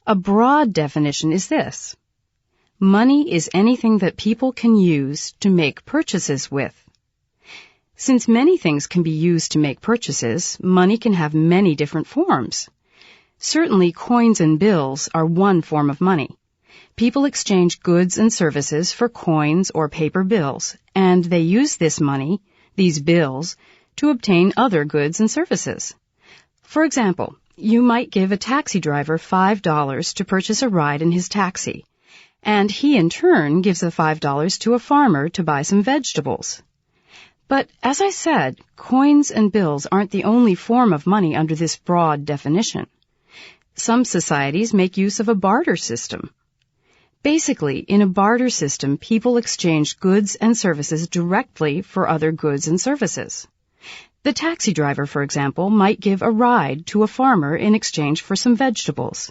A broad definition is this: money is anything that people can use to make purchases with. Since many things can be used to make purchases, money can have many different forms. Certainly, coins and bills are one form of money. People exchange goods and services for coins or paper bills, and they use this money, these bills, to obtain other goods and services. For example, you might give a taxi driver $5 to purchase a ride in his taxi, and he in turn gives the $5 to a farmer to buy some vegetables. But as I said, coins and bills aren't the only form of money under this broad definition. Some societies make use of a barter system. Basically, in a barter system, people exchange goods and services directly for other goods and services. The taxi driver, for example, might give a ride to a farmer in exchange for some vegetables.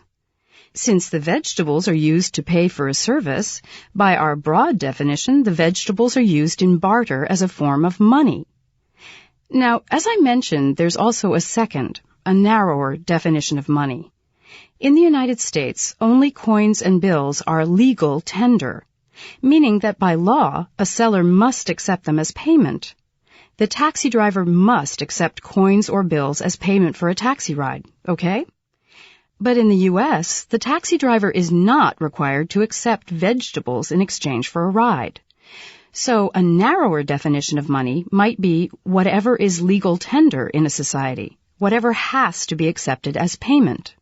Since the vegetables are used to pay for a service, by our broad definition, the vegetables are used in barter as a form of money. Now, as I mentioned, there's also a second, a narrower definition of money. In the United States, only coins and bills are legal tender, meaning that by law, a seller must accept them as payment. The taxi driver must accept coins or bills as payment for a taxi ride, okay? But in the U.S., the taxi driver is not required to accept vegetables in exchange for a ride. So a narrower definition of money might be whatever is legal tender in a society, whatever has to be accepted as payment.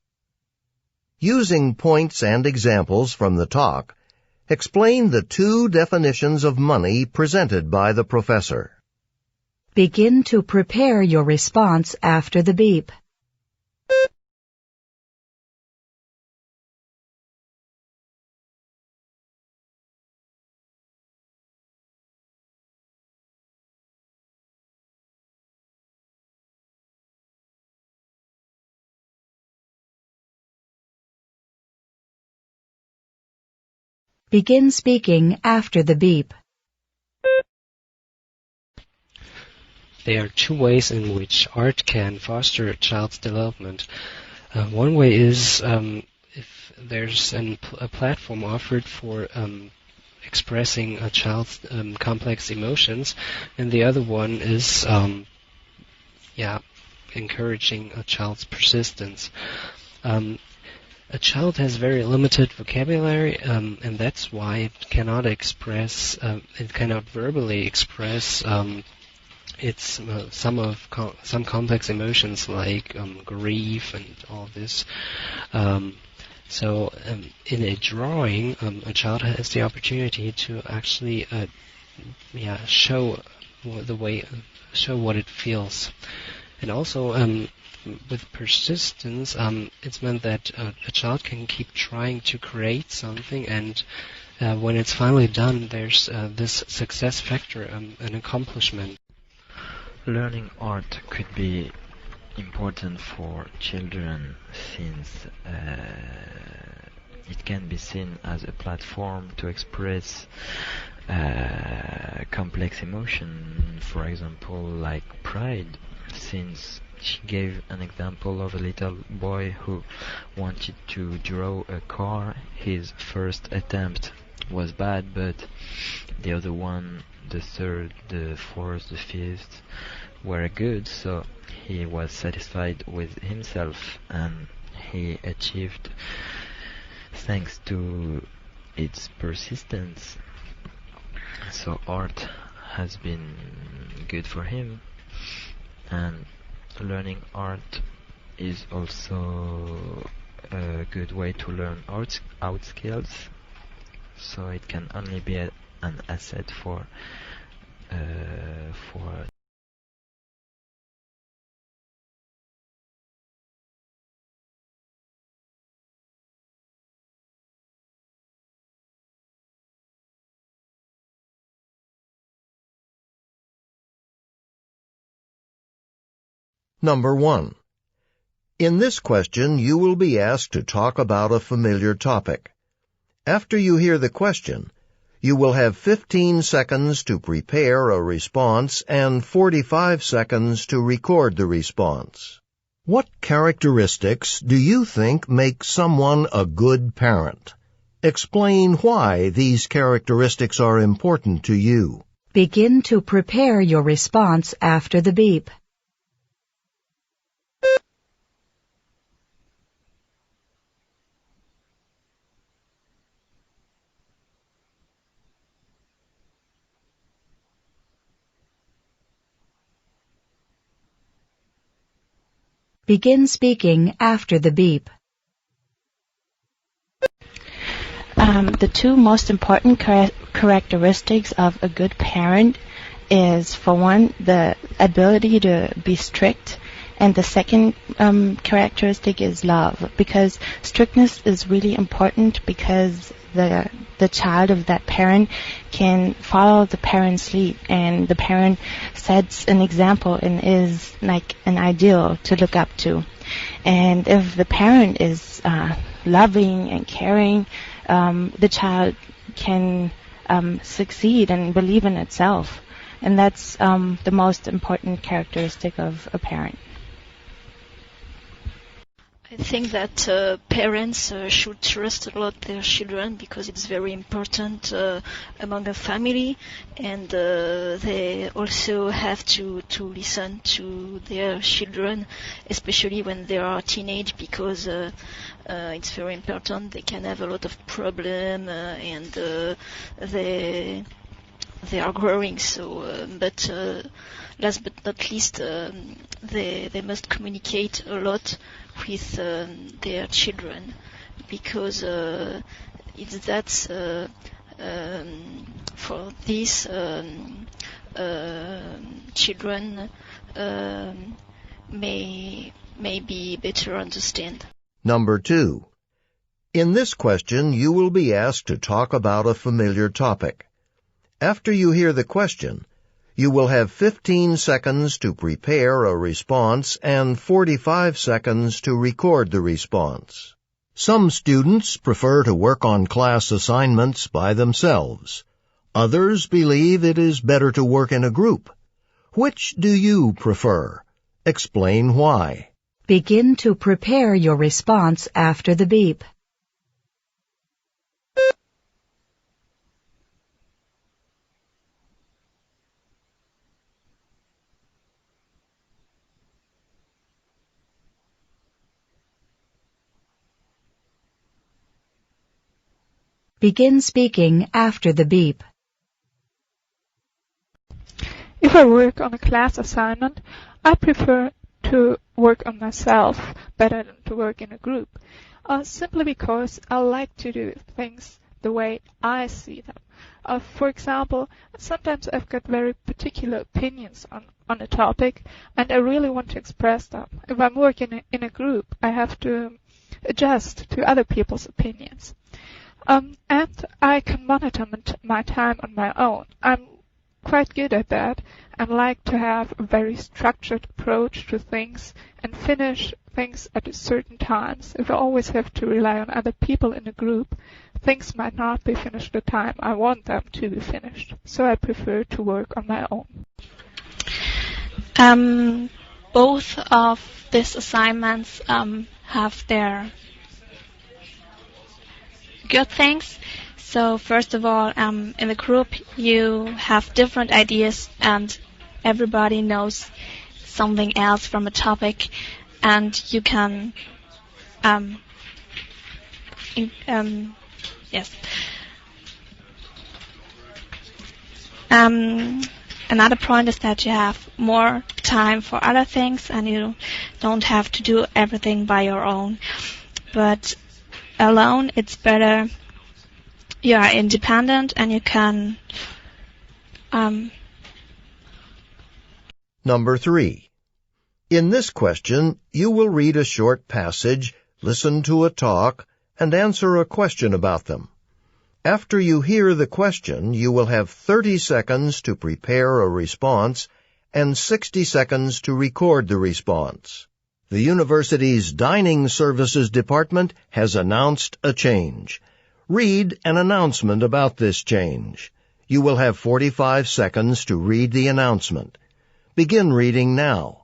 Using points and examples from the talk, explain the two definitions of money presented by the professor. Begin to prepare your response after the beep. Begin speaking after the beep. There are two ways in which art can foster a child's development. One way is if there's a platform offered for expressing a child's complex emotions, and the other one is encouraging a child's persistence. A child has very limited vocabulary, and that's why it cannot verbally express it's some complex emotions like grief and all this. So in a drawing, a child has the opportunity to actually show what it feels, and also with persistence, it's meant that a child can keep trying to create something, and when it's finally done, there's this success factor, an accomplishment. Learning art could be important for children since it can be seen as a platform to express complex emotion, for example, like pride, since she gave an example of a little boy who wanted to draw a car. His first attempt was bad, but the other one, the third, the fourth, the fifth were good, so he was satisfied with himself, and he achieved thanks to its persistence. So art has been good for him, and learning art is also a good way to learn art skills, so it can only be an asset for Number 1. In this question, you will be asked to talk about a familiar topic. After you hear the question, you will have 15 seconds to prepare a response and 45 seconds to record the response. What characteristics do you think make someone a good parent? Explain why these characteristics are important to you. Begin to prepare your response after the beep. Begin speaking after the beep. The two most important characteristics of a good parent is, for one, the ability to be strict And the second characteristic is love, because strictness is really important because the child of that parent can follow the parent's lead, and the parent sets an example and is like an ideal to look up to. And if the parent is loving and caring, the child can succeed and believe in itself. And that's the most important characteristic of a parent. I think that parents should trust a lot their children because it's very important among a family, and they also have to listen to their children, especially when they are teenage, because it's very important. They can have a lot of problem and they are growing. So, but last but not least, they must communicate a lot with their children, because it's that for these children may be better understand. Number 2. In this question, you will be asked to talk about a familiar topic. After you hear the question, you will have 15 seconds to prepare a response and 45 seconds to record the response. Some students prefer to work on class assignments by themselves. Others believe it is better to work in a group. Which do you prefer? Explain why. Begin to prepare your response after the beep. Begin speaking after the beep. If I work on a class assignment, I prefer to work on myself better than to work in a group, simply because I like to do things the way I see them. For example, sometimes I've got very particular opinions on a topic, and I really want to express them. If I'm working in a group, I have to adjust to other people's opinions. And I can monitor my time on my own. I'm quite good at that and like to have a very structured approach to things and finish things at certain times. If I always have to rely on other people in a group, things might not be finished at the time I want them to be finished. So I prefer to work on my own. Both of these assignments have their good things. So first of all, in the group you have different ideas and everybody knows something else from a topic, and you can yes. Another point is that you have more time for other things and you don't have to do everything by your own. But alone, it's better. You are independent and you can. Number 3. In this question, you will read a short passage, listen to a talk, and answer a question about them. After you hear the question, you will have 30 seconds to prepare a response and 60 seconds to record the response. The university's Dining Services Department has announced a change. Read an announcement about this change. You will have 45 seconds to read the announcement. Begin reading now.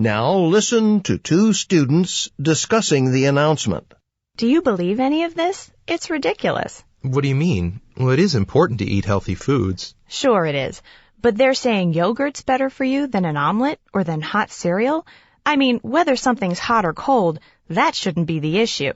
Now listen to two students discussing the announcement. Do you believe any of this? It's ridiculous. What do you mean? Well, it is important to eat healthy foods. Sure it is. But they're saying yogurt's better for you than an omelet or than hot cereal? I mean, whether something's hot or cold, that shouldn't be the issue.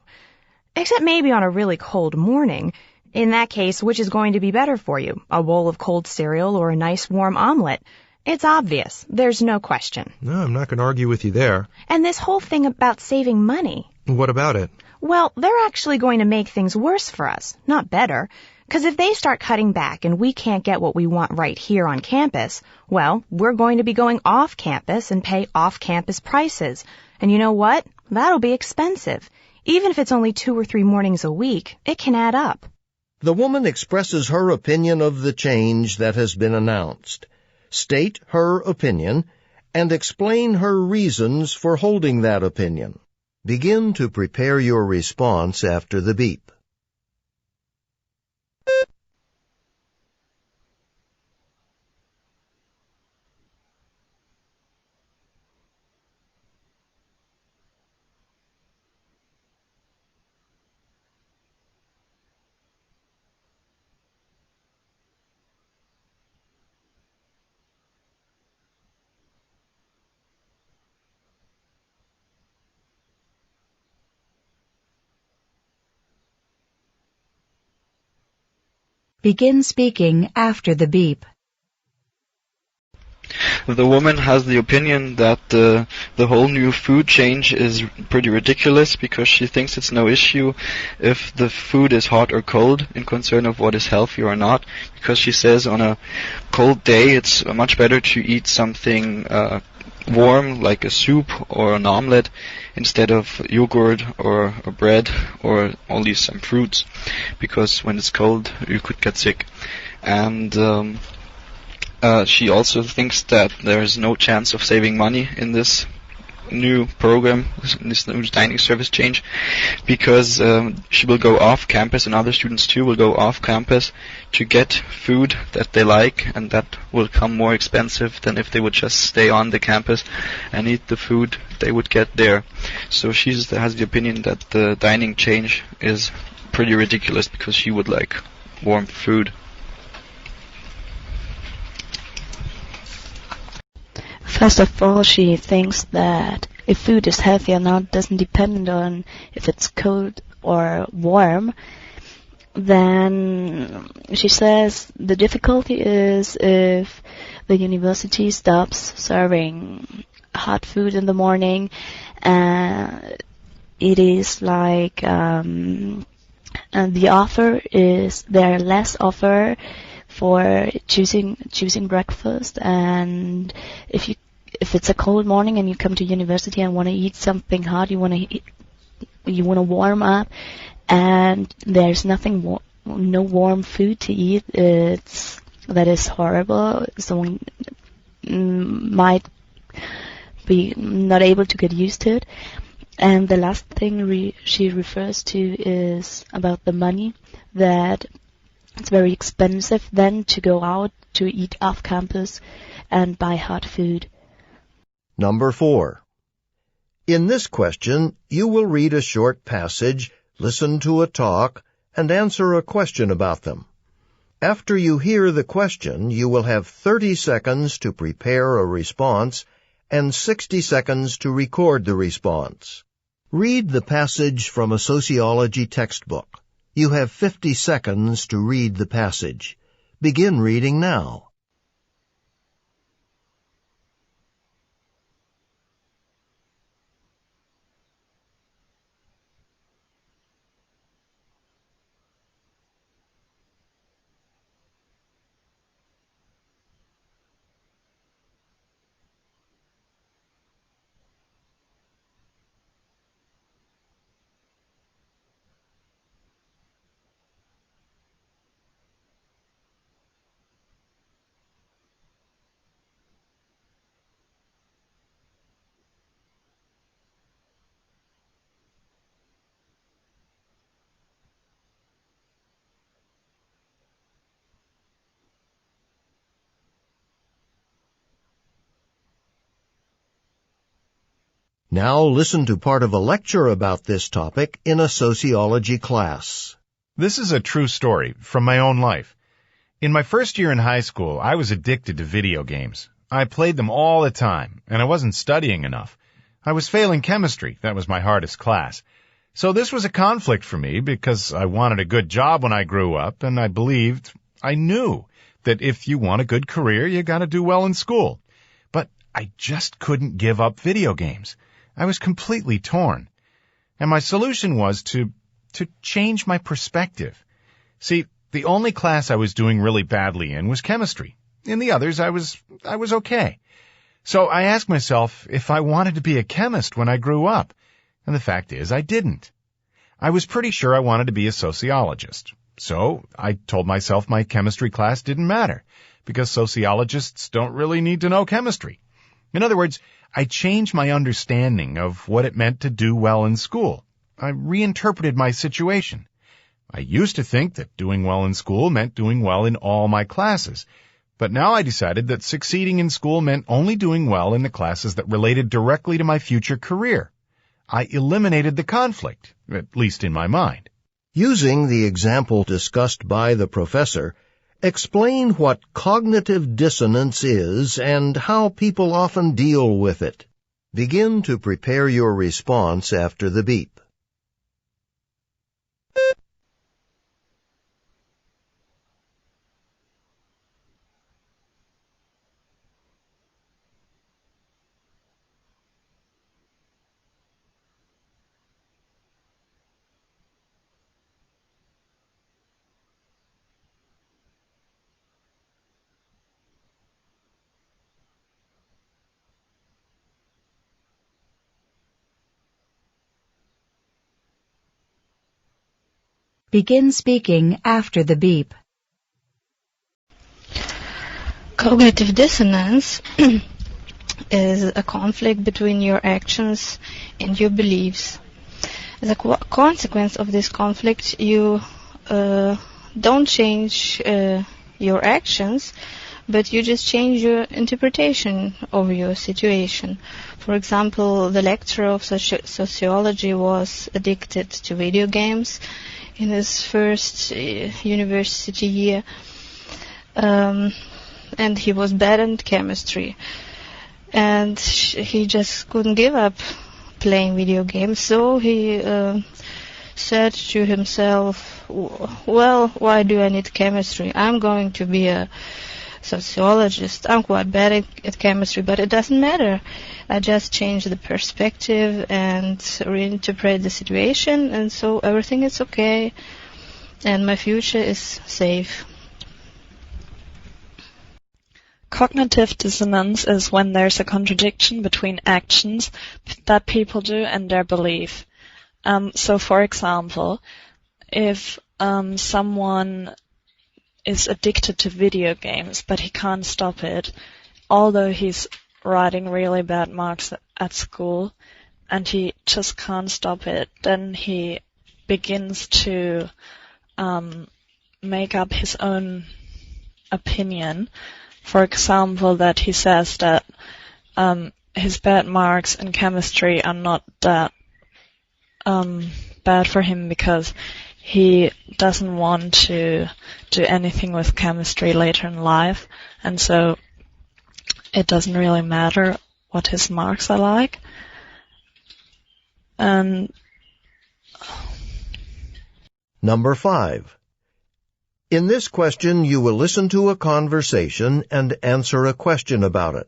Except maybe on a really cold morning. In that case, which is going to be better for you? A bowl of cold cereal or a nice warm omelet? It's obvious. There's no question. No, I'm not going to argue with you there. And this whole thing about saving money. What about it? Well, they're actually going to make things worse for us, not better. Because if they start cutting back and we can't get what we want right here on campus, well, we're going to be going off campus and pay off-campus prices. And you know what? That'll be expensive. Even if it's only 2 or 3 mornings a week, it can add up. The woman expresses her opinion of the change that has been announced. State her opinion and explain her reasons for holding that opinion. Begin to prepare your response after the beep. Begin speaking after the beep. The woman has the opinion that the whole new food change is pretty ridiculous because she thinks it's no issue if the food is hot or cold in concern of what is healthy or not, because she says on a cold day it's much better to eat something warm like a soup or an omelette instead of yogurt or bread or only some fruits, because when it's cold you could get sick. And she also thinks that there is no chance of saving money in this new program, this new dining service change, because she will go off campus and other students too will go off campus to get food that they like, and that will come more expensive than if they would just stay on the campus and eat the food they would get there. So she has the opinion that the dining change is pretty ridiculous because she would like warm food. First of all, she thinks that if food is healthy or not doesn't depend on if it's cold or warm. Then she says the difficulty is if the university stops serving hot food in the morning. It is like the offer is there less offer for choosing breakfast, and if it's a cold morning and you come to university and want to eat something hot, you want to warm up, and there's no warm food to eat, that is horrible. Someone might be not able to get used to it. And the last thing she refers to is about the money, that it's very expensive then to go out to eat off campus and buy hot food. Number 4. In this question, you will read a short passage, listen to a talk, and answer a question about them. After you hear the question, you will have 30 seconds to prepare a response and 60 seconds to record the response. Read the passage from a sociology textbook. You have 50 seconds to read the passage. Begin reading now. Now listen to part of a lecture about this topic in a sociology class. This is a true story from my own life. In my first year in high school, I was addicted to video games. I played them all the time, and I wasn't studying enough. I was failing chemistry. That was my hardest class. So this was a conflict for me because I wanted a good job when I grew up, and I knew that if you want a good career, you got to do well in school. But I just couldn't give up video games. I was completely torn. And my solution was to change my perspective. See, the only class I was doing really badly in was chemistry. In the others, I was okay. So I asked myself if I wanted to be a chemist when I grew up. And the fact is, I didn't. I was pretty sure I wanted to be a sociologist. So I told myself my chemistry class didn't matter, because sociologists don't really need to know chemistry. In other words, I changed my understanding of what it meant to do well in school. I reinterpreted my situation. I used to think that doing well in school meant doing well in all my classes. But now I decided that succeeding in school meant only doing well in the classes that related directly to my future career. I eliminated the conflict, at least in my mind. Using the example discussed by the professor, explain what cognitive dissonance is and how people often deal with it. Begin to prepare your response after the beep. Begin speaking after the beep. Cognitive dissonance is a conflict between your actions and your beliefs. As a consequence of this conflict, you don't change your actions, but you just change your interpretation of your situation. For example, the lecturer of sociology was addicted to video games in his first university year, and he was bad at chemistry, and he just couldn't give up playing video games. So he said to himself, well, why do I need chemistry? I'm going to be a sociologist. I'm quite bad at chemistry, but it doesn't matter. I just change the perspective and reinterpret the situation, and so everything is okay, and my future is safe. Cognitive dissonance is when there's a contradiction between actions that people do and their belief. So, for example, if someone is addicted to video games, but he can't stop it, although he's writing really bad marks at school, and he just can't stop it, then he begins to make up his own opinion. For example, that he says that his bad marks in chemistry are not that bad for him because he doesn't want to do anything with chemistry later in life, and so it doesn't really matter what his marks are like. And Number 5. In this question, you will listen to a conversation and answer a question about it.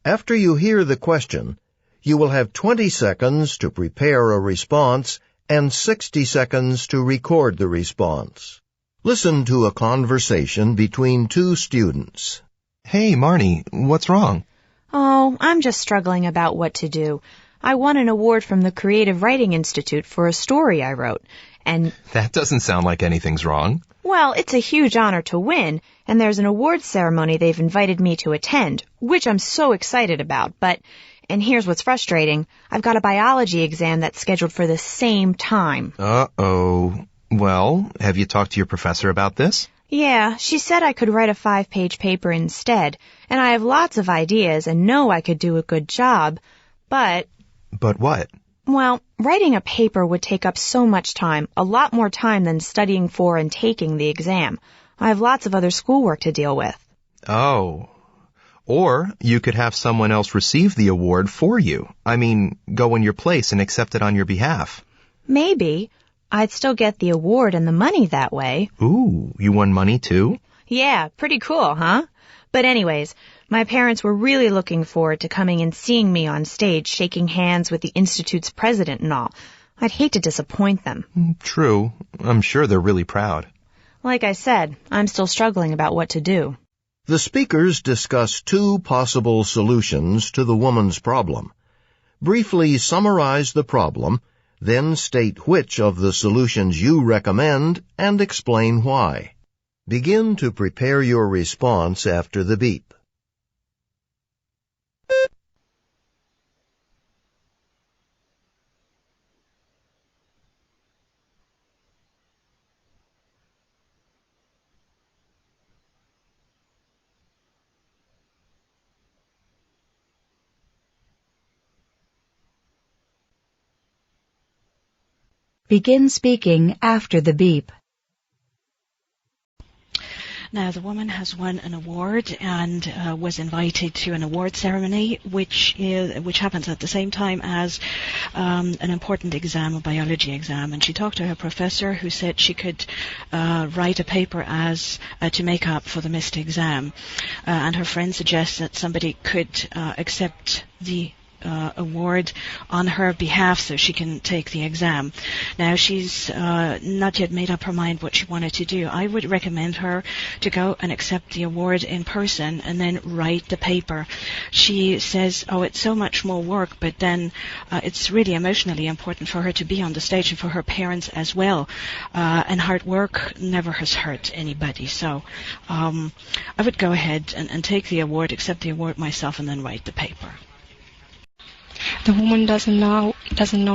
After you hear the question, you will have 20 seconds to prepare a response and 60 seconds to record the response. Listen to a conversation between two students. Hey, Marnie, what's wrong? Oh, I'm just struggling about what to do. I won an award from the Creative Writing Institute for a story I wrote, and... That doesn't sound like anything's wrong. Well, it's a huge honor to win, and there's an awards ceremony they've invited me to attend, which I'm so excited about, but... And here's what's frustrating. I've got a biology exam that's scheduled for the same time. Uh-oh. Well, have you talked to your professor about this? Yeah, she said I could write a 5-page paper instead, and I have lots of ideas and know I could do a good job, but... But what? Well, writing a paper would take up so much time, a lot more time than studying for and taking the exam. I have lots of other schoolwork to deal with. Oh. Or you could have someone else receive the award for you. I mean, go in your place and accept it on your behalf. Maybe. I'd still get the award and the money that way. Ooh, you won money too? Yeah, pretty cool, huh? But anyways, my parents were really looking forward to coming and seeing me on stage shaking hands with the Institute's president and all. I'd hate to disappoint them. True. I'm sure they're really proud. Like I said, I'm still struggling about what to do. The speakers discuss two possible solutions to the woman's problem. Briefly summarize the problem, then state which of the solutions you recommend and explain why. Begin to prepare your response after the beep. Begin speaking after the beep. Now, the woman has won an award and was invited to an award ceremony, which happens at the same time as an important exam, a biology exam. And she talked to her professor, who said she could write a paper to make up for the missed exam. And her friend suggests that somebody could accept the award on her behalf so she can take the exam. Now, she's not yet made up her mind what she wanted to do. I would recommend her to go and accept the award in person and then write the paper. She says, it's so much more work, but then it's really emotionally important for her to be on the stage and for her parents as well. And hard work never has hurt anybody. So I would go ahead and take the award, accept the award myself, and then write the paper. The woman doesn't know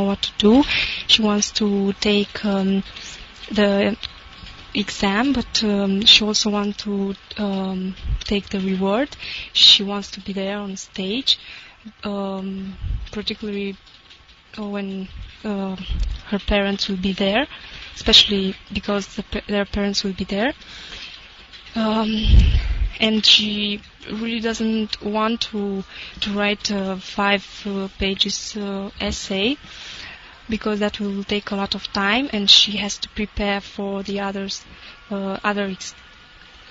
what to do. She wants to take the exam, but she also wants to take the reward. She wants to be there on stage, particularly when her parents will be there, especially because their parents will be there. And she really doesn't want to write a 5 pages essay, because that will take a lot of time, and she has to prepare for the other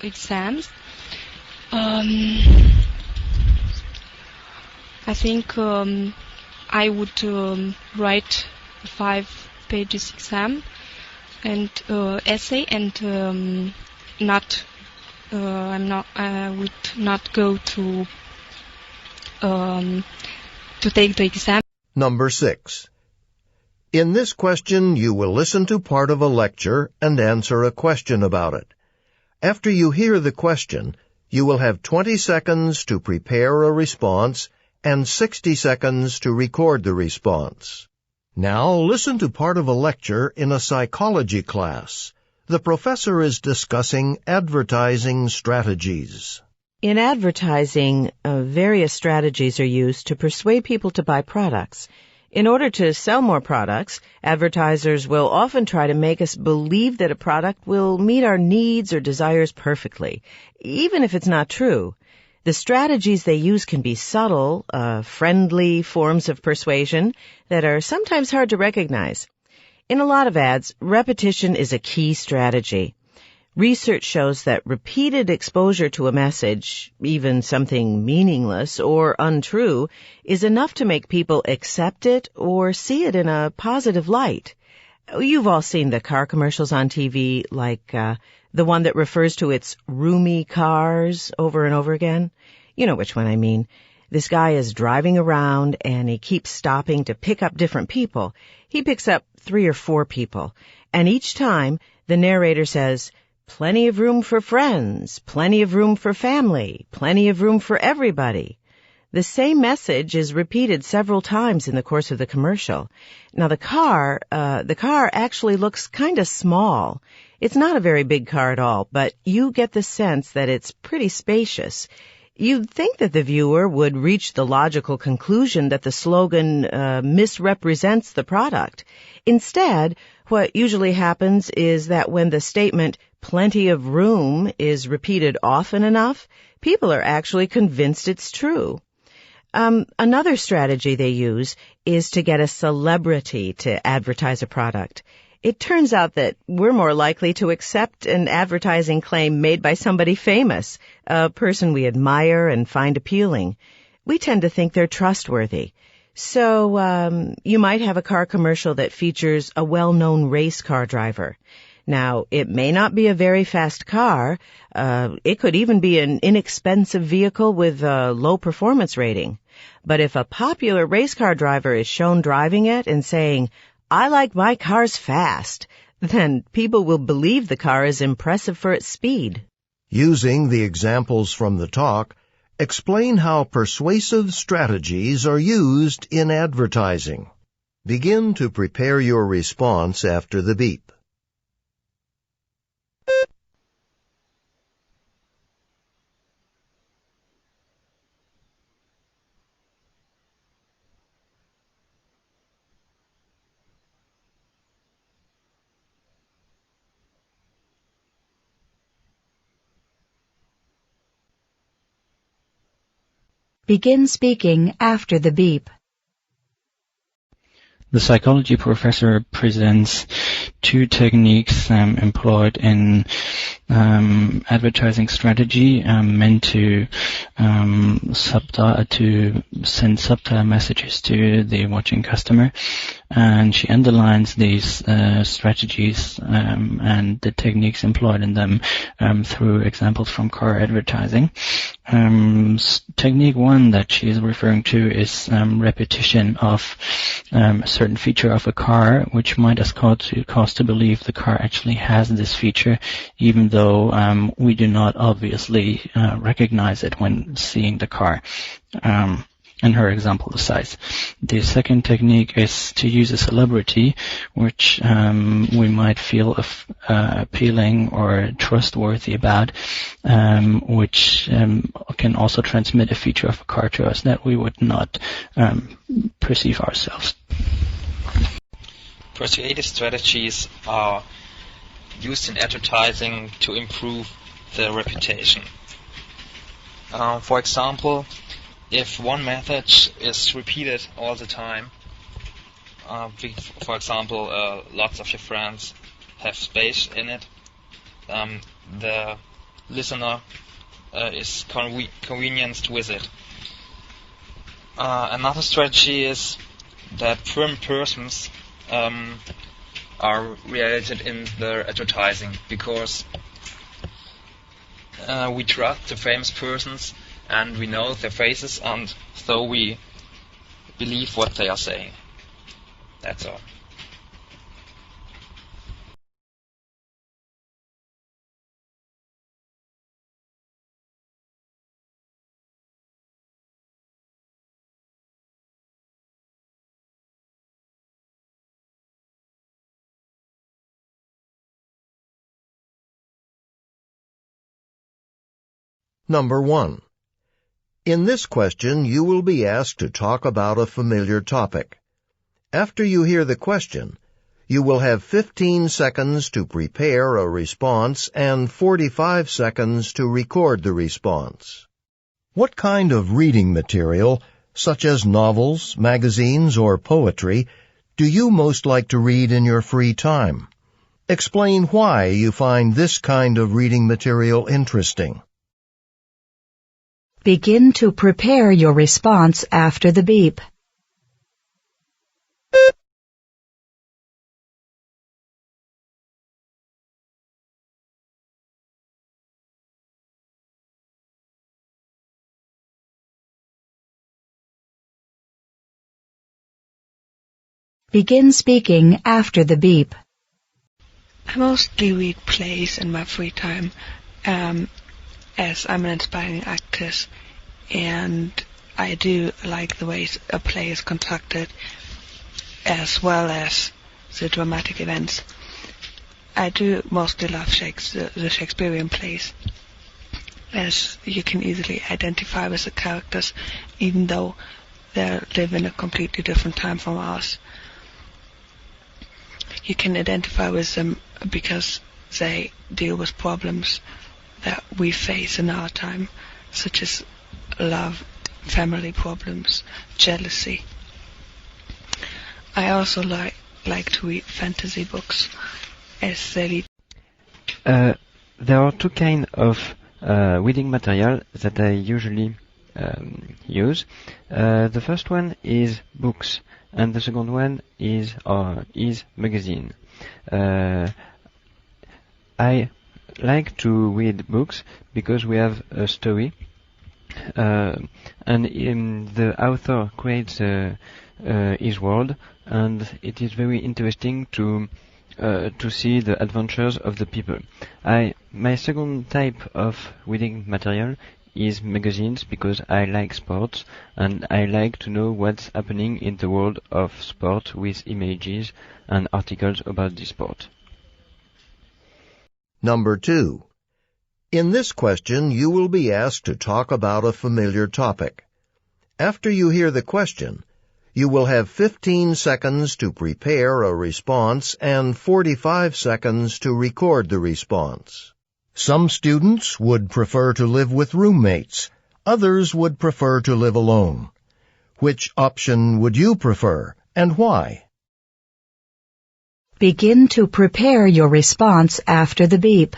exams. I think I would write a 5 pages exam and essay, and I would not go to take the exam. Number 6. In this question, you will listen to part of a lecture and answer a question about it. After you hear the question, you will have 20 seconds to prepare a response and 60 seconds to record the response. Now listen to part of a lecture in a psychology class. The professor is discussing advertising strategies. In advertising, various strategies are used to persuade people to buy products. In order to sell more products, advertisers will often try to make us believe that a product will meet our needs or desires perfectly, even if it's not true. The strategies they use can be subtle, friendly forms of persuasion that are sometimes hard to recognize. In a lot of ads, repetition is a key strategy. Research shows that repeated exposure to a message, even something meaningless or untrue, is enough to make people accept it or see it in a positive light. You've all seen the car commercials on TV, like the one that refers to its roomy cars over and over again. You know which one I mean. This guy is driving around and he keeps stopping to pick up different people. He picks up 3 or 4 people, and each time the narrator says, "Plenty of room for friends, plenty of room for family, plenty of room for everybody." The same message is repeated several times in the course of the commercial. Now the car actually looks kind of small. It's not a very big car at all, but you get the sense that it's pretty spacious. You'd think that the viewer would reach the logical conclusion that the slogan misrepresents the product. Instead, what usually happens is that when the statement, "plenty of room," is repeated often enough, people are actually convinced it's true. Another strategy they use is to get a celebrity to advertise a product. It turns out that we're more likely to accept an advertising claim made by somebody famous, a person we admire and find appealing. We tend to think they're trustworthy. So, you might have a car commercial that features a well-known race car driver. Now, it may not be a very fast car. It could even be an inexpensive vehicle with a low performance rating. But if a popular race car driver is shown driving it and saying, "I like my cars fast," then people will believe the car is impressive for its speed. Using the examples from the talk, explain how persuasive strategies are used in advertising. Begin to prepare your response after the beep. Begin speaking after the beep. The psychology professor presents two techniques employed in advertising strategy meant to send subtle messages to the watching customer, and she underlines these strategies and the techniques employed in them through examples from car advertising. Technique one that she is referring to is repetition of a certain feature of a car, which might cause to believe the car actually has this feature, even though we do not obviously recognize it when seeing the car. In her example, the size. The second technique is to use a celebrity, which we might feel appealing or trustworthy about, which can also transmit a feature of a car to us that we would not perceive ourselves. Persuasive strategies are used in advertising to improve the reputation. For example, if one method is repeated all the time, for example, lots of your friends have space in it, the listener is convenienced with it. Another strategy is that firm persons are related in their advertising, because we trust the famous persons and we know their faces, and so we believe what they are saying. That's all. Number 1. In this question, you will be asked to talk about a familiar topic. After you hear the question, you will have 15 seconds to prepare a response and 45 seconds to record the response. What kind of reading material, such as novels, magazines, or poetry, do you most like to read in your free time? Explain why you find this kind of reading material interesting. Begin to prepare your response after the beep. Begin speaking after the beep. I mostly read plays in my free time, as I'm an aspiring actress, and I do like the way a play is constructed, as well as the dramatic events. I do mostly love the Shakespearean plays. as you can easily identify with the characters, even though they live in a completely different time from ours. You can identify with them because they deal with problems that we face in our time, such as love, family problems, jealousy. I also like to read fantasy books, as they lead. There are two kinds of reading material that I usually use. The first one is books, and the second one is magazine. I like to read books because we have a story, and the author creates his world, and it is very interesting to see the adventures of the people. My second type of reading material is magazines because I like sports and I like to know what's happening in the world of sport with images and articles about the sport. Number 2. In this question, you will be asked to talk about a familiar topic. After you hear the question, you will have 15 seconds to prepare a response and 45 seconds to record the response. Some students would prefer to live with roommates. Others would prefer to live alone. Which option would you prefer, and why? Begin to prepare your response after the beep.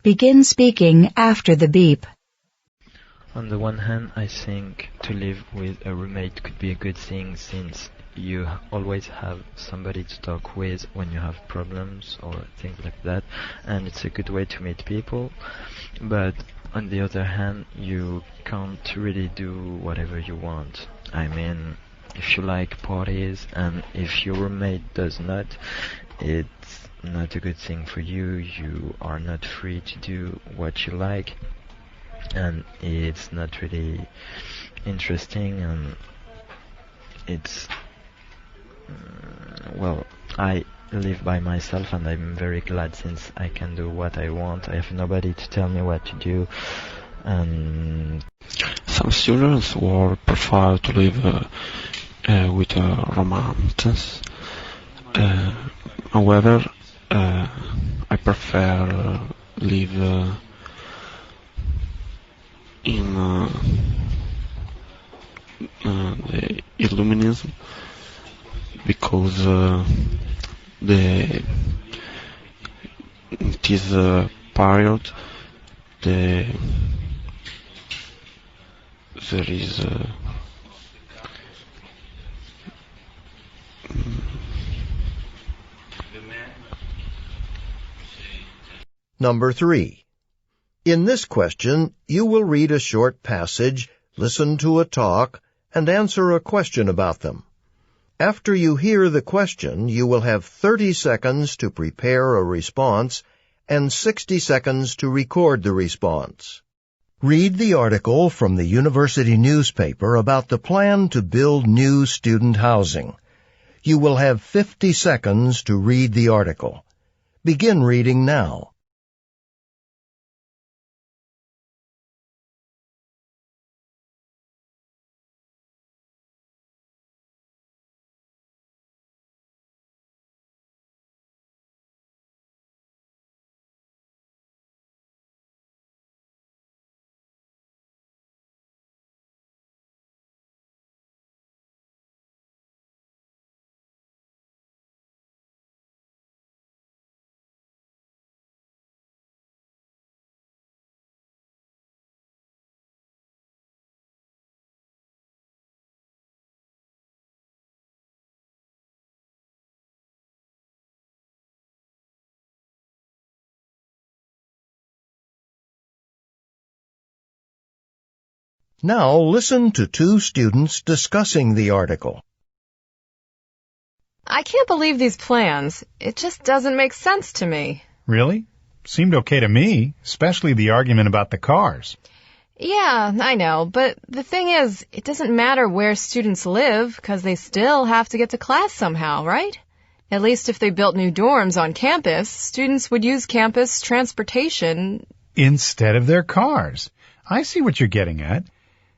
Begin speaking after the beep. On the one hand, I think to live with a roommate could be a good thing since you always have somebody to talk with when you have problems or things like that, and it's a good way to meet people. But on the other hand, you can't really do whatever you want. I mean, if you like parties and if your roommate does not, it's not a good thing for you. You are not free to do what you like, and it's not really interesting, and it's well, I live by myself and I'm very glad since I can do what I want. I have nobody to tell me what to do. And some students will prefer to live with romances. However, I prefer live in the Illuminism because it is a period there is Number 3. In this question, you will read a short passage, listen to a talk, and answer a question about them. After you hear the question, you will have 30 seconds to prepare a response and 60 seconds to record the response. Read the article from the university newspaper about the plan to build new student housing. You will have 50 seconds to read the article. Begin reading now. Now listen to two students discussing the article. I can't believe these plans. It just doesn't make sense to me. Really? Seemed okay to me, especially the argument about the cars. Yeah, I know, but the thing is, it doesn't matter where students live, because they still have to get to class somehow, right? At least if they built new dorms on campus, students would use campus transportation instead of their cars. I see what you're getting at.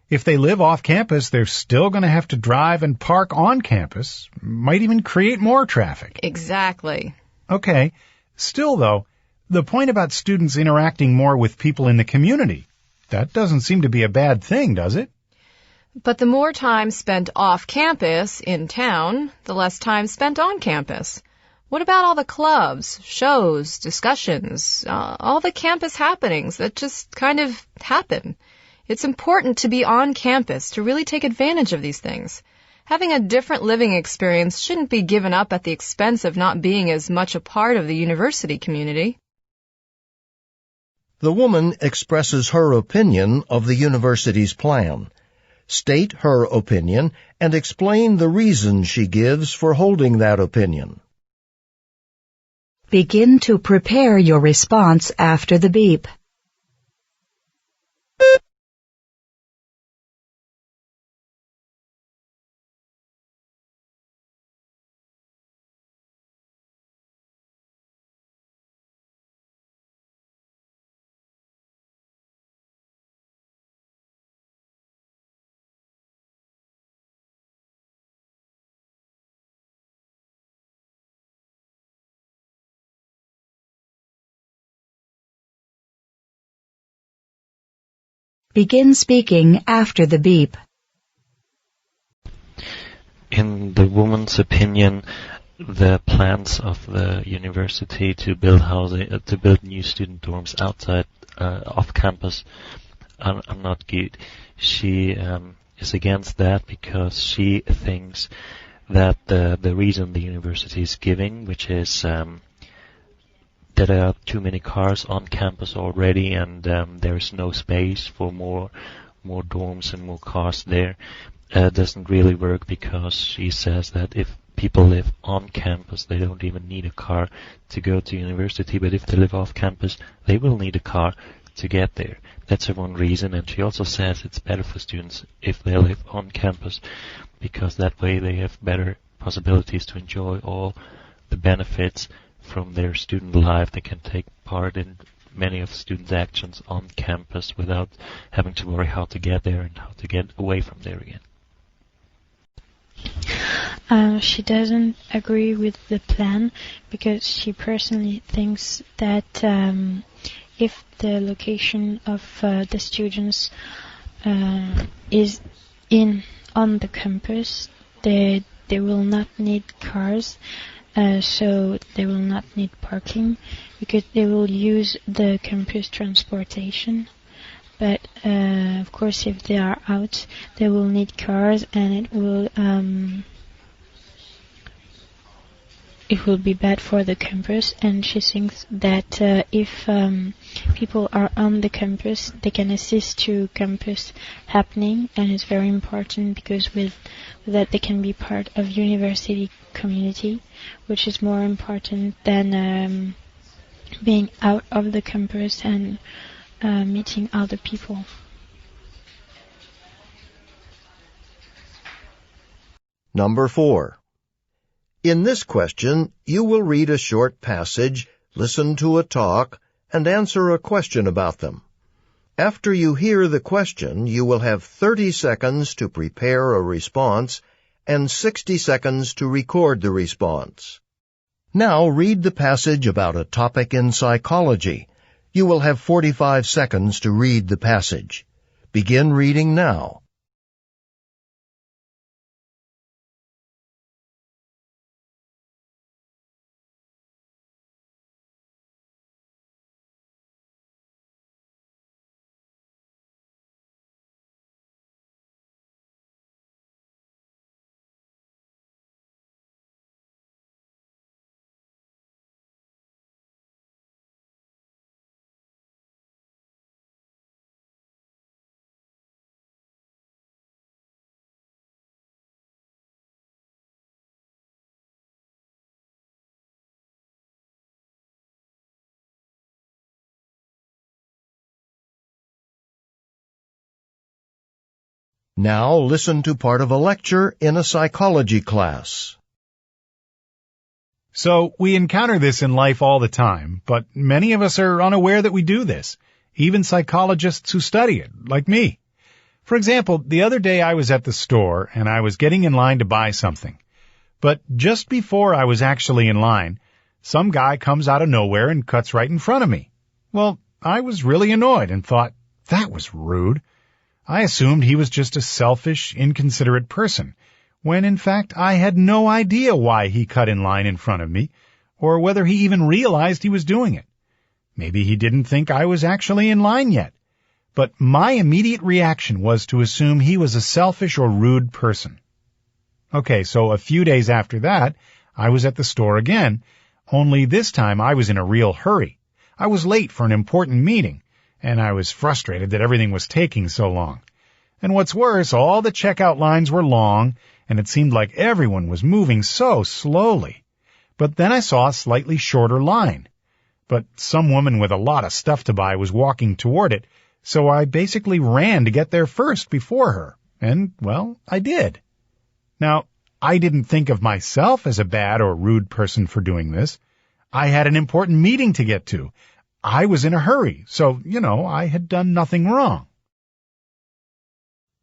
If they live off campus, they're still going to have to drive and park on campus. Might even create more traffic. Exactly. Okay. Still, though, the point about students interacting more with people in the community, that doesn't seem to be a bad thing, does it? But the more time spent off campus, in town, the less time spent on campus. What about all the clubs, shows, discussions, all the campus happenings that just kind of happen? It's important to be on campus to really take advantage of these things. Having a different living experience shouldn't be given up at the expense of not being as much a part of the university community. The woman expresses her opinion of the university's plan. State her opinion and explain the reasons she gives for holding that opinion. Begin to prepare your response after the beep. Begin speaking after the beep. In the woman's opinion, the plans of the university to build housing, to build new student dorms outside off campus are not good. She is against that because she thinks that the reason the university is giving, which is that there are too many cars on campus already, and there is no space for more dorms and more cars there, doesn't really work, because she says that if people live on campus, they don't even need a car to go to university, but if they live off campus, they will need a car to get there. That's her one reason, and she also says it's better for students if they live on campus, because that way they have better possibilities to enjoy all the benefits from their student life. They can take part in many of the students' actions on campus without having to worry how to get there and how to get away from there again. She doesn't agree with the plan because she personally thinks that if the location of the students is on the campus, they will not need cars. So they will not need parking because they will use the campus transportation. But of course, if they are out, they will need cars, and it will be bad for the campus. And she thinks that if people are on the campus, they can assist to campus happening, and it's very important because with that they can be part of university community, which is more important than being out of the campus and meeting other people. Number 4. In this question, you will read a short passage, listen to a talk, and answer a question about them. After you hear the question, you will have 30 seconds to prepare a response and 60 seconds to record the response. Now read the passage about a topic in psychology. You will have 45 seconds to read the passage. Begin reading now. Now listen to part of a lecture in a psychology class. So, we encounter this in life all the time, but many of us are unaware that we do this, even psychologists who study it, like me. For example, the other day I was at the store and I was getting in line to buy something. But just before I was actually in line, some guy comes out of nowhere and cuts right in front of me. Well, I was really annoyed and thought, that was rude. I assumed he was just a selfish, inconsiderate person, when in fact I had no idea why he cut in line in front of me, or whether he even realized he was doing it. Maybe he didn't think I was actually in line yet. But my immediate reaction was to assume he was a selfish or rude person. Okay, so a few days after that, I was at the store again, only this time I was in a real hurry. I was late for an important meeting, and I was frustrated that everything was taking so long. And what's worse, all the checkout lines were long, and it seemed like everyone was moving so slowly. But then I saw a slightly shorter line. But some woman with a lot of stuff to buy was walking toward it, so I basically ran to get there first before her. And, well, I did. Now, I didn't think of myself as a bad or rude person for doing this. I had an important meeting to get to. I was in a hurry, so, I had done nothing wrong.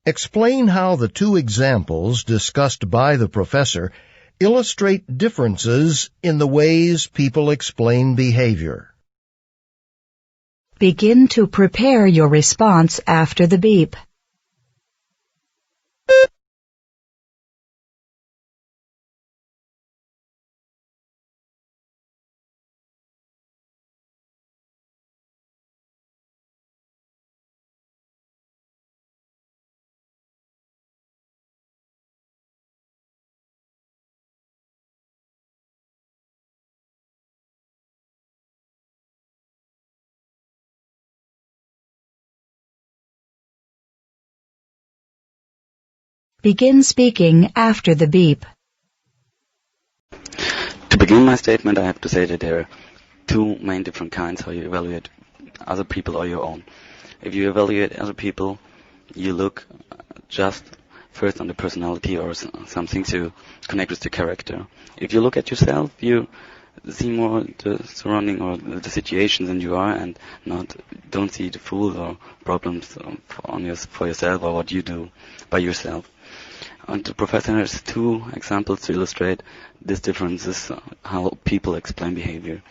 Explain how the two examples discussed by the professor illustrate differences in the ways people explain behavior. Begin to prepare your response after the beep. Begin speaking after the beep. To begin my statement, I have to say that there are two main different kinds how you evaluate other people or your own. If you evaluate other people, you look just first on the personality or some things you connect with the character. If you look at yourself, you see more the surrounding or the situations than you are, and don't see the fools or problems for yourself or what you do by yourself. And the professor has two examples to illustrate these differences, how people explain behavior.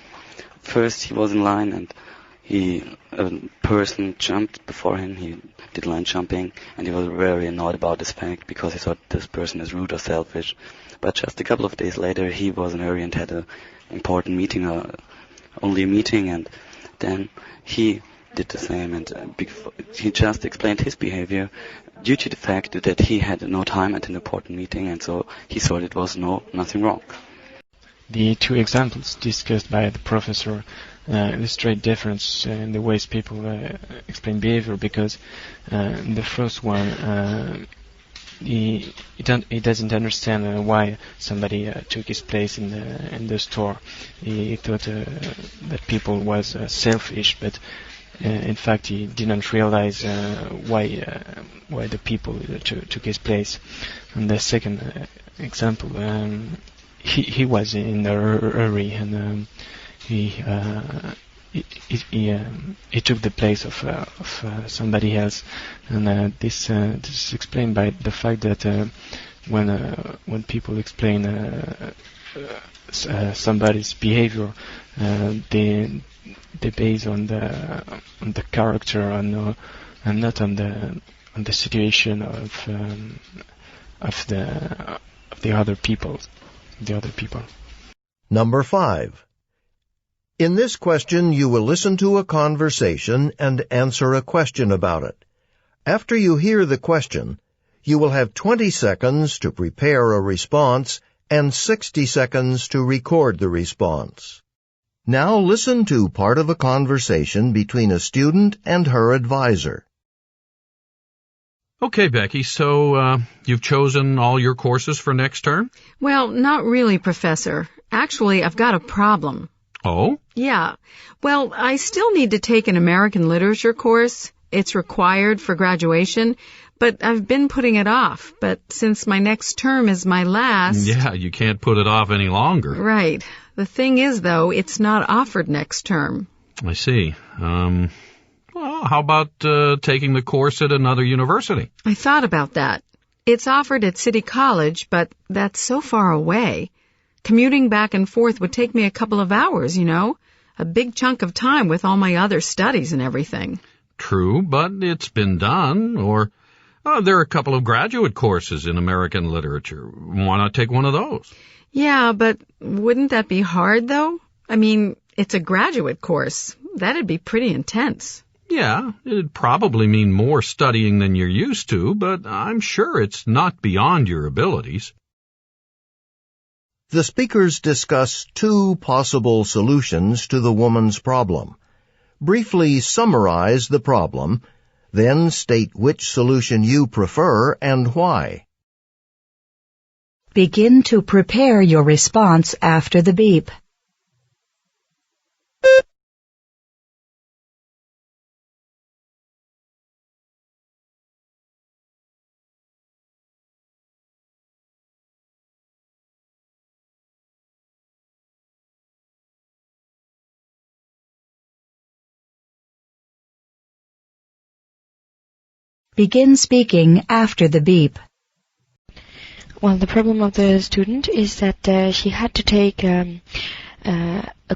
First, he was in line and a person jumped before him. He did line jumping, and he was very annoyed about this fact because he thought this person is rude or selfish. But just a couple of days later, he was in a hurry and had an important meeting, only a meeting, and then he did the same, and he just explained his behavior due to the fact that he had no time at an important meeting, and so he thought it was nothing wrong. The two examples discussed by the professor illustrate difference in the ways people explain behavior, because the first one, he doesn't understand why somebody took his place in the store. He thought that people was selfish, but in fact, he didn't realize why the people took his place. And the second example, he was in a hurry, and he took the place of somebody else. And this is explained by the fact that when people explain somebody's behavior, they base on the character and not on the situation of the other people. Number 5. In this question, you will listen to a conversation and answer a question about it. After you hear the question, you will have 20 seconds to prepare a response and 60 seconds to record the response. Now listen to part of a conversation between a student and her advisor. Okay, Becky, so you've chosen all your courses for next term? Well, not really, Professor. Actually, I've got a problem. Oh? Yeah. Well, I still need to take an American literature course. It's required for graduation, but I've been putting it off. But since my next term is my last... Yeah, you can't put it off any longer. Right. The thing is, though, it's not offered next term. I see. Well, how about taking the course at another university? I thought about that. It's offered at City College, but that's so far away. Commuting back and forth would take me a couple of hours, you know. A big chunk of time with all my other studies and everything. True, but it's been done. Or there are a couple of graduate courses in American literature. Why not take one of those? Yeah, but wouldn't that be hard, though? I mean, it's a graduate course. That'd be pretty intense. Yeah, it'd probably mean more studying than you're used to, but I'm sure it's not beyond your abilities. The speakers discuss 2 possible solutions to the woman's problem. Briefly summarize the problem, then state which solution you prefer and why. Begin to prepare your response after the beep. Begin speaking after the beep. Well, the problem of the student is that she had to take a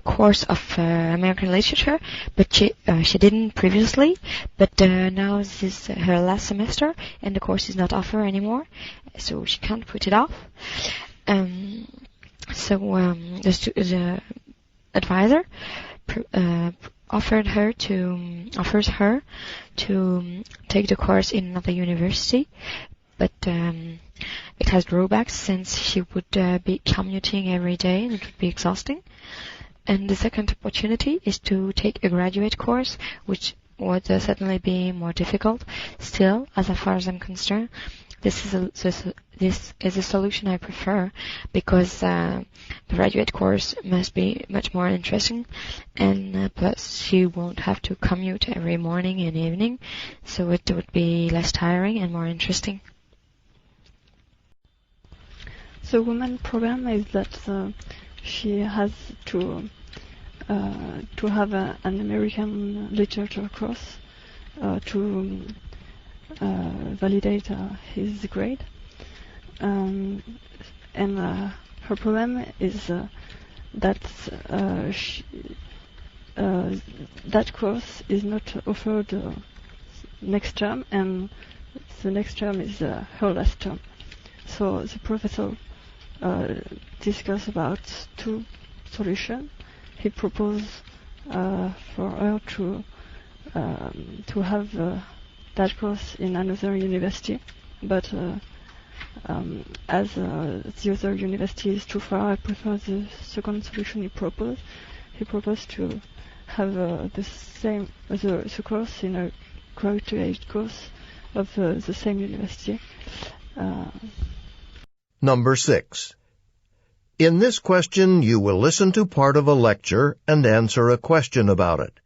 course of American literature, but she didn't previously. But now this is her last semester, and the course is not offered anymore, so she can't put it off. The advisor offers her to take the course in another university, but it has drawbacks since she would be commuting every day and it would be exhausting. And the second opportunity is to take a graduate course, which would certainly be more difficult. Still, as far as I'm concerned, this is a solution I prefer, because the graduate course must be much more interesting, and plus she won't have to commute every morning and evening, so it would be less tiring and more interesting. The woman problem is that she has to have an American literature course to validate his grade, and her problem is that that course is not offered next term, and the next term is her last term. So the professor discussed about 2 solutions. He proposed for her to have that course in another university, but as the other university is too far, I prefer the second solution he proposed. He proposed to have the course in a graduate course of the same university. Number 6. In this question, you will listen to part of a lecture and answer a question about it.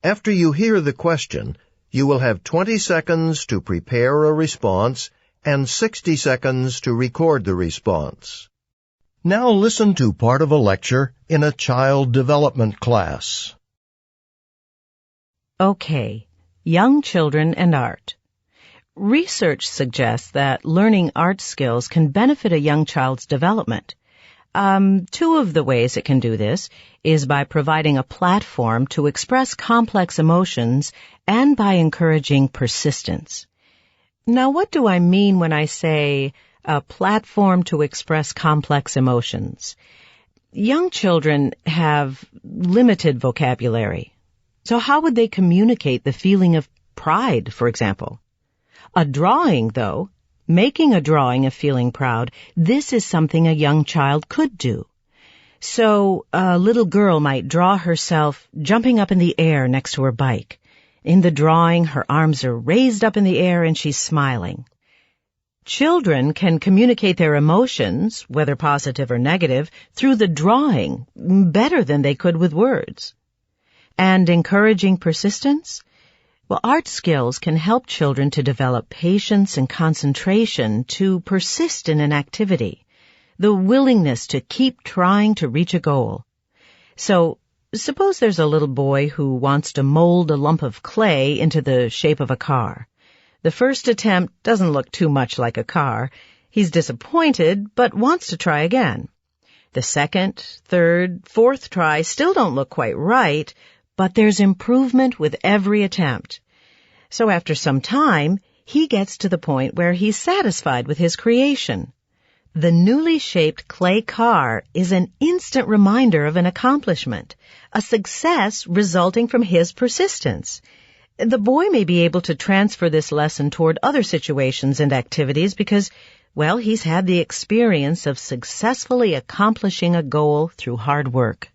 After you hear the question, you will have 20 seconds to prepare a response and 60 seconds to record the response. Now listen to part of a lecture in a child development class. Okay, young children and art. Research suggests that learning art skills can benefit a young child's development. 2 of the ways it can do this is by providing a platform to express complex emotions and by encouraging persistence. Now, what do I mean when I say a platform to express complex emotions? Young children have limited vocabulary. So how would they communicate the feeling of pride, for example? A drawing, though, making a drawing of feeling proud, this is something a young child could do. So a little girl might draw herself jumping up in the air next to her bike. In the drawing, her arms are raised up in the air and she's smiling. Children can communicate their emotions, whether positive or negative, through the drawing better than they could with words. And encouraging persistence? Well, art skills can help children to develop patience and concentration to persist in an activity, the willingness to keep trying to reach a goal. So, suppose there's a little boy who wants to mold a lump of clay into the shape of a car. The first attempt doesn't look too much like a car. He's disappointed, but wants to try again. The second, third, fourth try still don't look quite right, but there's improvement with every attempt. So after some time, he gets to the point where he's satisfied with his creation. The newly shaped clay car is an instant reminder of an accomplishment, a success resulting from his persistence. The boy may be able to transfer this lesson toward other situations and activities because, well, he's had the experience of successfully accomplishing a goal through hard work.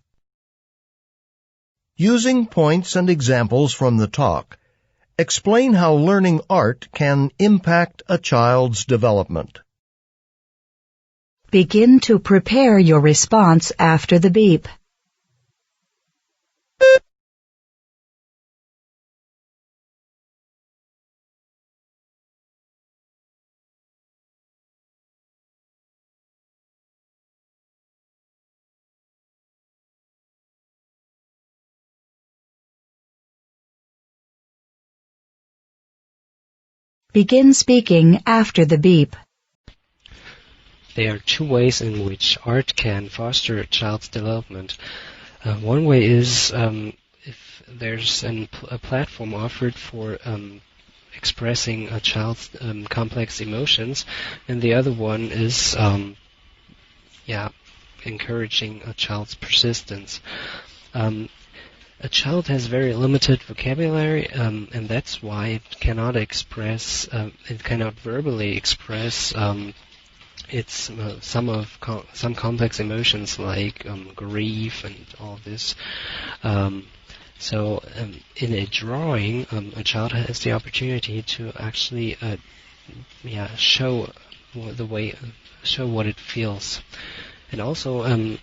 Using points and examples from the talk, explain how learning art can impact a child's development. Begin to prepare your response after the beep. Begin speaking after the beep. There are two ways in which art can foster a child's development. One way is if there's a platform offered for expressing a child's complex emotions, and the other one is encouraging a child's persistence. A child has very limited vocabulary, and that's why it cannot verbally express some complex emotions like grief and all this. So in a drawing, a child has the opportunity to actually show what it feels, and also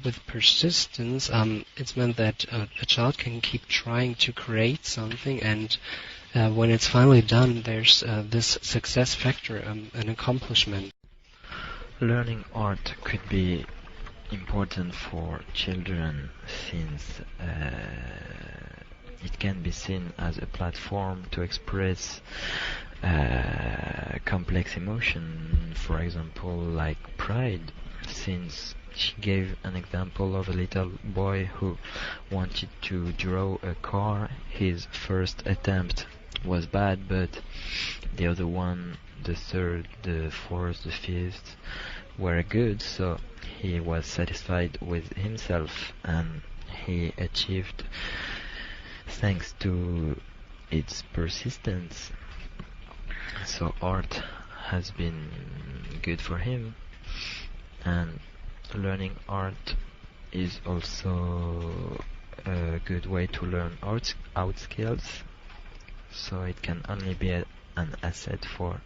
with persistence, it's meant that a child can keep trying to create something, and when it's finally done, there's this success factor, an accomplishment. Learning art could be important for children since it can be seen as a platform to express complex emotion, for example, like pride, since she gave an example of a little boy who wanted to draw a car. His first attempt was bad, but the other one, the third, the fourth, the fifth were good, so he was satisfied with himself, and he achieved thanks to its persistence. So art has been good for him, and learning art is also a good way to learn art skills, so it can only be an asset for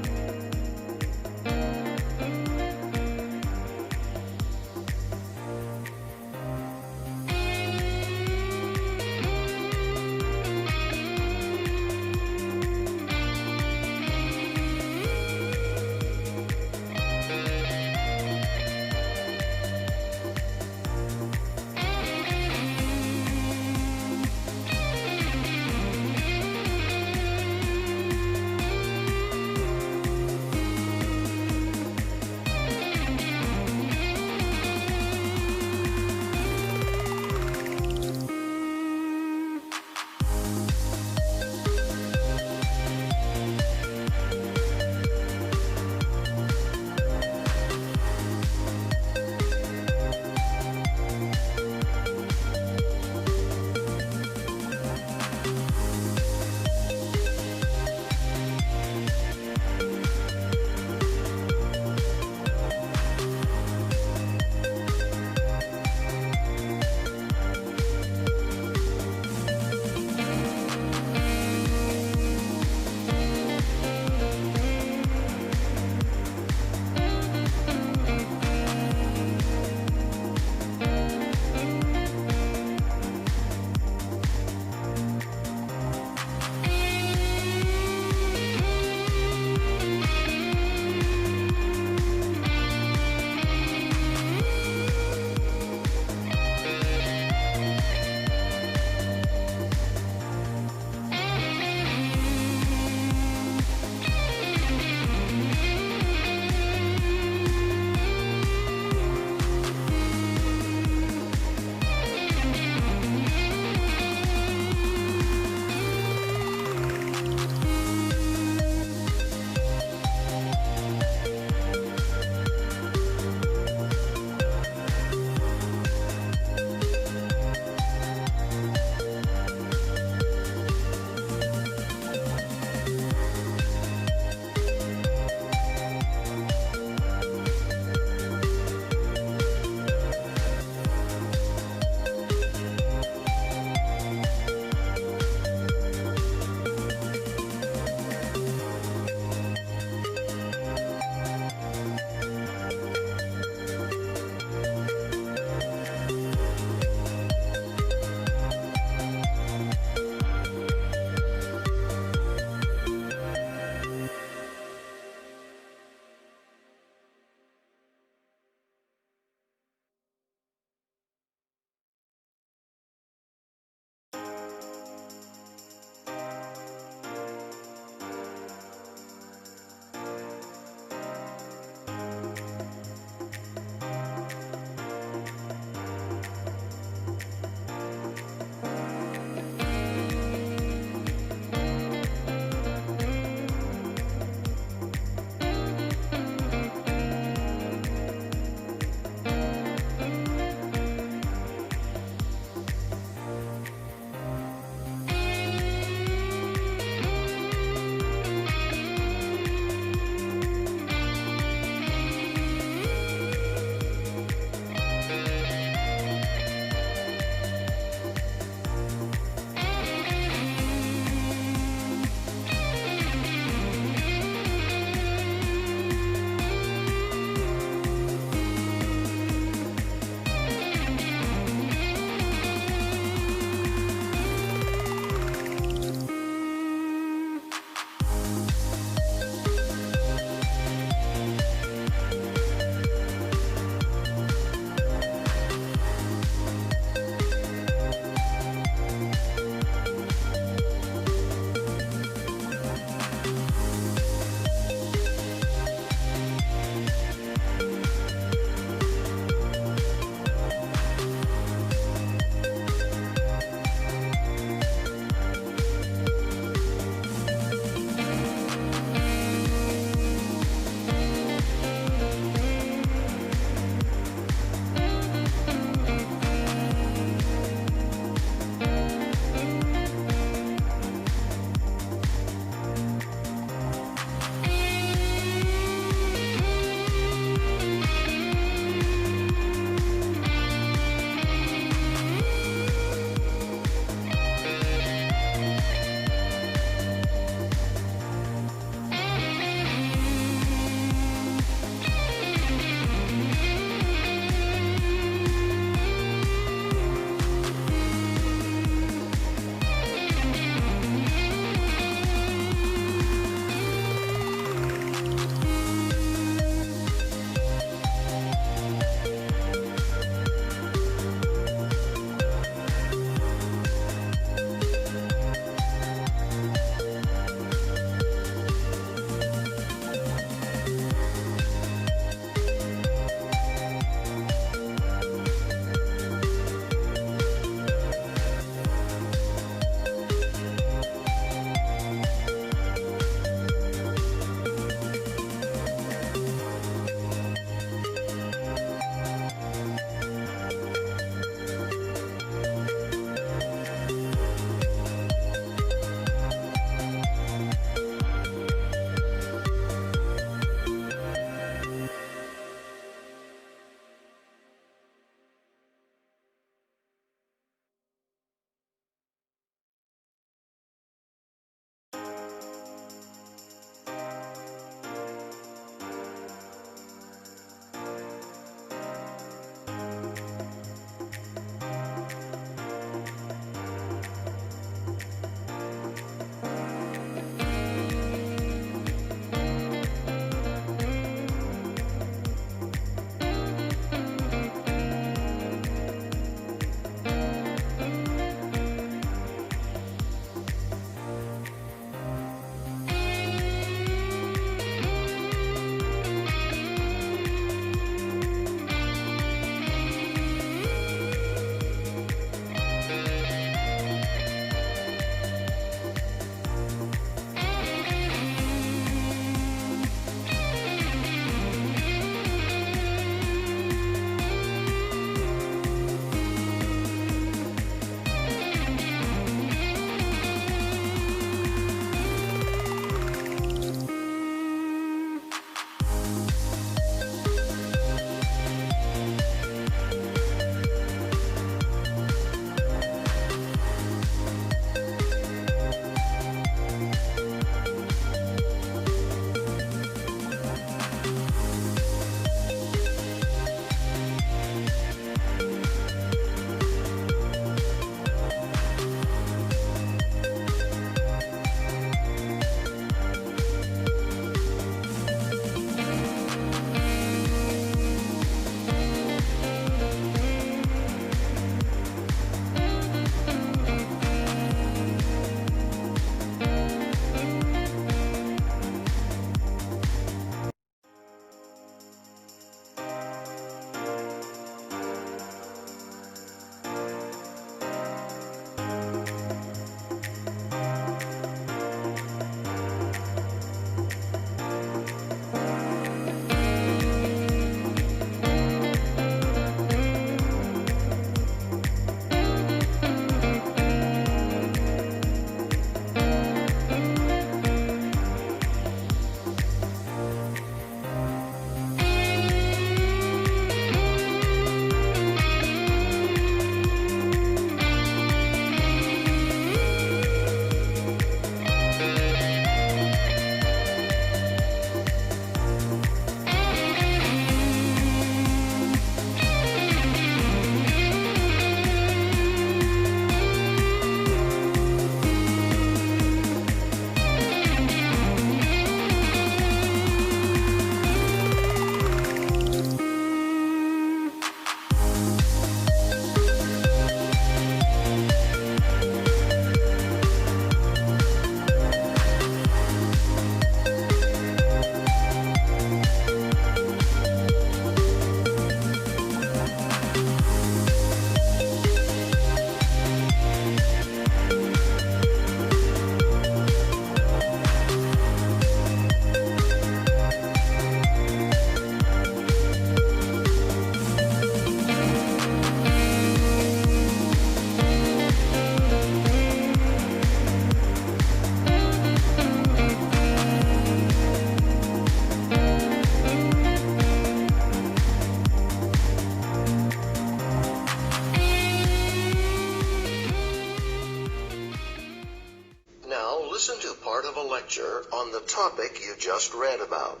lecture on the topic you just read about.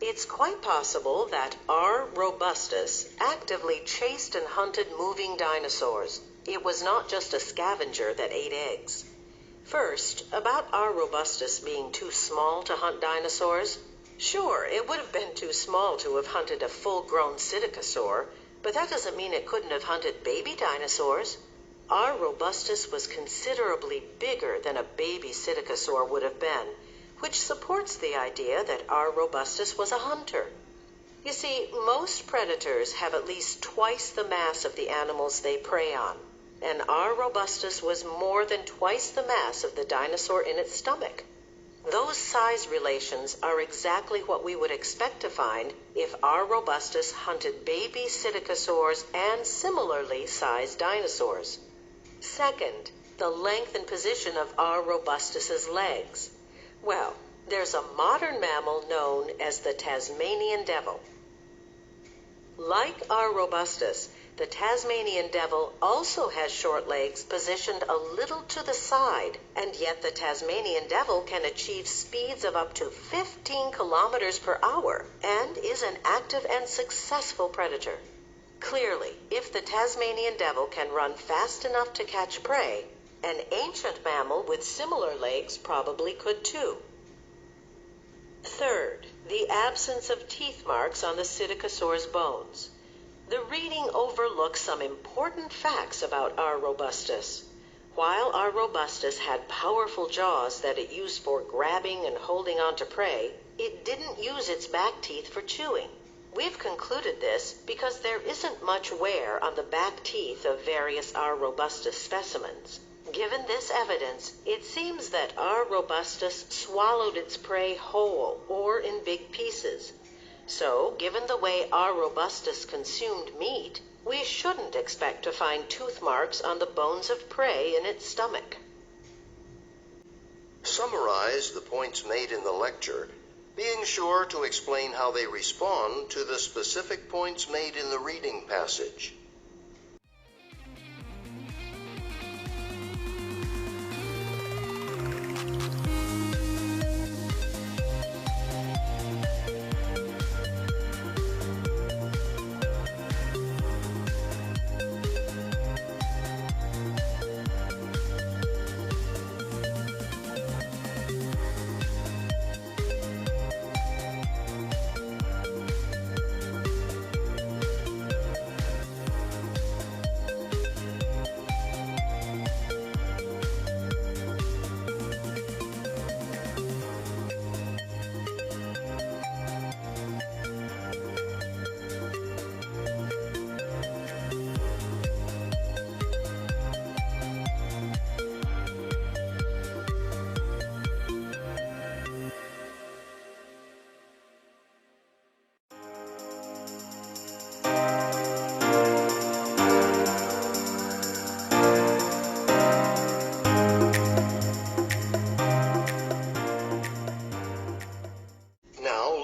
It's quite possible that R. robustus actively chased and hunted moving dinosaurs. It was not just a scavenger that ate eggs. First, about R. robustus being too small to hunt dinosaurs. Sure, it would have been too small to have hunted a full-grown psittacosaur, but that doesn't mean it couldn't have hunted baby dinosaurs. R. robustus was considerably bigger than a baby psittacosaur would have been, which supports the idea that R. robustus was a hunter. You see, most predators have at least twice the mass of the animals they prey on, and R. robustus was more than twice the mass of the dinosaur in its stomach. Those size relations are exactly what we would expect to find if R. robustus hunted baby psittacosaurs and similarly sized dinosaurs. Second, the length and position of R. robustus's legs. Well, there's a modern mammal known as the Tasmanian devil. Like R. robustus, the Tasmanian devil also has short legs positioned a little to the side, and yet the Tasmanian devil can achieve speeds of up to 15 kilometers per hour and is an active and successful predator. Clearly, if the Tasmanian devil can run fast enough to catch prey, an ancient mammal with similar legs probably could too. Third, the absence of teeth marks on the psittacosaur's bones. The reading overlooks some important facts about R. robustus. While R. robustus had powerful jaws that it used for grabbing and holding on to prey, it didn't use its back teeth for chewing. We've concluded this because there isn't much wear on the back teeth of various R. robustus specimens. Given this evidence, it seems that R. robustus swallowed its prey whole or in big pieces. So, given the way R. robustus consumed meat, we shouldn't expect to find tooth marks on the bones of prey in its stomach. Summarize the points made in the lecture, being sure to explain how they respond to the specific points made in the reading passage.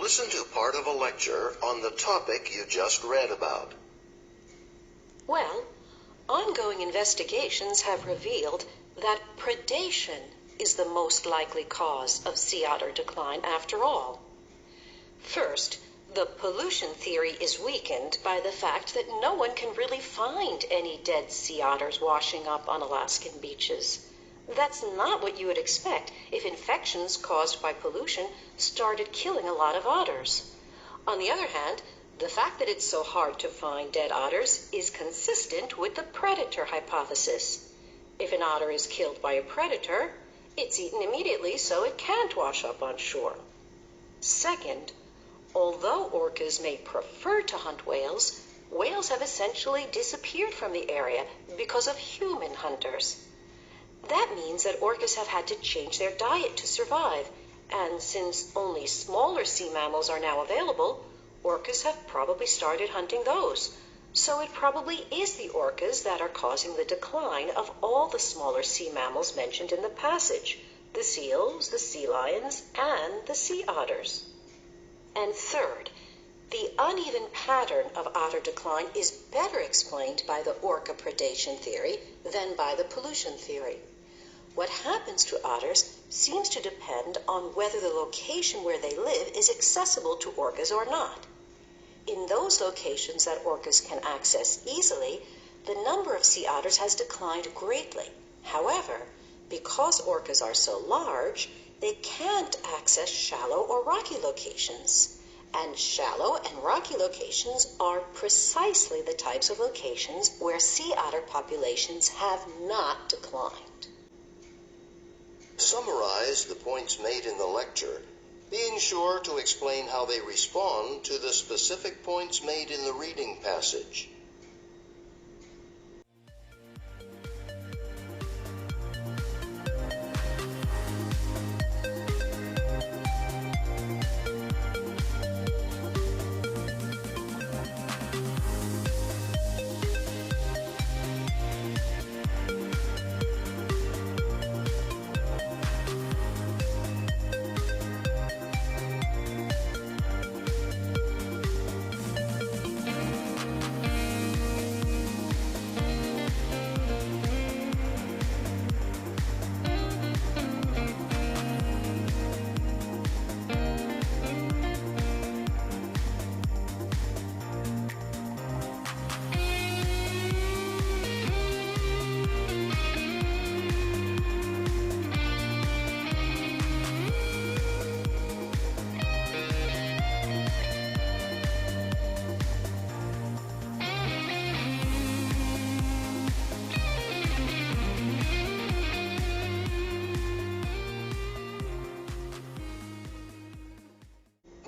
Listen to part of a lecture on the topic you just read about. Well, ongoing investigations have revealed that predation is the most likely cause of sea otter decline after all. First, the pollution theory is weakened by the fact that no one can really find any dead sea otters washing up on Alaskan beaches. That's not what you would expect if infections caused by pollution started killing a lot of otters. On the other hand, the fact that it's so hard to find dead otters is consistent with the predator hypothesis. If an otter is killed by a predator, it's eaten immediately so it can't wash up on shore. Second, although orcas may prefer to hunt whales, whales have essentially disappeared from the area because of human hunters. That means that orcas have had to change their diet to survive, and since only smaller sea mammals are now available, orcas have probably started hunting those. So it probably is the orcas that are causing the decline of all the smaller sea mammals mentioned in the passage, the seals, the sea lions, and the sea otters. And third, the uneven pattern of otter decline is better explained by the orca predation theory than by the pollution theory. What happens to otters seems to depend on whether the location where they live is accessible to orcas or not. In those locations that orcas can access easily, the number of sea otters has declined greatly. However, because orcas are so large, they can't access shallow or rocky locations. And shallow and rocky locations are precisely the types of locations where sea otter populations have not declined. Summarize the points made in the lecture, being sure to explain how they respond to the specific points made in the reading passage.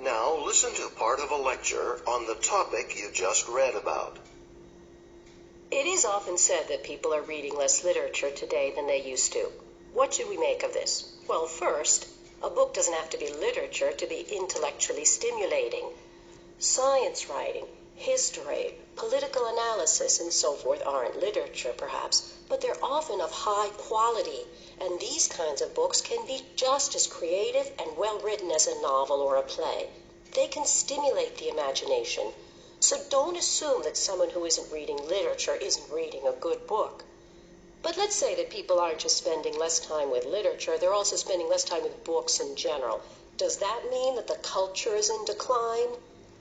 Now listen to part of a lecture on the topic you just read about. It is often said that people are reading less literature today than they used to. What should we make of this? Well, first, a book doesn't have to be literature to be intellectually stimulating. Science writing, history, political analysis, and so forth aren't literature, perhaps, but they're often of high quality, and these kinds of books can be just as creative and well-written as a novel or a play. They can stimulate the imagination. So don't assume that someone who isn't reading literature isn't reading a good book. But let's say that people aren't just spending less time with literature, they're also spending less time with books in general. Does that mean that the culture is in decline?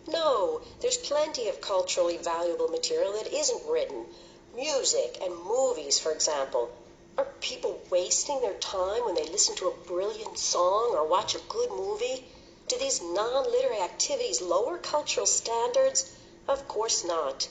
No, there's plenty of culturally valuable material that isn't written. Music and movies, for example. Are people wasting their time when they listen to a brilliant song or watch a good movie? Do these non-literary activities lower cultural standards? Of course not.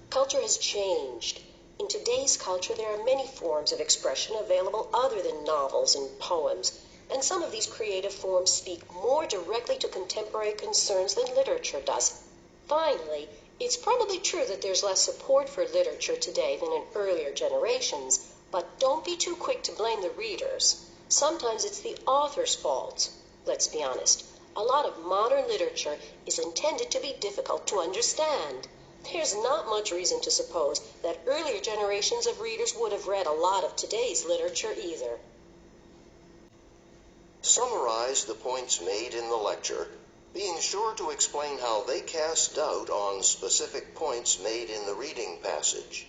Culture has changed. In today's culture, there are many forms of expression available other than novels and poems, and some of these creative forms speak more directly to contemporary concerns than literature does. Finally, it's probably true that there's less support for literature today than in earlier generations, but don't be too quick to blame the readers. Sometimes it's the author's fault. Let's be honest. A lot of modern literature is intended to be difficult to understand. There's not much reason to suppose that earlier generations of readers would have read a lot of today's literature either. Summarize the points made in the lecture, being sure to explain how they cast doubt on specific points made in the reading passage.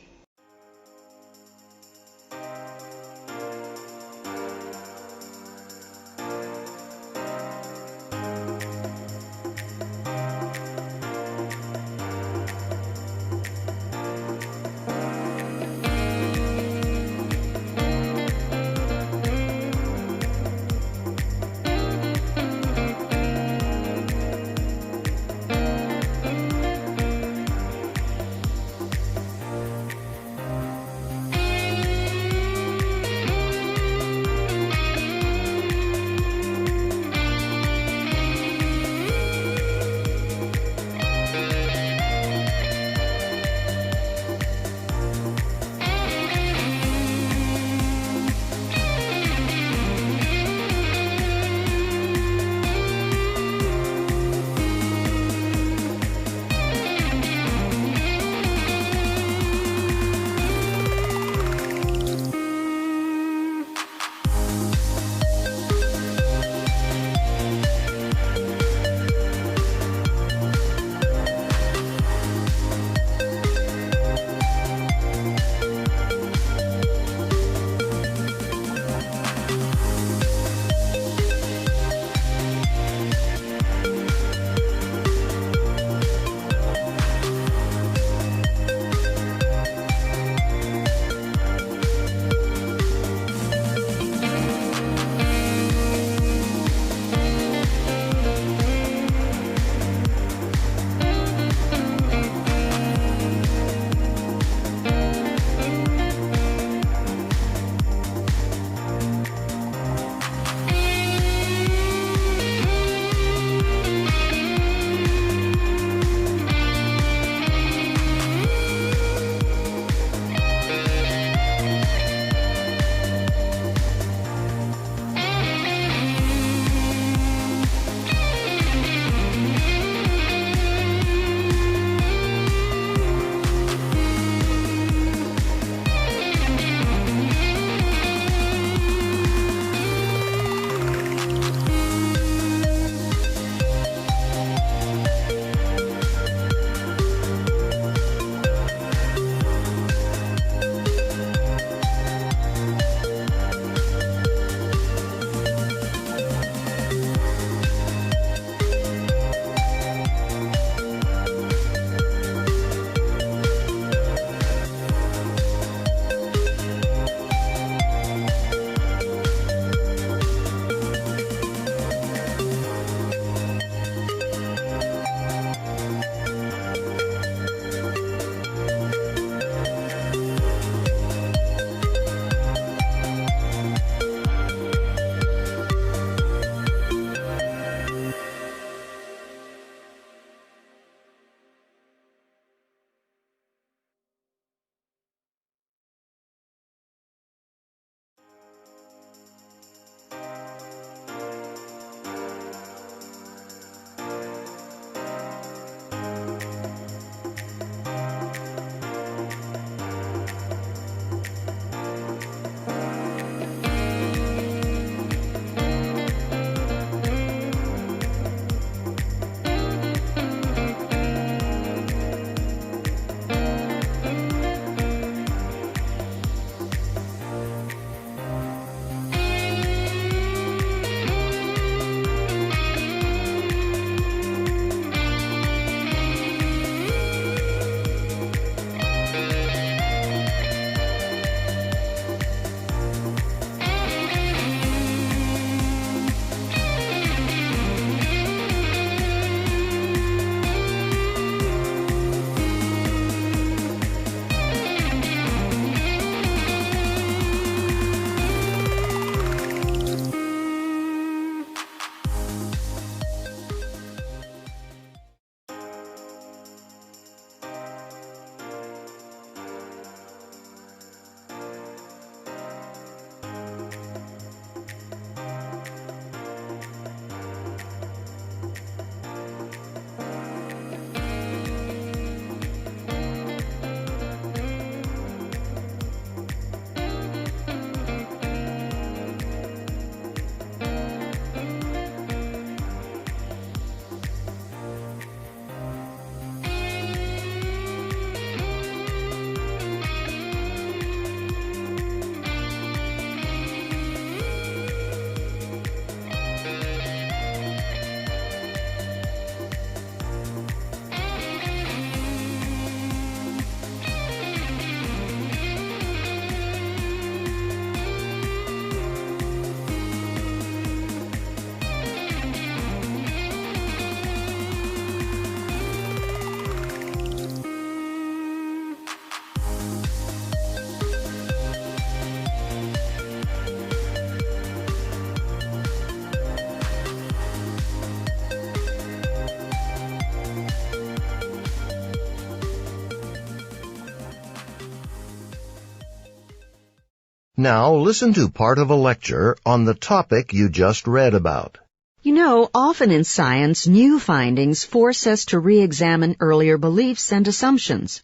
Now listen to part of a lecture on the topic you just read about. You know, often in science, new findings force us to re-examine earlier beliefs and assumptions.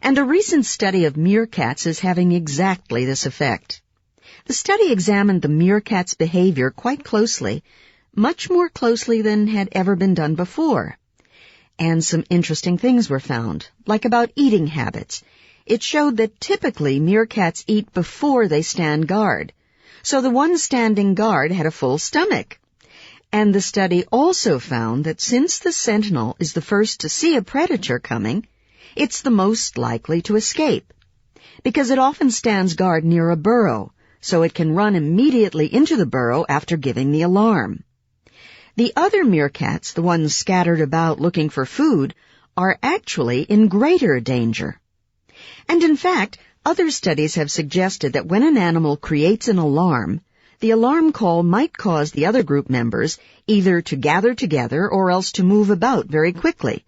And a recent study of meerkats is having exactly this effect. The study examined the meerkat's behavior quite closely, much more closely than had ever been done before. And some interesting things were found, like about eating habits. It showed that typically meerkats eat before they stand guard, so the one standing guard had a full stomach. And the study also found that since the sentinel is the first to see a predator coming, it's the most likely to escape, because it often stands guard near a burrow, so it can run immediately into the burrow after giving the alarm. The other meerkats, the ones scattered about looking for food, are actually in greater danger. And in fact, other studies have suggested that when an animal creates an alarm, the alarm call might cause the other group members either to gather together or else to move about very quickly,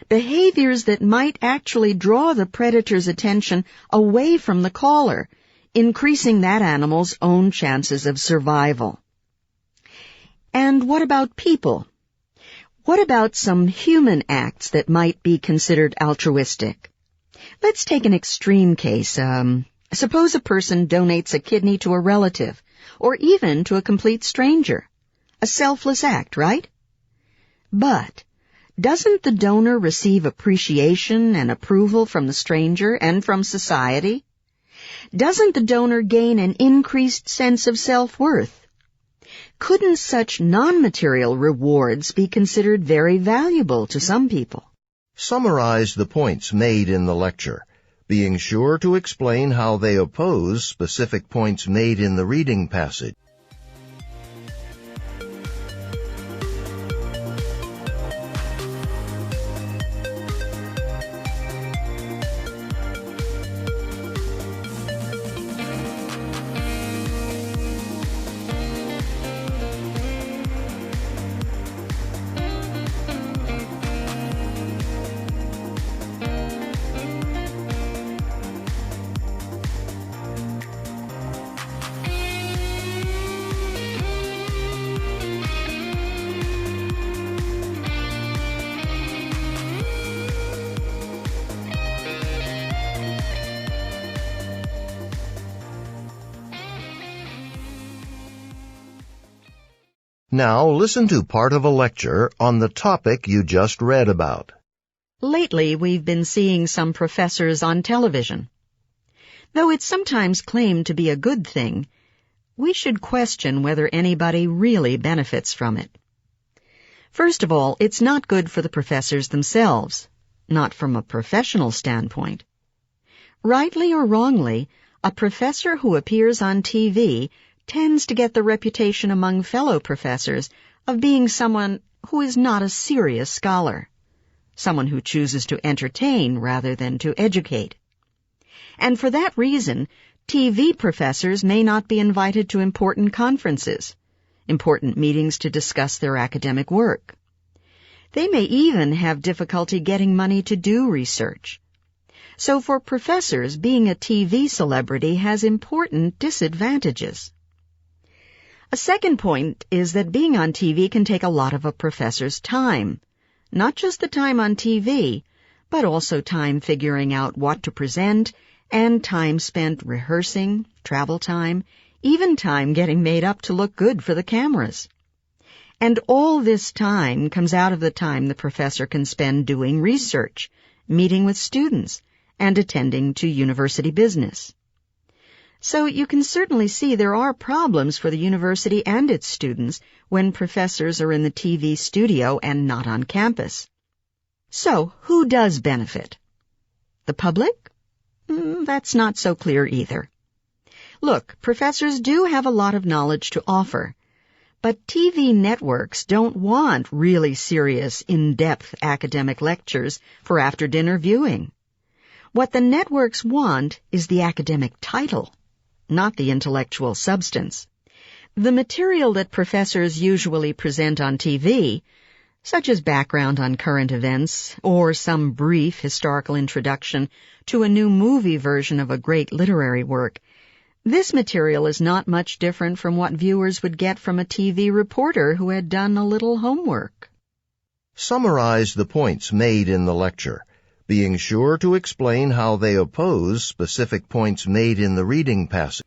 behaviors that might actually draw the predator's attention away from the caller, increasing that animal's own chances of survival. And what about people? What about some human acts that might be considered altruistic? Let's take an extreme case. Suppose a person donates a kidney to a relative, or even to a complete stranger. A selfless act, right? But doesn't the donor receive appreciation and approval from the stranger and from society? Doesn't the donor gain an increased sense of self-worth? Couldn't such non-material rewards be considered very valuable to some people? Summarize the points made in the lecture, being sure to explain how they oppose specific points made in the reading passage. Now listen to part of a lecture on the topic you just read about. Lately, we've been seeing some professors on television. Though it's sometimes claimed to be a good thing, we should question whether anybody really benefits from it. First of all, it's not good for the professors themselves, not from a professional standpoint. Rightly or wrongly, a professor who appears on TV tends to get the reputation among fellow professors of being someone who is not a serious scholar, someone who chooses to entertain rather than to educate. And for that reason, TV professors may not be invited to important conferences, important meetings to discuss their academic work. They may even have difficulty getting money to do research. So for professors, being a TV celebrity has important disadvantages. A second point is that being on TV can take a lot of a professor's time, not just the time on TV, but also time figuring out what to present and time spent rehearsing, travel time, even time getting made up to look good for the cameras. And all this time comes out of the time the professor can spend doing research, meeting with students, and attending to university business. So you can certainly see there are problems for the university and its students when professors are in the TV studio and not on campus. So, who does benefit? The public? That's not so clear either. Look, professors do have a lot of knowledge to offer, but TV networks don't want really serious, in-depth academic lectures for after-dinner viewing. What the networks want is the academic title, not the intellectual substance. The material that professors usually present on TV, such as background on current events or some brief historical introduction to a new movie version of a great literary work, This material is not much different from what viewers would get from a TV reporter who had done a little homework. Summarize the points made in the lecture, being sure to explain how they oppose specific points made in the reading passage.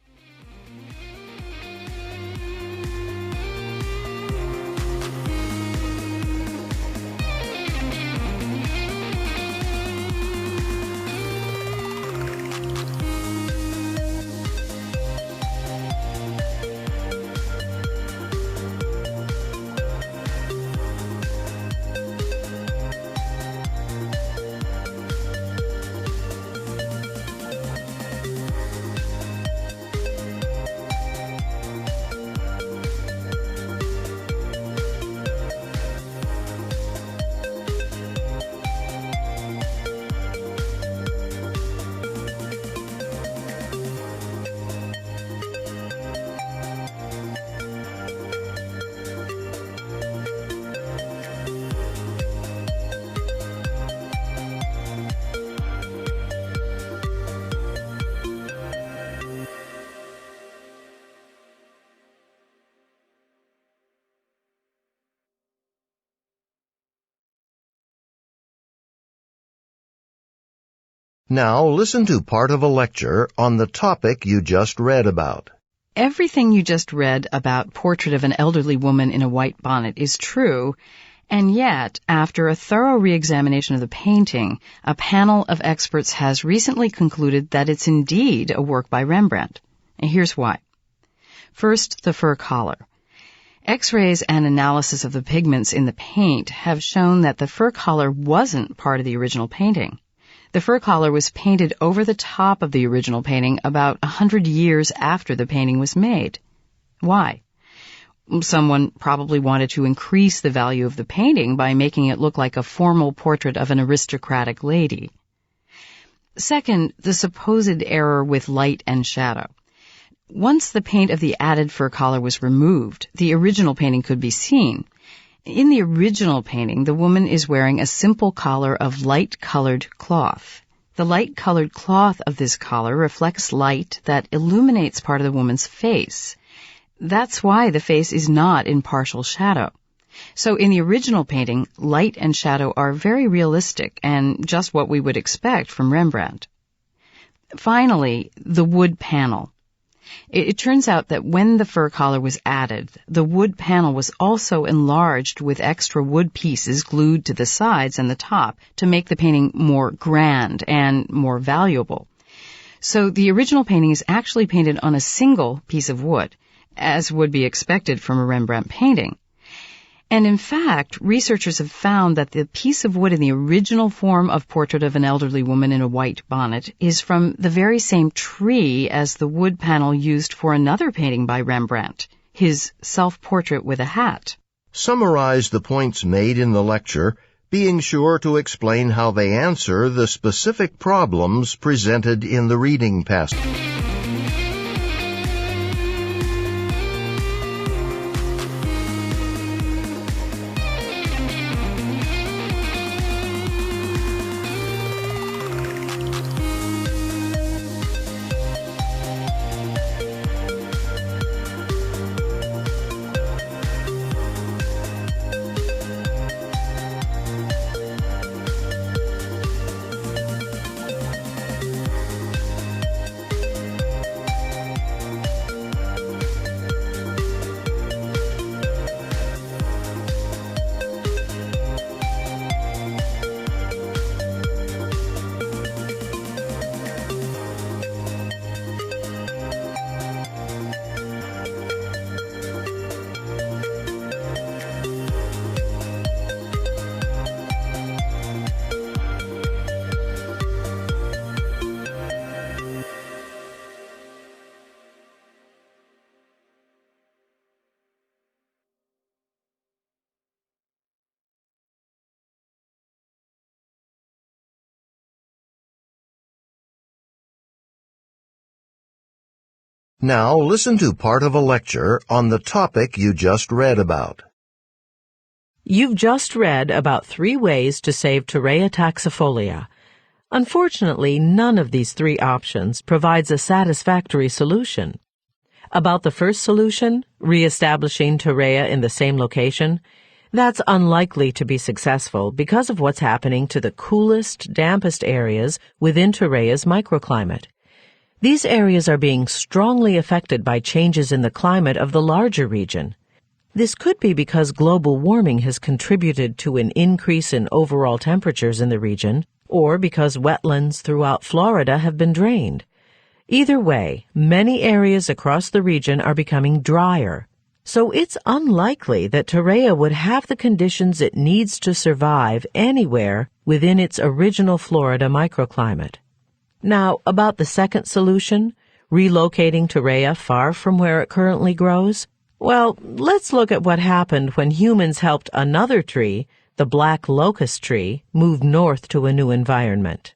Now listen to part of a lecture on the topic you just read about. Everything you just read about Portrait of an Elderly Woman in a White Bonnet is true, and yet, after a thorough re-examination of the painting, a panel of experts has recently concluded that it's indeed a work by Rembrandt. And here's why. First, the fur collar. X-rays and analysis of the pigments in the paint have shown that the fur collar wasn't part of the original painting. The fur collar was painted over the top of the original painting about 100 years after the painting was made. Why? Someone probably wanted to increase the value of the painting by making it look like a formal portrait of an aristocratic lady. Second, the supposed error with light and shadow. Once the paint of the added fur collar was removed, the original painting could be seen. In the original painting, the woman is wearing a simple collar of light-colored cloth. The light-colored cloth of this collar reflects light that illuminates part of the woman's face. That's why the face is not in partial shadow. So in the original painting, light and shadow are very realistic and just what we would expect from Rembrandt. Finally, the wood panel. It turns out that when the fur collar was added, the wood panel was also enlarged with extra wood pieces glued to the sides and the top to make the painting more grand and more valuable. So the original painting is actually painted on a single piece of wood, as would be expected from a Rembrandt painting. And in fact, researchers have found that the piece of wood in the original form of Portrait of an Elderly Woman in a White Bonnet is from the very same tree as the wood panel used for another painting by Rembrandt, his self-portrait with a hat. Summarize the points made in the lecture, being sure to explain how they answer the specific problems presented in the reading passage. Now listen to part of a lecture on the topic you just read about. You've just read about 3 ways to save Torreya taxifolia. Unfortunately, none of these three options provides a satisfactory solution. About the first solution, reestablishing Turea in the same location, that's unlikely to be successful because of what's happening to the coolest, dampest areas within Turea's microclimate. These areas are being strongly affected by changes in the climate of the larger region. This could be because global warming has contributed to an increase in overall temperatures in the region, or because wetlands throughout Florida have been drained. Either way, many areas across the region are becoming drier, so it's unlikely that Turea would have the conditions it needs to survive anywhere within its original Florida microclimate. Now, about the second solution, relocating Turea far from where it currently grows, well, let's look at what happened when humans helped another tree, the black locust tree, move north to a new environment.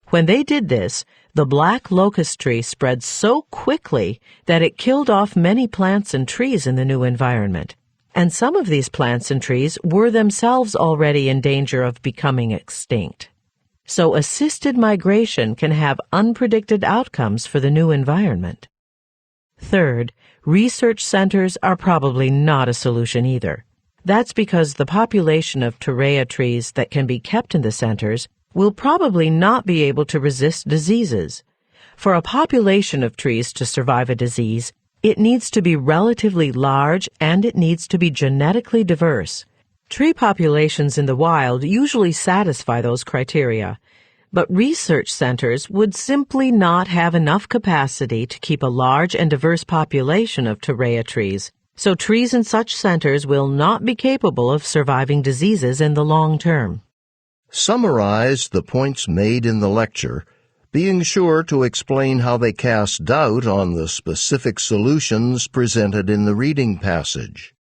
When they did this, the black locust tree spread so quickly that it killed off many plants and trees in the new environment, and some of these plants and trees were themselves already in danger of becoming extinct. So assisted migration can have unpredicted outcomes for the new environment. Third, research centers are probably not a solution either. That's because the population of Turea trees that can be kept in the centers will probably not be able to resist diseases. For a population of trees to survive a disease, it needs to be relatively large and it needs to be genetically diverse. Tree populations in the wild usually satisfy those criteria, but research centers would simply not have enough capacity to keep a large and diverse population of Turea trees, so trees in such centers will not be capable of surviving diseases in the long term. Summarize the points made in the lecture, being sure to explain how they cast doubt on the specific solutions presented in the reading passage.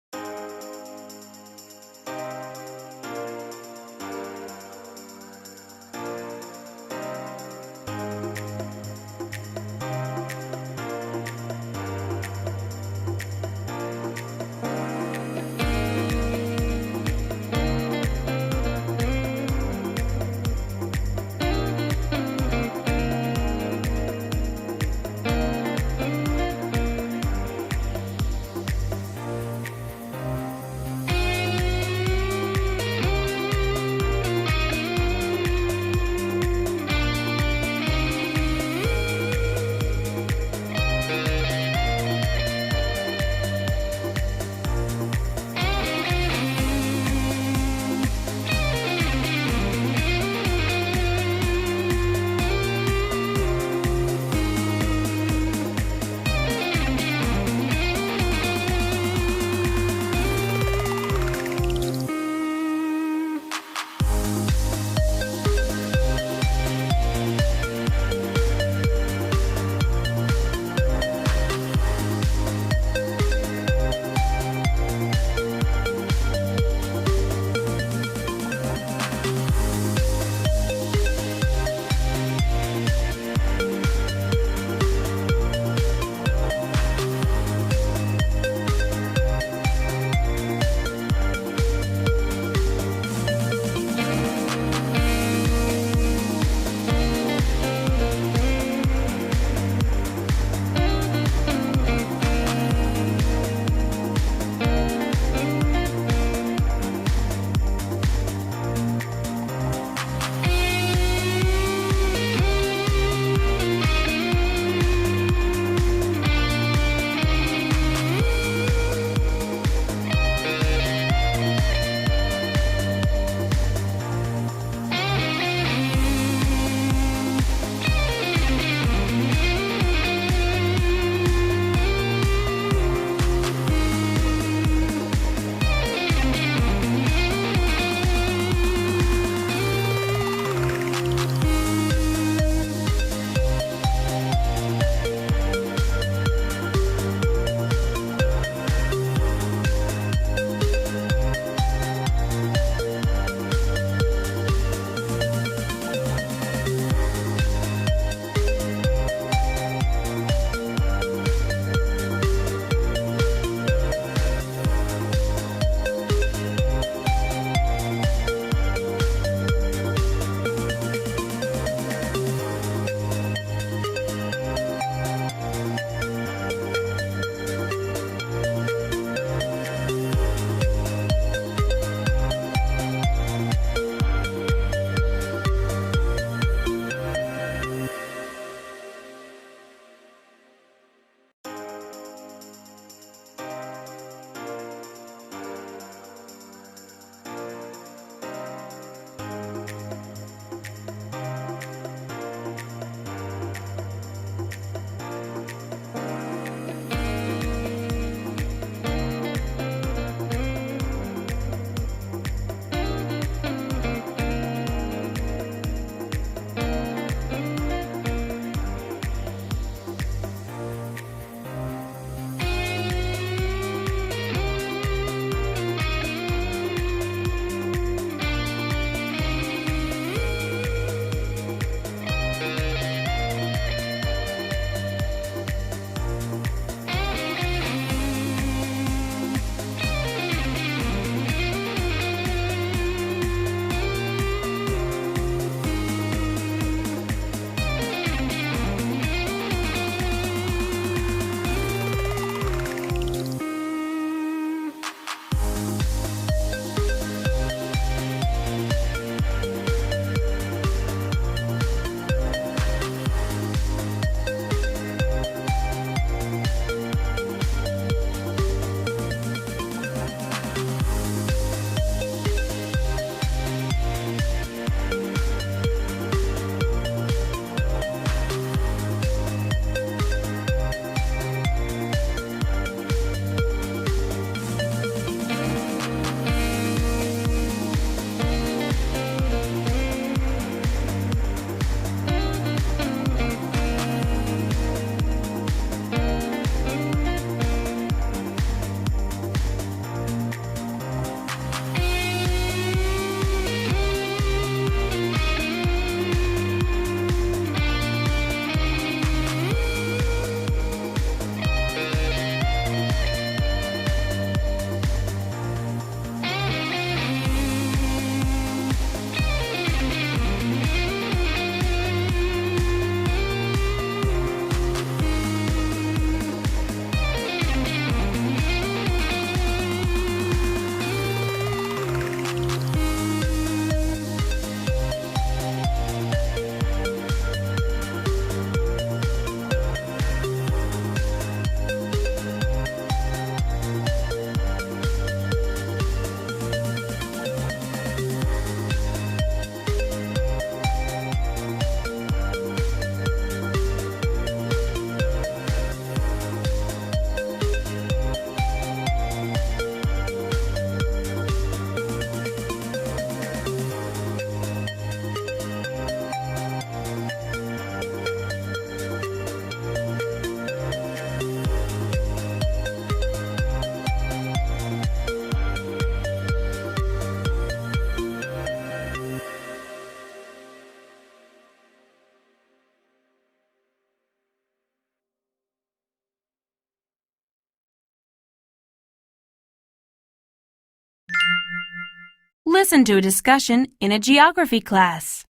Listen to a discussion in a geography class.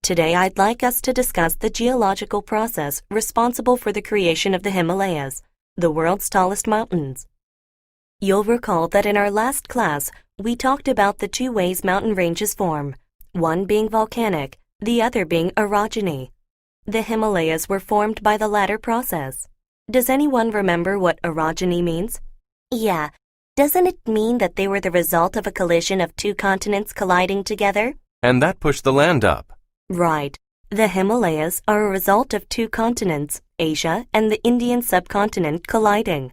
Today I'd like us to discuss the geological process responsible for the creation of the Himalayas, the world's tallest mountains. You'll recall that in our last class, we talked about the two ways mountain ranges form, one being volcanic, the other being orogeny. The Himalayas were formed by the latter process. Does anyone remember what orogeny means? Yeah. Doesn't it mean that they were the result of a collision of two continents colliding together? And that pushed the land up. Right. The Himalayas are a result of two continents, Asia and the Indian subcontinent, colliding.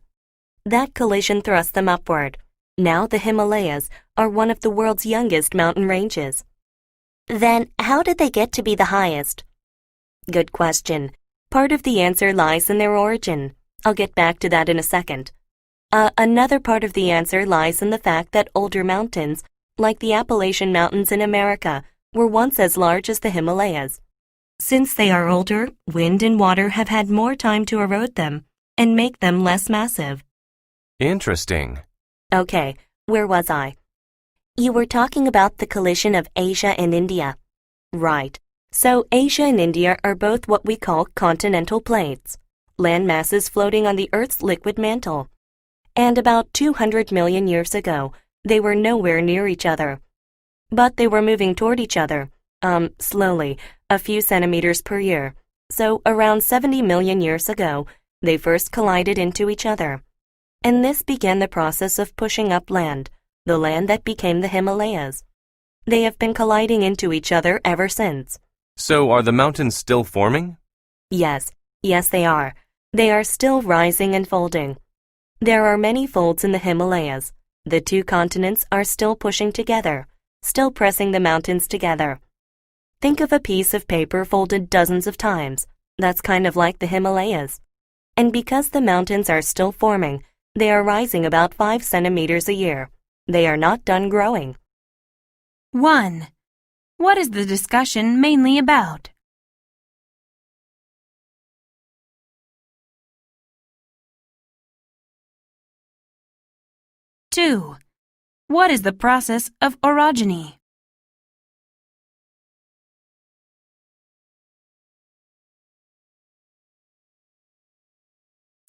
That collision thrust them upward. Now the Himalayas are one of the world's youngest mountain ranges. Then how did they get to be the highest? Good question. Part of the answer lies in their origin. I'll get back to that in a second. Another part of the answer lies in the fact that older mountains, like the Appalachian Mountains in America, were once as large as the Himalayas. Since they are older, wind and water have had more time to erode them and make them less massive. Interesting. Okay, where was I? You were talking about the collision of Asia and India. Right. So Asia and India are both what we call continental plates, land masses floating on the Earth's liquid mantle. And about 200 million years ago, they were nowhere near each other. But they were moving toward each other, slowly, a few centimeters per year. So around 70 million years ago, they first collided into each other. And this began the process of pushing up land, the land that became the Himalayas. They have been colliding into each other ever since. So are the mountains still forming? Yes they are. They are still rising and folding. There are many folds in the Himalayas. The two continents are still pushing together, still pressing the mountains together. Think of a piece of paper folded dozens of times. That's kind of like the Himalayas. And because the mountains are still forming, they are rising about 5 centimeters a year. They are not done growing. 1. What is the discussion mainly about? 2. What is the process of orogeny?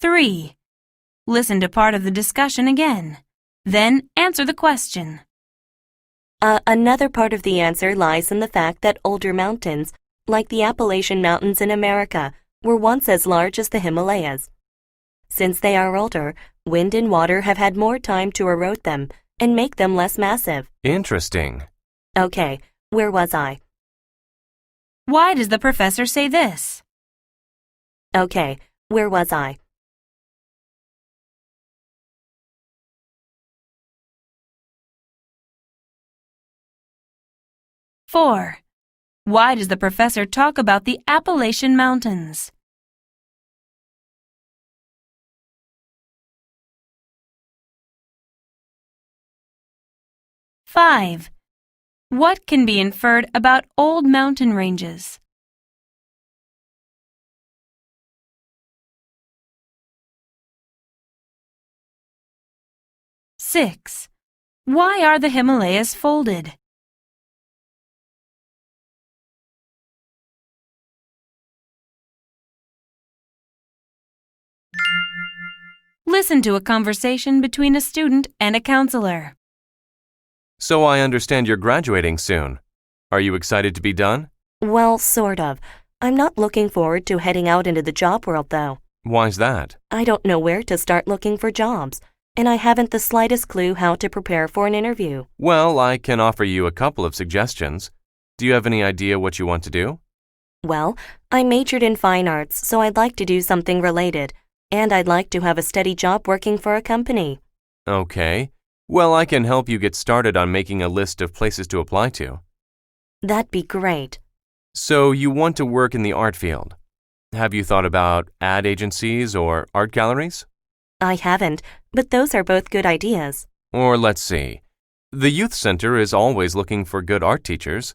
3. Listen to part of the discussion again. Then answer the question. Another part of the answer lies in the fact that older mountains, like the Appalachian Mountains in America, were once as large as the Himalayas. Since they are older, wind and water have had more time to erode them and make them less massive. Interesting. Okay, where was I? Why does the professor say this? Okay, where was I? Four. Why does the professor talk about the Appalachian Mountains? 5. What can be inferred about old mountain ranges? 6. Why are the Himalayas folded? 'Listen to a conversation between a student and a counselor. So I understand you're graduating soon. Are you excited to be done? Well, sort of. I'm not looking forward to heading out into the job world, though. Why's that? I don't know where to start looking for jobs, and I haven't the slightest clue how to prepare for an interview. Well, I can offer you a couple of suggestions. Do you have any idea what you want to do? Well, I majored in fine arts, so I'd like to do something related, and I'd like to have a steady job working for a company. Okay. Well, I can help you get started on making a list of places to apply to. That'd be great. So you want to work in the art field. Have you thought about ad agencies or art galleries? I haven't, but those are both good ideas. Or let's see. The youth center is always looking for good art teachers.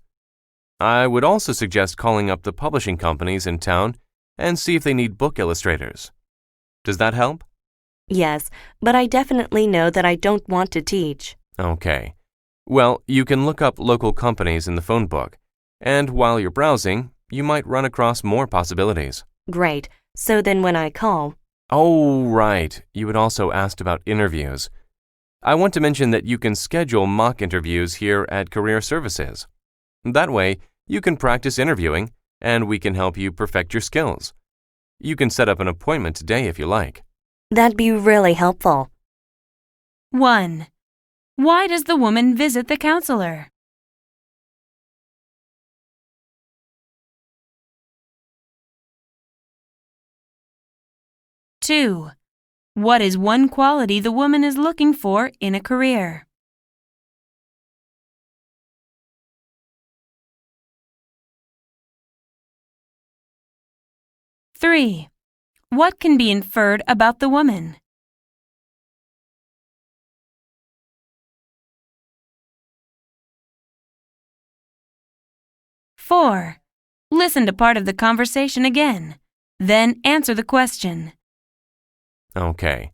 I would also suggest calling up the publishing companies in town and see if they need book illustrators. Does that help? Yes, but I definitely know that I don't want to teach. Okay. Well, you can look up local companies in the phone book, and while you're browsing, you might run across more possibilities. Great. So then when I call... Oh, right. You had also asked about interviews. I want to mention that you can schedule mock interviews here at Career Services. That way, you can practice interviewing, and we can help you perfect your skills. You can set up an appointment today if you like. That'd be really helpful. 1. Why does the woman visit the counselor? 2. What is one quality the woman is looking for in a career? 3. What can be inferred about the woman? 4. Listen to part of the conversation again. Then answer the question. Okay.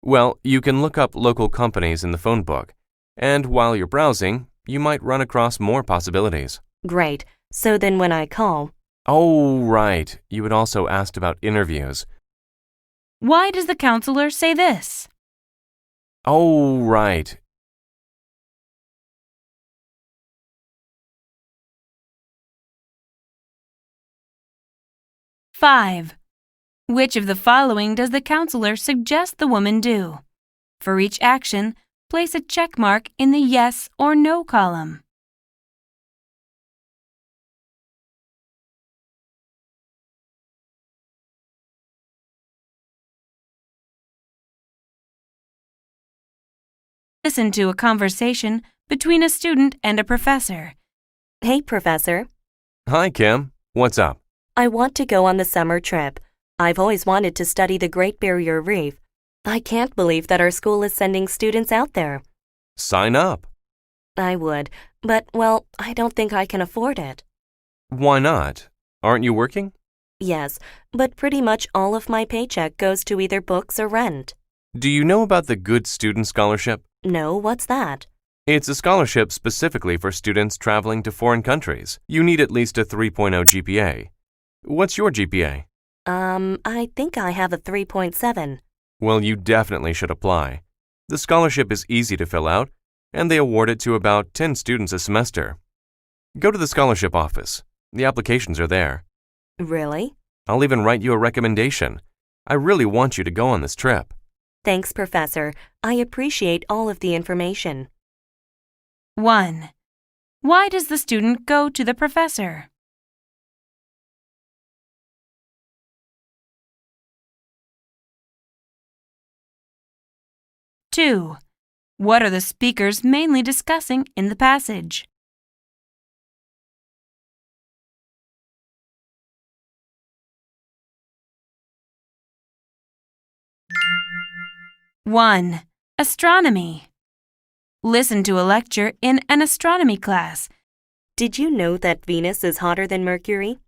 Well, you can look up local companies in the phone book, and while you're browsing, you might run across more possibilities. Great. So then when I call... Oh, right. You had also asked about interviews. Why does the counselor say this? Oh, right. 5. Which of the following does the counselor suggest the woman do? For each action, place a check mark in the yes or no column. Listen to a conversation between a student and a professor. Hey, Professor. Hi, Kim. What's up? I want to go on the summer trip. I've always wanted to study the Great Barrier Reef. I can't believe that our school is sending students out there. Sign up. I would, but, well, I don't think I can afford it. Why not? Aren't you working? Yes, but pretty much all of my paycheck goes to either books or rent. Do you know about the Good Student Scholarship? No, what's that? It's a scholarship specifically for students traveling to foreign countries. You need at least a 3.0 GPA. What's your GPA? I think I have a 3.7. Well, you definitely should apply. The scholarship is easy to fill out, and they award it to about 10 students a semester. Go to the scholarship office. The applications are there. Really? I'll even write you a recommendation. I really want you to go on this trip. Thanks, Professor. I appreciate all of the information. 1. Why does the student go to the professor? 2. What are the speakers mainly discussing in the passage? 1. Astronomy. Listen to a lecture in an astronomy class. Did you know that Venus is hotter than Mercury?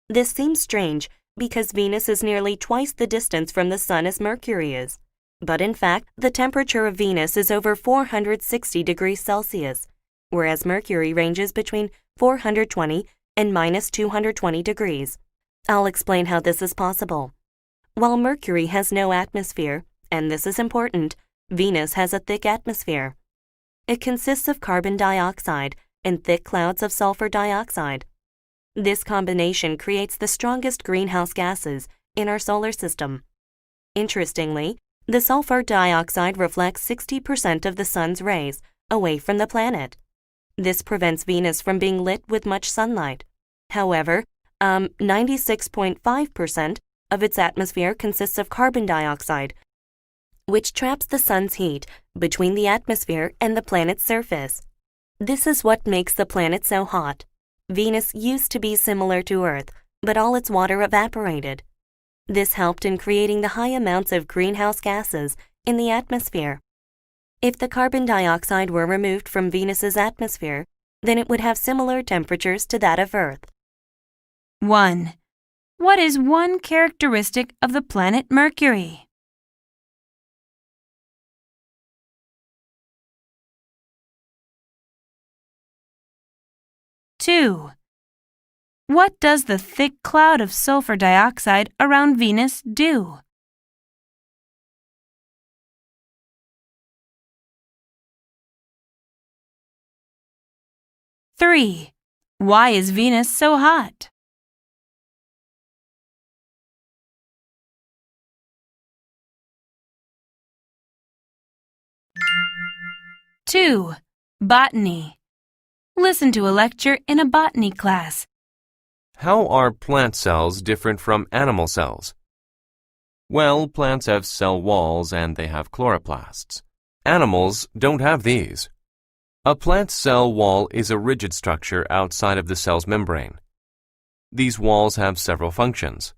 This seems strange because Venus is nearly twice the distance from the Sun as Mercury is. But in fact, the temperature of Venus is over 460 degrees Celsius, whereas Mercury ranges between 420 and minus 220 degrees. I'll explain how this is possible. While Mercury has no atmosphere, and this is important, Venus has a thick atmosphere. It consists of carbon dioxide and thick clouds of sulfur dioxide. This combination creates the strongest greenhouse gases in our solar system. Interestingly, the sulfur dioxide reflects 60% of the sun's rays away from the planet. This prevents Venus from being lit with much sunlight. However, 96.5% of its atmosphere consists of carbon dioxide, which traps the sun's heat between the atmosphere and the planet's surface. This is what makes the planet so hot. Venus used to be similar to Earth, but all its water evaporated. This helped in creating the high amounts of greenhouse gases in the atmosphere. If the carbon dioxide were removed from Venus's atmosphere, then it would have similar temperatures to that of Earth. 1. What is one characteristic of the planet Mercury? 2. What does the thick cloud of sulfur dioxide around Venus do? 3. Why is Venus so hot? 2. Botany. Listen to a lecture in a botany class. How are plant cells different from animal cells? Well, plants have cell walls and they have chloroplasts. Animals don't have these. A plant cell wall is a rigid structure outside of the cell's membrane. These walls have several functions.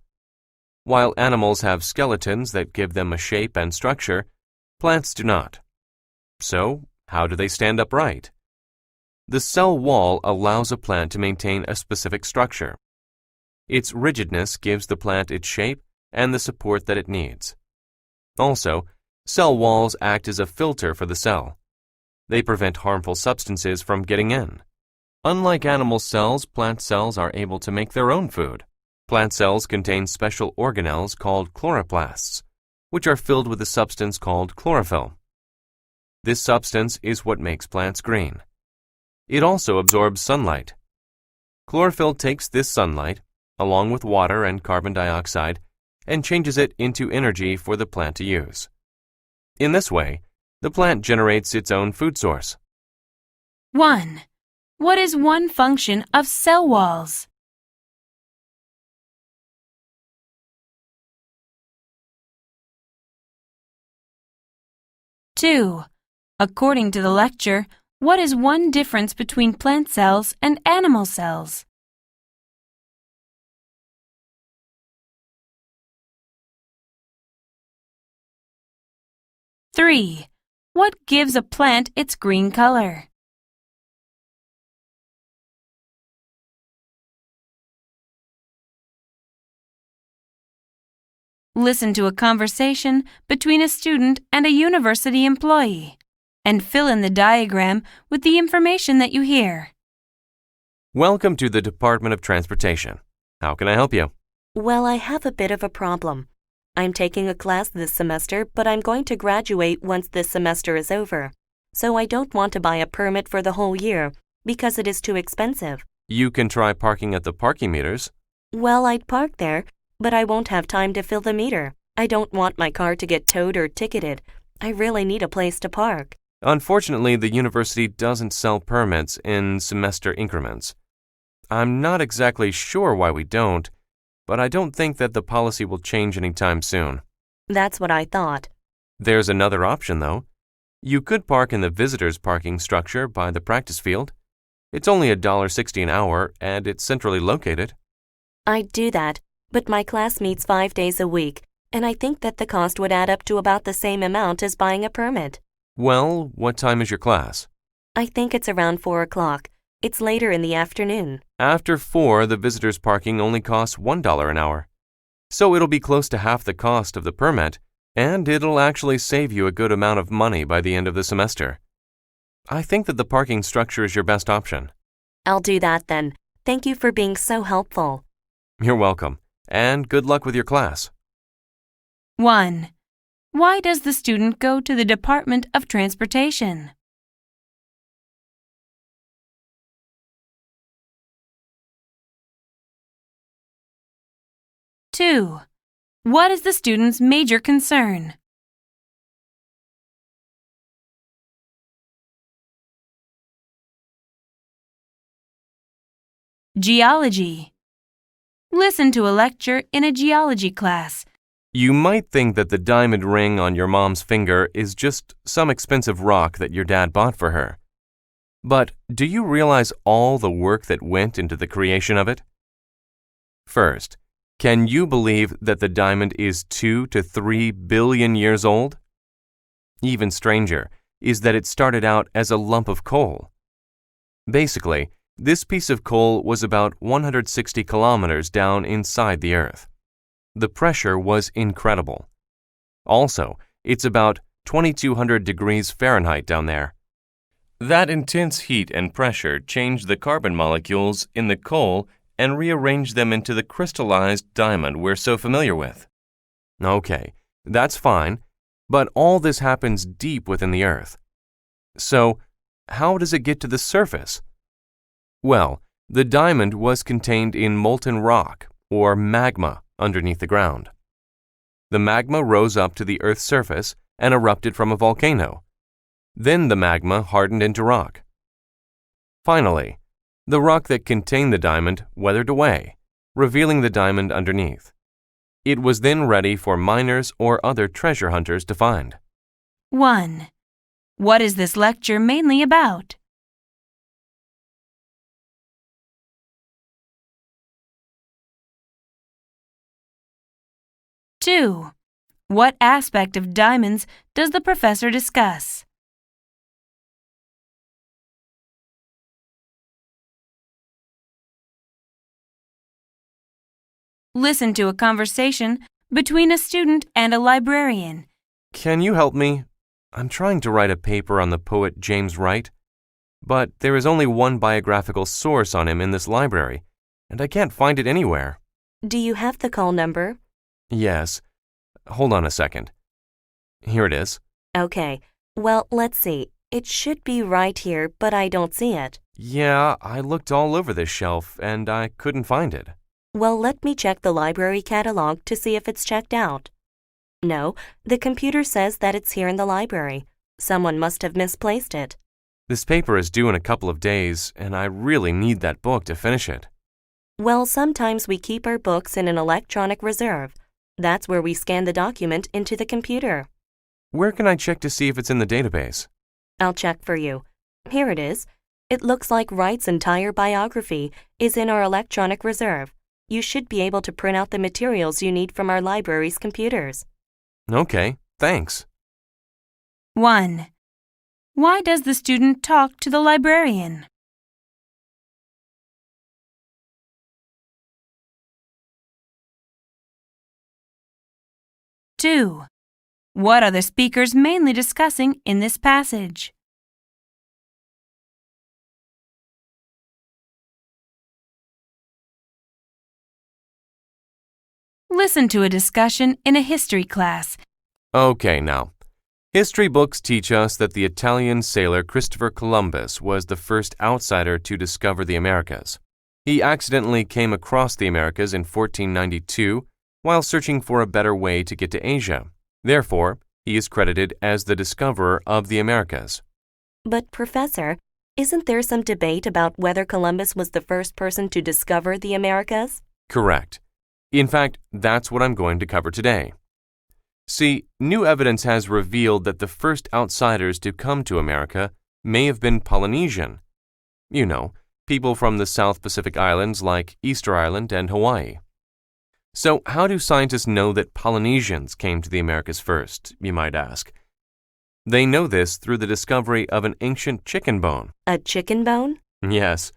While animals have skeletons that give them a shape and structure, plants do not. So, how do they stand upright? The cell wall allows a plant to maintain a specific structure. Its rigidness gives the plant its shape and the support that it needs. Also, cell walls act as a filter for the cell. They prevent harmful substances from getting in. Unlike animal cells, plant cells are able to make their own food. Plant cells contain special organelles called chloroplasts, which are filled with a substance called chlorophyll. This substance is what makes plants green. It also absorbs sunlight. Chlorophyll takes this sunlight, along with water and carbon dioxide, and changes it into energy for the plant to use. In this way, the plant generates its own food source. 1. What is one function of cell walls? 2. According to the lecture, what is one difference between plant cells and animal cells? 3. What gives a plant its green color? 4. Listen to a conversation between a student and a university employee, and fill in the diagram with the information that you hear. Welcome to the Department of Transportation. How can I help you? Well, I have a bit of a problem. I'm taking a class this semester, but I'm going to graduate once this semester is over. So I don't want to buy a permit for the whole year because it is too expensive. You can try parking at the parking meters. Well, I'd park there, but I won't have time to fill the meter. I don't want my car to get towed or ticketed. I really need a place to park. Unfortunately, the university doesn't sell permits in semester increments. I'm not exactly sure why we don't, but I don't think that the policy will change anytime soon. That's what I thought. There's another option, though. You could park in the visitors' parking structure by the practice field. It's only $1.60 an hour, and it's centrally located. I'd do that, but my class meets 5 days a week, and I think that the cost would add up to about the same amount as buying a permit. Well, what time is your class? I think it's around 4 o'clock. It's later in the afternoon. After 4, the visitors' parking only costs $1 an hour. So it'll be close to half the cost of the permit, and it'll actually save you a good amount of money by the end of the semester. I think that the parking structure is your best option. I'll do that then. Thank you for being so helpful. You're welcome, and good luck with your class. 1. Why does the student go to the Department of Transportation? 2. What is the student's major concern? 3. Geology. Listen to a lecture in a geology class. You might think that the diamond ring on your mom's finger is just some expensive rock that your dad bought for her. But do you realize all the work that went into the creation of it? First, can you believe that the diamond is 2 to 3 billion years old? Even stranger is that it started out as a lump of coal. Basically, this piece of coal was about 160 kilometers down inside the Earth. The pressure was incredible. Also, it's about 2200 degrees Fahrenheit down there. That intense heat and pressure changed the carbon molecules in the coal and rearranged them into the crystallized diamond we're so familiar with. Okay, that's fine, but all this happens deep within the Earth. So, how does it get to the surface? Well, the diamond was contained in molten rock, or magma, underneath the ground. The magma rose up to the Earth's surface and erupted from a volcano. Then the magma hardened into rock. Finally, the rock that contained the diamond weathered away, revealing the diamond underneath. It was then ready for miners or other treasure hunters to find. 1. What is this lecture mainly about? 2. What aspect of diamonds does the professor discuss? 3. Listen to a conversation between a student and a librarian. Can you help me? I'm trying to write a paper on the poet James Wright, but there is only one biographical source on him in this library, and I can't find it anywhere. Do you have the call number? Yes. Hold on a second. Here it is. Okay. Well, let's see. It should be right here, but I don't see it. Yeah, I looked all over this shelf, and I couldn't find it. Well, let me check the library catalog to see if it's checked out. No, the computer says that it's here in the library. Someone must have misplaced it. This paper is due in a couple of days, and I really need that book to finish it. Well, sometimes we keep our books in an electronic reserve. That's where we scan the document into the computer. Where can I check to see if it's in the database? I'll check for you. Here it is. It looks like Wright's entire biography is in our electronic reserve. You should be able to print out the materials you need from our library's computers. Okay, thanks. 1. Why does the student talk to the librarian? 2. What are the speakers mainly discussing in this passage? 3. Listen to a discussion in a history class. Okay, now. History books teach us that the Italian sailor Christopher Columbus was the first outsider to discover the Americas. He accidentally came across the Americas in 1492 while searching for a better way to get to Asia. Therefore, he is credited as the discoverer of the Americas. But, Professor, isn't there some debate about whether Columbus was the first person to discover the Americas? Correct. In fact, that's what I'm going to cover today. See, new evidence has revealed that the first outsiders to come to America may have been Polynesian. You know, people from the South Pacific Islands like Easter Island and Hawaii. So how do scientists know that Polynesians came to the Americas first, you might ask? They know this through the discovery of an ancient chicken bone. A chicken bone? Yes.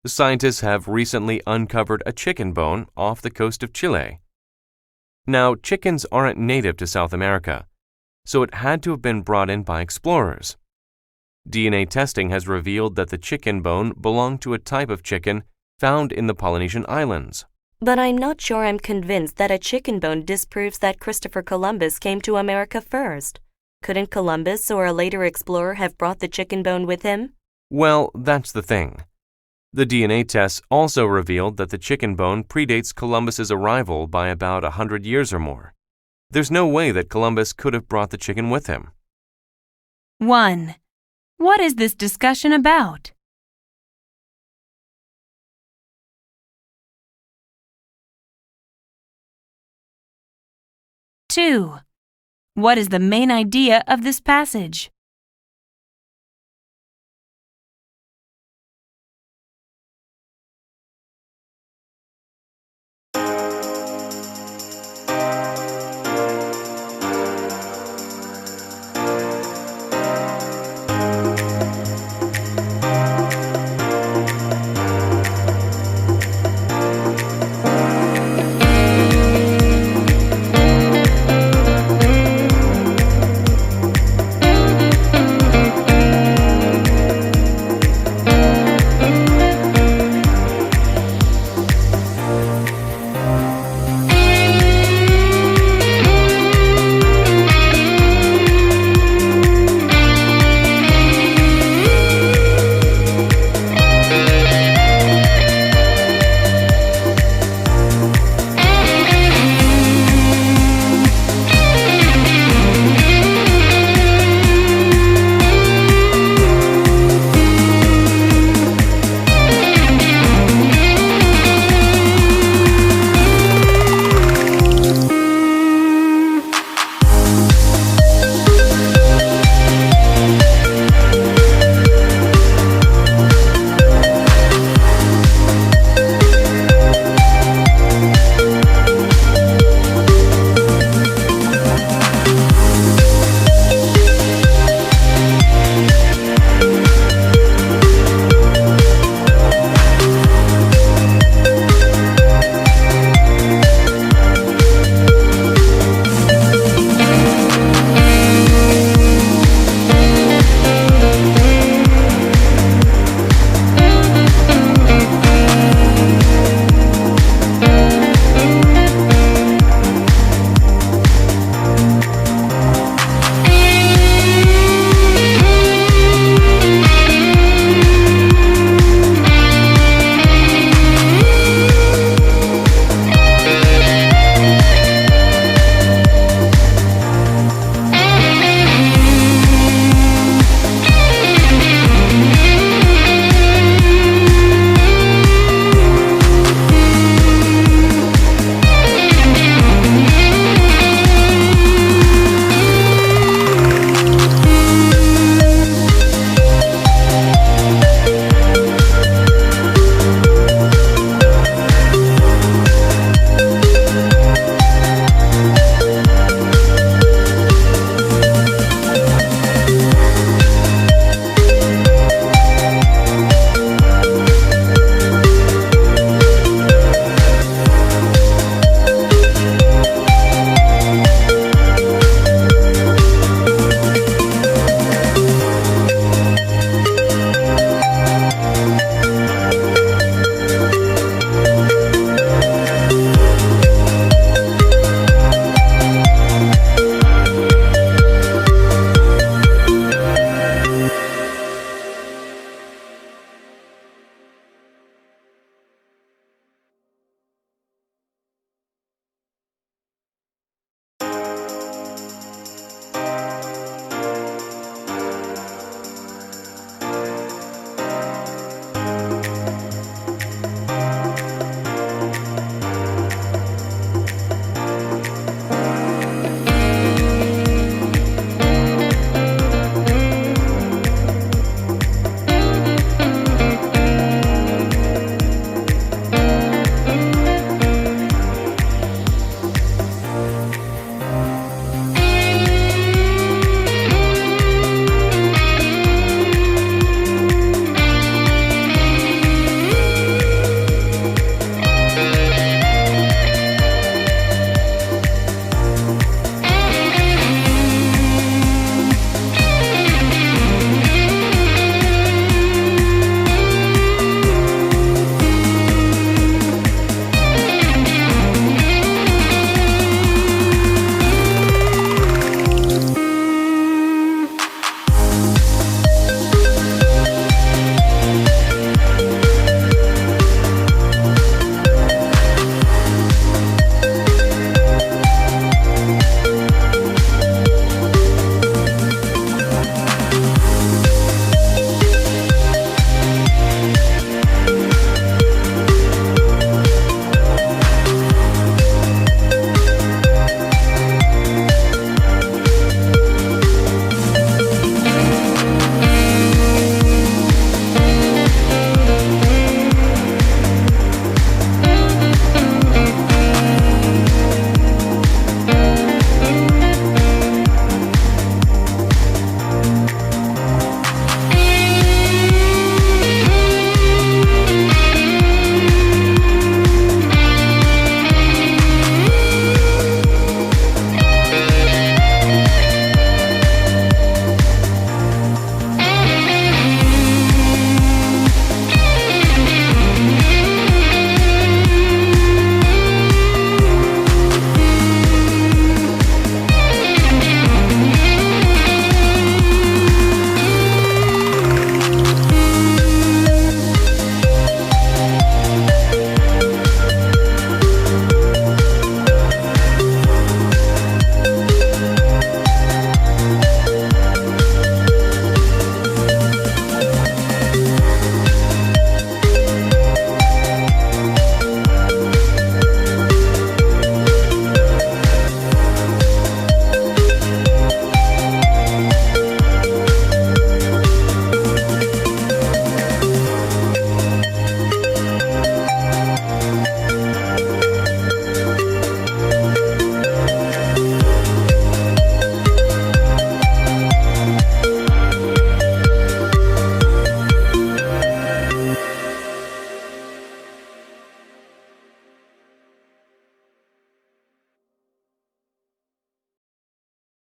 Scientists have recently uncovered a chicken bone off the coast of Chile. Now, chickens aren't native to South America, so it had to have been brought in by explorers. DNA testing has revealed that the chicken bone belonged to a type of chicken found in the Polynesian Islands. But I'm not sure I'm convinced that a chicken bone disproves that Christopher Columbus came to America first. Couldn't Columbus or a later explorer have brought the chicken bone with him? Well, that's the thing. The DNA tests also revealed that the chicken bone predates Columbus's arrival by about 100 years or more. There's no way that Columbus could have brought the chicken with him. 1. What is this discussion about? 2. What is the main idea of this passage? 3.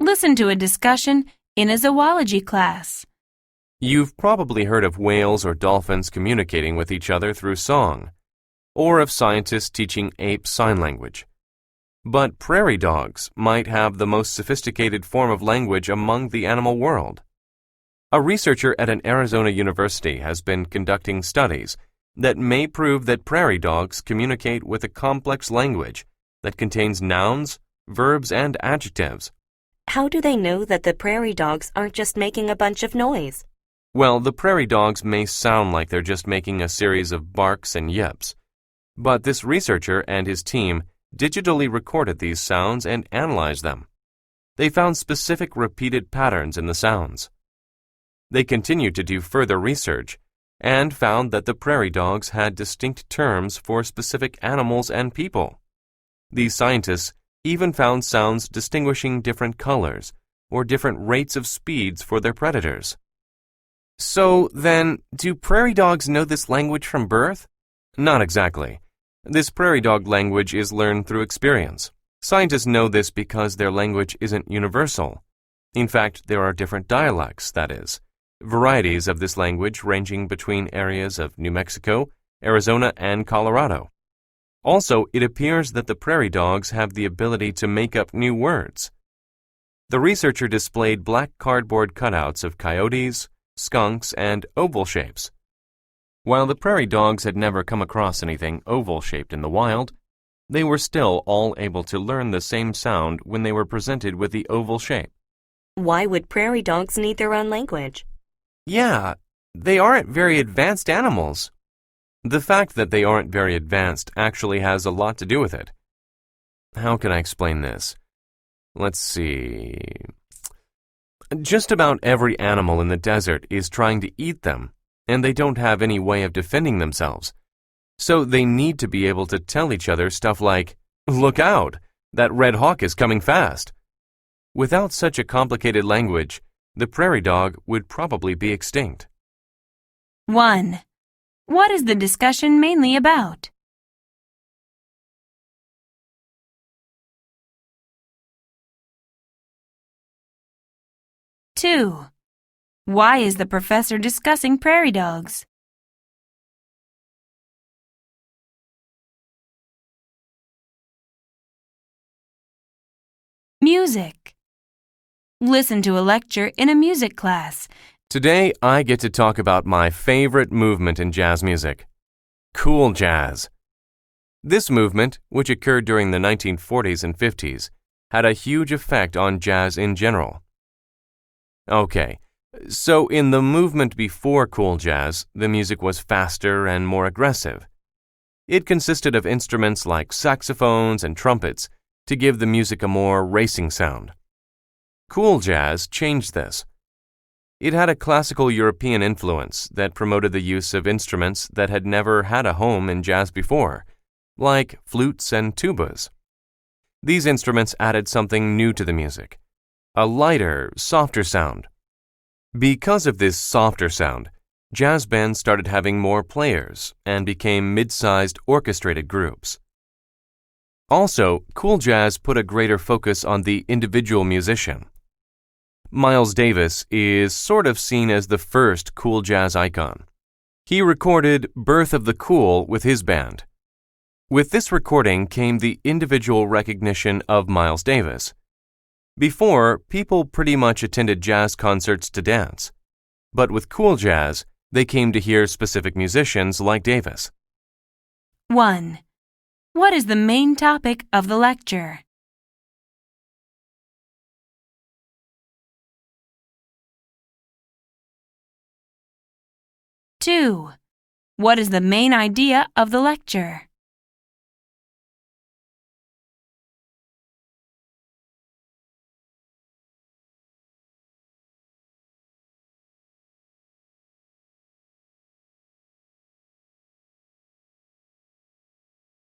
Listen to a discussion in a zoology class. You've probably heard of whales or dolphins communicating with each other through song, or of scientists teaching apes sign language. But prairie dogs might have the most sophisticated form of language among the animal world. A researcher at an Arizona university has been conducting studies that may prove that prairie dogs communicate with a complex language that contains nouns, verbs, and adjectives. How do they know that the prairie dogs aren't just making a bunch of noise? Well, the prairie dogs may sound like they're just making a series of barks and yips, but this researcher and his team digitally recorded these sounds and analyzed them. They found specific repeated patterns in the sounds. They continued to do further research and found that the prairie dogs had distinct terms for specific animals and people. These scientists even found sounds distinguishing different colors or different rates of speeds for their predators. So then, do prairie dogs know this language from birth? Not exactly. This prairie dog language is learned through experience. Scientists know this because their language isn't universal. In fact, there are different dialects, that is, varieties of this language ranging between areas of New Mexico, Arizona, and Colorado. Also, it appears that the prairie dogs have the ability to make up new words. The researcher displayed black cardboard cutouts of coyotes, skunks, and oval shapes. While the prairie dogs had never come across anything oval-shaped in the wild, they were still all able to learn the same sound when they were presented with the oval shape. Why would prairie dogs need their own language? Yeah, they aren't very advanced animals. The fact that they aren't very advanced actually has a lot to do with it. How can I explain this? Let's see. Just about every animal in the desert is trying to eat them, and they don't have any way of defending themselves. So they need to be able to tell each other stuff like, "Look out, that red hawk is coming fast." Without such a complicated language, the prairie dog would probably be extinct. 1. What is the discussion mainly about? 2. Why is the professor discussing prairie dogs? 3. Music. Listen to a lecture in a music class. Today, I get to talk about my favorite movement in jazz music, cool jazz. This movement, which occurred during the 1940s and 50s, had a huge effect on jazz in general. Okay, so in the movement before cool jazz, the music was faster and more aggressive. It consisted of instruments like saxophones and trumpets to give the music a more racing sound. Cool jazz changed this. It had a classical European influence that promoted the use of instruments that had never had a home in jazz before, like flutes and tubas. These instruments added something new to the music, a lighter, softer sound. Because of this softer sound, jazz bands started having more players and became mid-sized orchestrated groups. Also, cool jazz put a greater focus on the individual musician. Miles Davis is sort of seen as the first cool jazz icon. He recorded Birth of the Cool with his band. With this recording came the individual recognition of Miles Davis. Before, people pretty much attended jazz concerts to dance. But with cool jazz, they came to hear specific musicians like Davis. 1. What is the main topic of the lecture? 2. What is the main idea of the lecture?